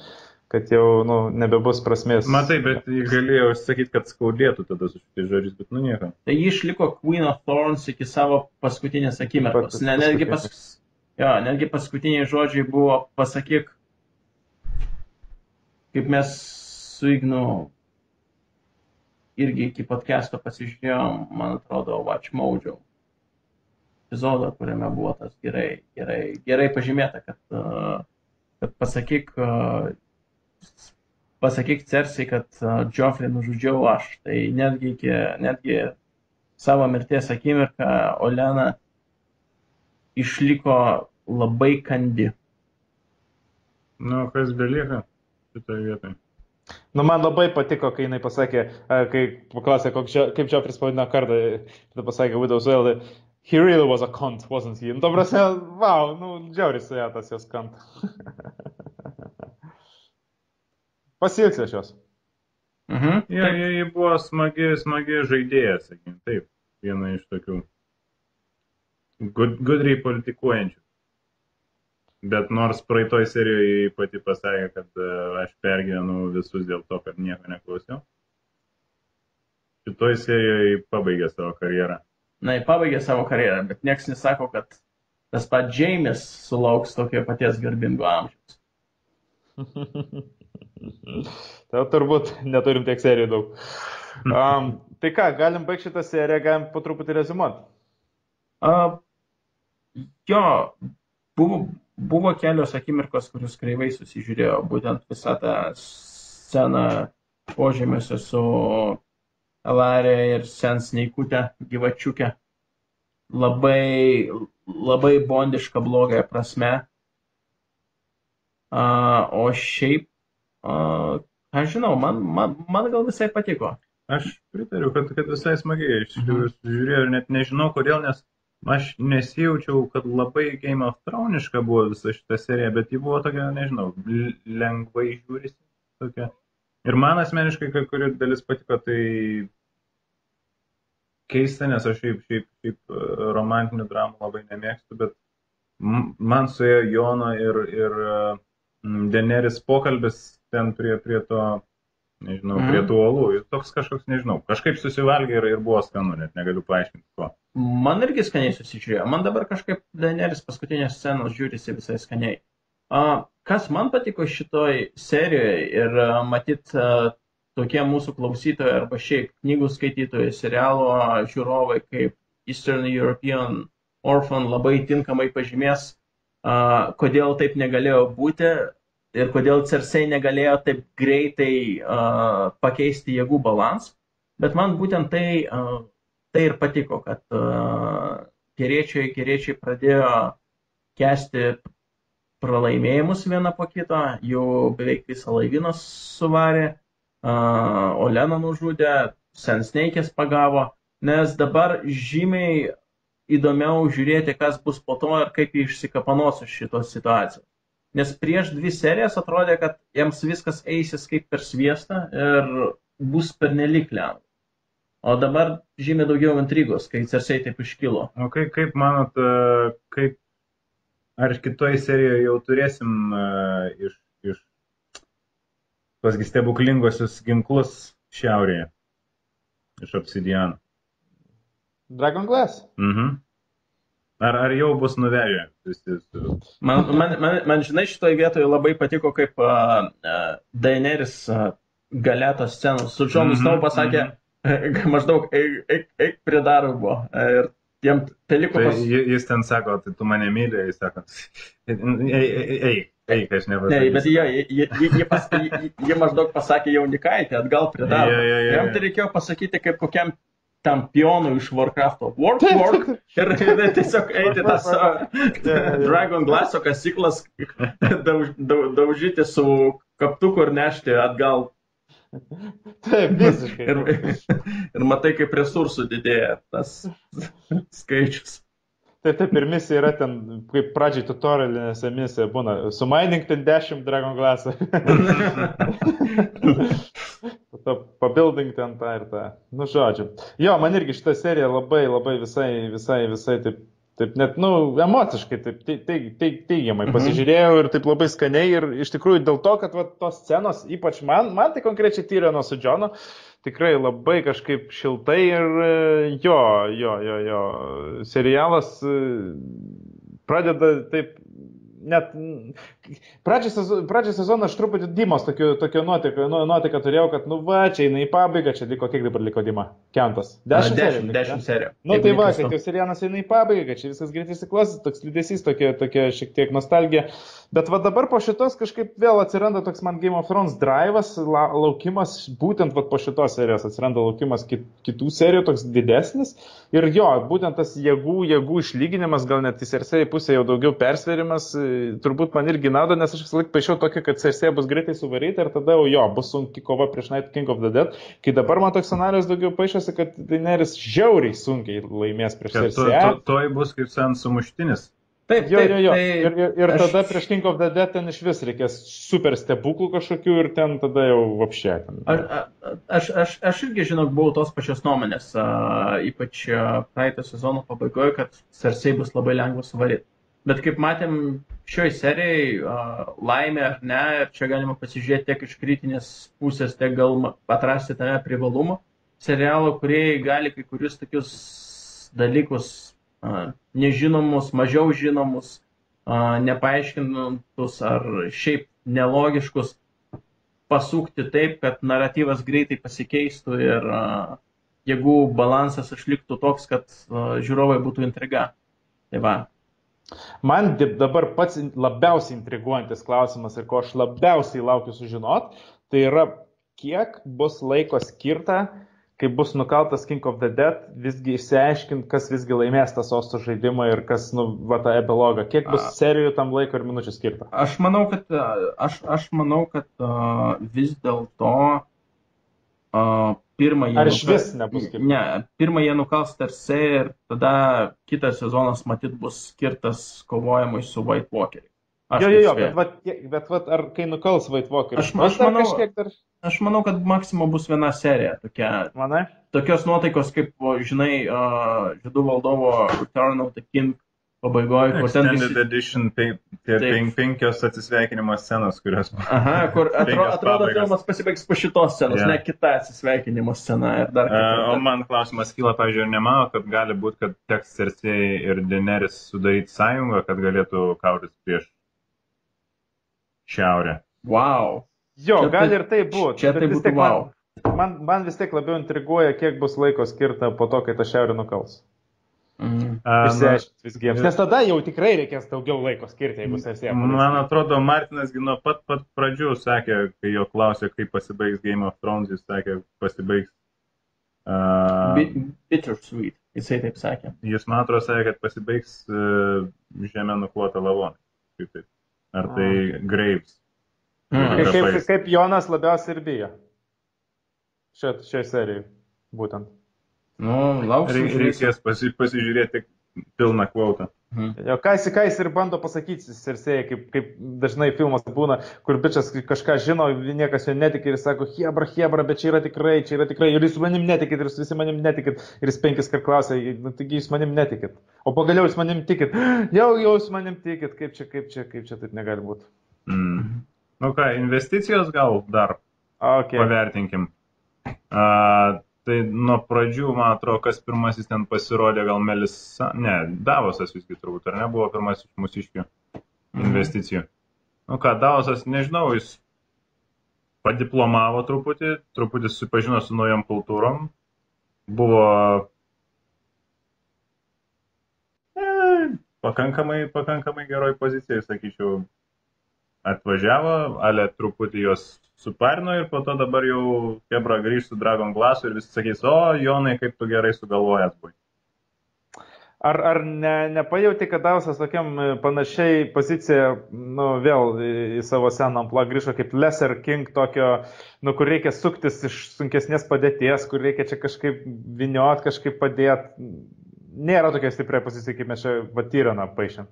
kad jau nebebus prasmės. Matai, bet galėjau sakyti, kad skaudėtų tada su šitais žodžiais, bet nieko. Tai ji išliko Queen of Thorns iki savo paskutinės akimirkos. Netgi paskutiniai žodžiai buvo pasakyk, kaip mes su Ignu irgi iki podcast'o pasižiūrėjom, man atrodo, Watch Mojo epizodą, kuriame buvo tas gerai pažymėta, kad pasakyk Cersei, kad Joffrey nužudžiau aš. Tai netgi savo mirties akimirką Olena išliko labai kandi. Kas belieka šitoje vietoje? Man labai patiko, kai jinai pasakė, kai paklausė, kaip Joffrey pavadino kardą, tada pasakė Widow's Wail, he really was a cunt, wasn't he? Ta prasme, wow, džiauris su ją tas jos cunt. Pasiilgsiu aš jos. Jie buvo smagi žaidėja, sakykim, taip, viena iš tokių gudriai politikuojančių. Bet nors praeitoj serijoje pati pasakė, kad aš pergyvenu visus dėl to, kad nieko neklausiau. Šitoj serijoje pabaigė savo karjerą. Pabaigė savo karjerą, bet nieks nesako, kad tas pat Jaimis sulauks tokio paties garbingo amžiaus. Tai turbūt neturim tiek serijų daug. Tai ką, galim baigti šitą seriją, galim po truputį rezimuoti? Buvo kelios akimirkos, kurius kreivai susižiūrėjo, būtent visą tą sceną požemiuose su Elarė ir Sensneikutė gyvačiukė. Labai bondiška blogąją prasme. O šiaip, aš žinau, man gal visai patiko. Aš pritariu, kad visai smagiai žiūrėjau ir net nežinau kodėl, nes aš nesijaučiau, kad labai Game of Thrones-iška buvo visa šita serija, bet ji buvo tokia, nežinau, lengvai žiūrisi. Tokia. Ir man asmeniškai, kai kuri dalis patiko, tai keista, nes aš šiaip romantinių dramų labai nemėgstu, bet man suėjo Jono ir Daenerys pokalbis ten prie to, nežinau, prie tų uolų. Toks kažkoks, nežinau, kažkaip susivalgė ir buvo skanu, net negaliu paaiškinti ko. Man irgi skaniai susižiūrėjo. Man dabar kažkaip Daenerys paskutinės scenos žiūrisi visai skaniai. Kas man patiko šitoj serijoje ir matyt tokie mūsų klausytojai arba šiaip knygų skaitytojai, serialo žiūrovai kaip Eastern European Orphan labai tinkamai pažymės, kodėl taip negalėjo būti ir kodėl Cersei negalėjo taip greitai pakeisti jėgų balansą. Bet man būtent tai ir patiko, kad geriečiai pradėjo kęsti pralaimėjimus vieną po kito, jau beveik visą laivyną suvarė, Oleną nužudė, Sensneikės pagavo, nes dabar žymiai įdomiau žiūrėti, kas bus po to ir kaip jį išsikapanos iš šitos situacijos. Nes prieš 2 serijas atrodė, kad jiems viskas eisis kaip per sviestą ir bus pernelyg lengva. O dabar žymiai daugiau intrigos, kai Cersei taip iškilo. O kaip manot, ar kitoj serijoje jau turėsim iš pasgi stebuklingosius ginklus šiaurėje, iš obsidiano? Dragon Glass? Ar jau bus nuvežę visi? Man žinai, šitoje vietoje labai patiko, kaip Daenerys gale tos scenos. Su Džonu Snow pasakė, maždaug eik prie darbo. Ir jiem teliko Tai jis ten sako, tai tu mane myli, jis sako, eik, aš nepasakysiu. Ne, bet jie maždaug pasakė jaunikaitį atgal prie darbo. Jam tai reikėjo pasakyti kaip kokiam tam pionui iš Warcraft'o. Work. Ir tiesiog eiti tas Dragon Glass'o kasyklas daužyti su kaptuku ir nešti atgal. Taip, visiškai. Ir matai, kaip resursų didėja tas skaičius. Taip, ir misija yra ten, kaip pradžiai tutorialinėse misija būna, sumining ten 10 Dragon Glass'ą. Pabuilding ten tą ir tą. Nu, žodžiu. Jo, man irgi šitą seriją labai visai taip net, emociškai taip teigiamai pasižiūrėjau ir taip labai skaniai ir iš tikrųjų dėl to, kad tos scenos, ypač man tai konkrečiai Tyriono su Džonu, tikrai labai kažkaip šiltai ir jo, serialas pradeda taip, net pradžią sezoną aš truputį Dimos tokio nuotaiką turėjau, kad čia eina į pabaigą, čia liko, kiek dabar liko Dima? Kentas? 10 serijų. Tai va, kad jau serialas eina į pabaigą, čia viskas greitai įsiklausis, toks liūdesys, tokia šiek tiek nostalgija. Bet va dabar po šitos kažkaip vėl atsiranda toks man Game of Thrones drive'as, laukimas, būtent va po šitos serijos atsiranda laukimas kitų serijų, toks didesnis. Ir jo, būtent tas jėgų išlyginimas, gal net į Cersei pusę jau daugiau persverimas, turbūt man irgi nauda, nes aš visą laiką paaišiau tokį, kad Cersei bus greitai suvaryta ir tada bus sunki kova prieš Night King of the Dead. Kai dabar man toks scenarijus daugiau paaišosi, kad Daenerys žiauriai sunkiai laimės prieš Cersei. Toj bus kaip sen sumuštinis. Taip. Ir tada prieš King of the Dead ten iš vis reikės super stebuklų kažkokių ir ten tada jau vapšė. Aš irgi, žinok, buvau tos pačios nuomonės, ypač praeito sezono pabaigoje, kad Cersei bus labai lengva suvaryti. Bet kaip matėm šioj serijai, laimė ar ne, ir čia galima pasižiūrėti tiek iš kritinės pusės, tiek gal atrasti tame privalumą. Serialo kūrėjai gali kai kurius tokius dalykus nežinomus, mažiau žinomus, nepaaiškintus ar šiaip nelogiškus pasukti taip, kad naratyvas greitai pasikeistų ir jėgų balansas išliktų toks, kad žiūrovai būtų intriga. Tai va. Man dabar pats labiausiai intriguojantis klausimas ir ko aš labiausiai laukiu sužinot, tai yra kiek bus laiko skirta, kai bus nukaltas King of the Dead, visgi išsiaiškint, kas visgi laimės tą sosto žaidimą ir kas, tą epilogą. Kiek bus serijų tam laiko ir minučių skirta? Aš manau, kad vis dėlto pirmą jie... Ar iš vis nebus skirta? Ne, pirmą jie nukals Cersei ir tada kitas sezonas matyt bus skirtas kovojimui su White Walkeriu. Jo, bet ar kai nukals White Walkeriu? Aš manau, kad maksimum bus viena serija tokia. Manai? Tokios nuotaikos, kaip, žinai, Žiedų valdovo Return of the King pabaigoje. Extended Edition, penkios atsisveikinimo scenos, kurios... Aha, kur atrodo filmas pasibaigs po šitos scenos, ne kita atsisveikinimo scena. O man klausimas kyla, pavyzdžiui, ir nemano, kad gali būti, kad teks Cersei ir Daenerys sudaryti sąjungą, kad galėtų kautis prieš šiaurę. Wow. Jo, gali ir tai būtų. Čia tai būtų wow. Man vis tiek labiau intriguoja, kiek bus laiko skirta po to, kai ta šiaurė nukals. Išsiaiškint visgiems. Nes tada jau tikrai reikės daugiau laiko skirti, jeigu Cersei. Man atrodo, Martinas nuo pat pradžių sakė, kai jo klausė, kaip pasibaigs Game of Thrones, jis sakė, pasibaigs... Bittersweet, jisai taip sakė. Jis, man atrodo, sakė, kad pasibaigs žemė nuklota lavonai. Ar tai Graves. Kaip Jonas labiausiai ir bijo. Šiai serijai, būtent. Reikės pasižiūrėti pilną kvotą. Ką jis ir bando pasakyti Cersei, kaip dažnai filmas būna, kur bičias kažką žino, niekas jo netikė ir sako, hebra, bet čia yra tikrai, ir jūs manim netikit, ir jūs visi manim netikit, ir jis 5 kart klausė, taigi jūs manim netikit, o pagaliau jūs manim tikit, jau jūs manim tikit, kaip čia taip negali būti. Investicijos gal dar pavertinkim. Tai nuo pradžių, man atrodo, kas pirmasis ten pasirodė, gal Davosas visgi turbūt, ar nebuvo pirmasis mūsiškių investicijų. Davosas, nežinau, jis padiplomavo truputį susipažino su naujom kultūrom, buvo pakankamai geroj pozicijai, sakyčiau, atvažiavo, ale truputį jos suparino ir po to dabar jau Kebra grįž su Dragon Glassu ir visi sakys, o Jonai, kaip tu gerai sugalvojęs buvai. Ar nepajauti, kad Dausas tokiam panašiai poziciją, vėl į savo seną amplą grįžo kaip Lesser King tokio, kur reikia suktis iš sunkesnės padėties, kur reikia čia kažkaip viniot, kažkaip padėti. Nėra tokia stipria pozicija, kaip mes čia Tyroną paišėm.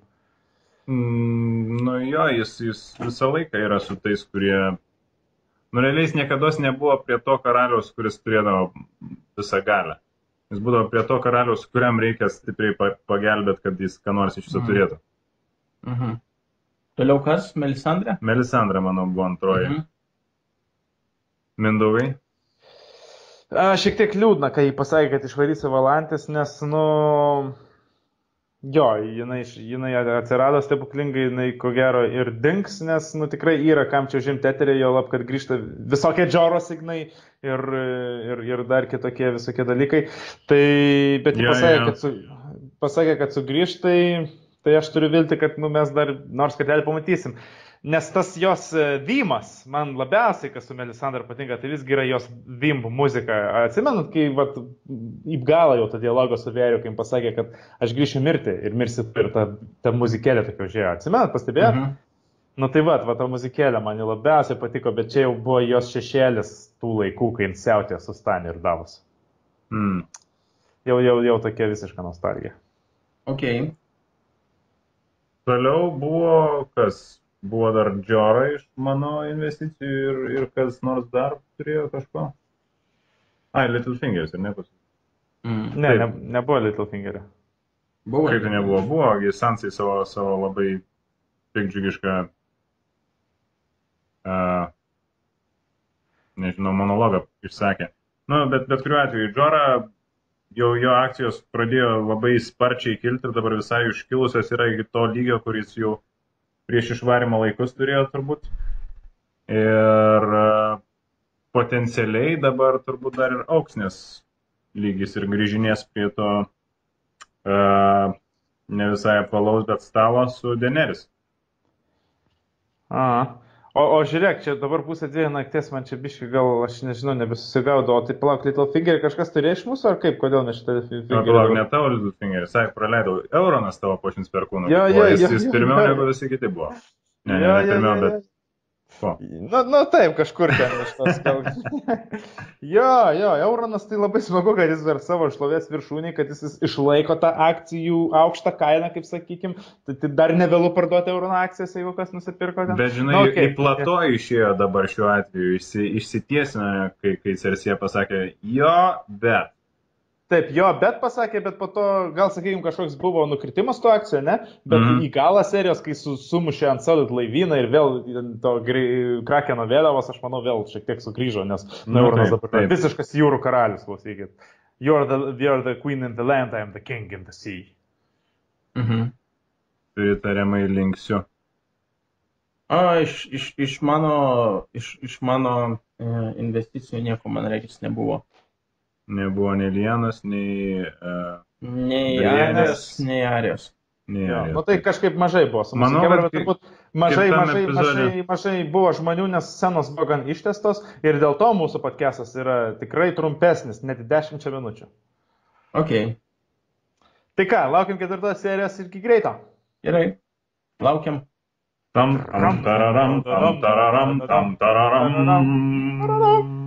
Jo, jis visą laiką yra su tais, kurie... realiai jis niekados nebuvo prie to karaliaus, kuris turėdavo visą galę. Jis būdavo prie to karaliaus, kuriam reikia stipriai pagelbėti, kad jis ką nors iš viso turėtų. Toliau kas? Melisandra? Melisandra, manau, buvo antroji. Mindaugai? Šiek tiek liūdna, kai jį pasakė, kad išvarys Valantis, nes, jinai atsirado stebuklingai, jinai ko gero ir dings, nes, tikrai yra kam čia užimti eterį, jo lab, kad grįžta visokie Džoro signai ir dar kitokie visokie dalykai. Tai, bet jį pasakė, kad sugrįž, tai aš turiu vilti, kad mes dar nors kartelį pamatysim. Nes tas jos vymas, man labiausiai, kas su Melisandra patinka, tai visgi yra jos vimb muzika. Atsimenat, kai į galą jau tą dialogą su Vėriu, kai jam pasakė, kad aš grįšiu mirti ir mirsi ir ta muzikėlė tokia užėjo. Atsimenat, pastebėjot? Tai ta muzikėlė man labiausiai patiko, bet čia jau buvo jos šešėlis tų laikų, kai jis siautė su Stani ir Davos. Jau tokia visiška nostalgija. Ok. Toliau buvo kas? Buvo dar Džora iš mano investicijų ir kas nors dar turėjo kažko? Littlefingeris ir nepasakė. Ne, nebuvo Littlefingerio. Kaip tai nebuvo? Buvo, Sansai savo labai pikdžiugišką, monologą išsakė. Bet kuriuo atveju, Džora, jo akcijos pradėjo labai sparčiai kilti ir dabar visai užkilusios yra iki to lygio, kuris jau prieš išvarimo laikus turėjo turbūt. Ir potencialiai dabar turbūt dar ir auks, nes lygis ir grįžinės prie to ne visai apvalaus, bet stalo su Daenerys. O žiūrėk, čia dabar 1:30 nakties, man čia biškai gal, aš nežinau, nebesusigaudo, o tai palauk, Littlefingerį kažkas turėjo iš mūsų, ar kaip, kodėl mes šitą Littlefingerį? Palauk, ne tavo Littlefingerį, praleidau, Euronas tavo pošins perkūną. Jis pirmiau negu visi kiti buvo. Ne, pirmiau, bet... Taip, kažkur ten iš tos kalbos. Euronas tai labai smagu, kad jis dar savo šlovės viršūnį, kad jis išlaiko tą akcijų aukštą kainą, kaip sakykim, tai dar nevėlu parduoti Eurono akcijas, jeigu kas nusipirko ten. Bet žinai, į plato išėjo dabar šiuo atveju, išsitiesino, kai Cersei pasakė, bet. Taip, bet pasakė, bet po to, gal sakykim, kažkoks buvo nukritimas to akcijo, ne? Bet į galą serijos, kai sumušė ant Solid laivyną ir vėl to Krakeno vėliavos, aš manau, vėl šiek tiek sugrįžo, nes Euronas dabar visiškas jūrų karalius, klausykit. You're the queen in the land, I am the king in the sea. Tai tariamai linksiu. Iš mano investicijų nieko, man reikės, nebuvo. Nebuvo nei Lienas, nei Arijos. Tai kažkaip mažai buvo. Manau, kad turbūt mažai buvo žmonių, nes scenos buvo gan ištestos ir dėl to mūsų podcastas yra tikrai trumpesnis, net 10 minučių. Ok. Tai ką, laukiam 4 serijos ir iki greito. Gerai, laukiam. Tam tararam, tam tararam, tam tararam.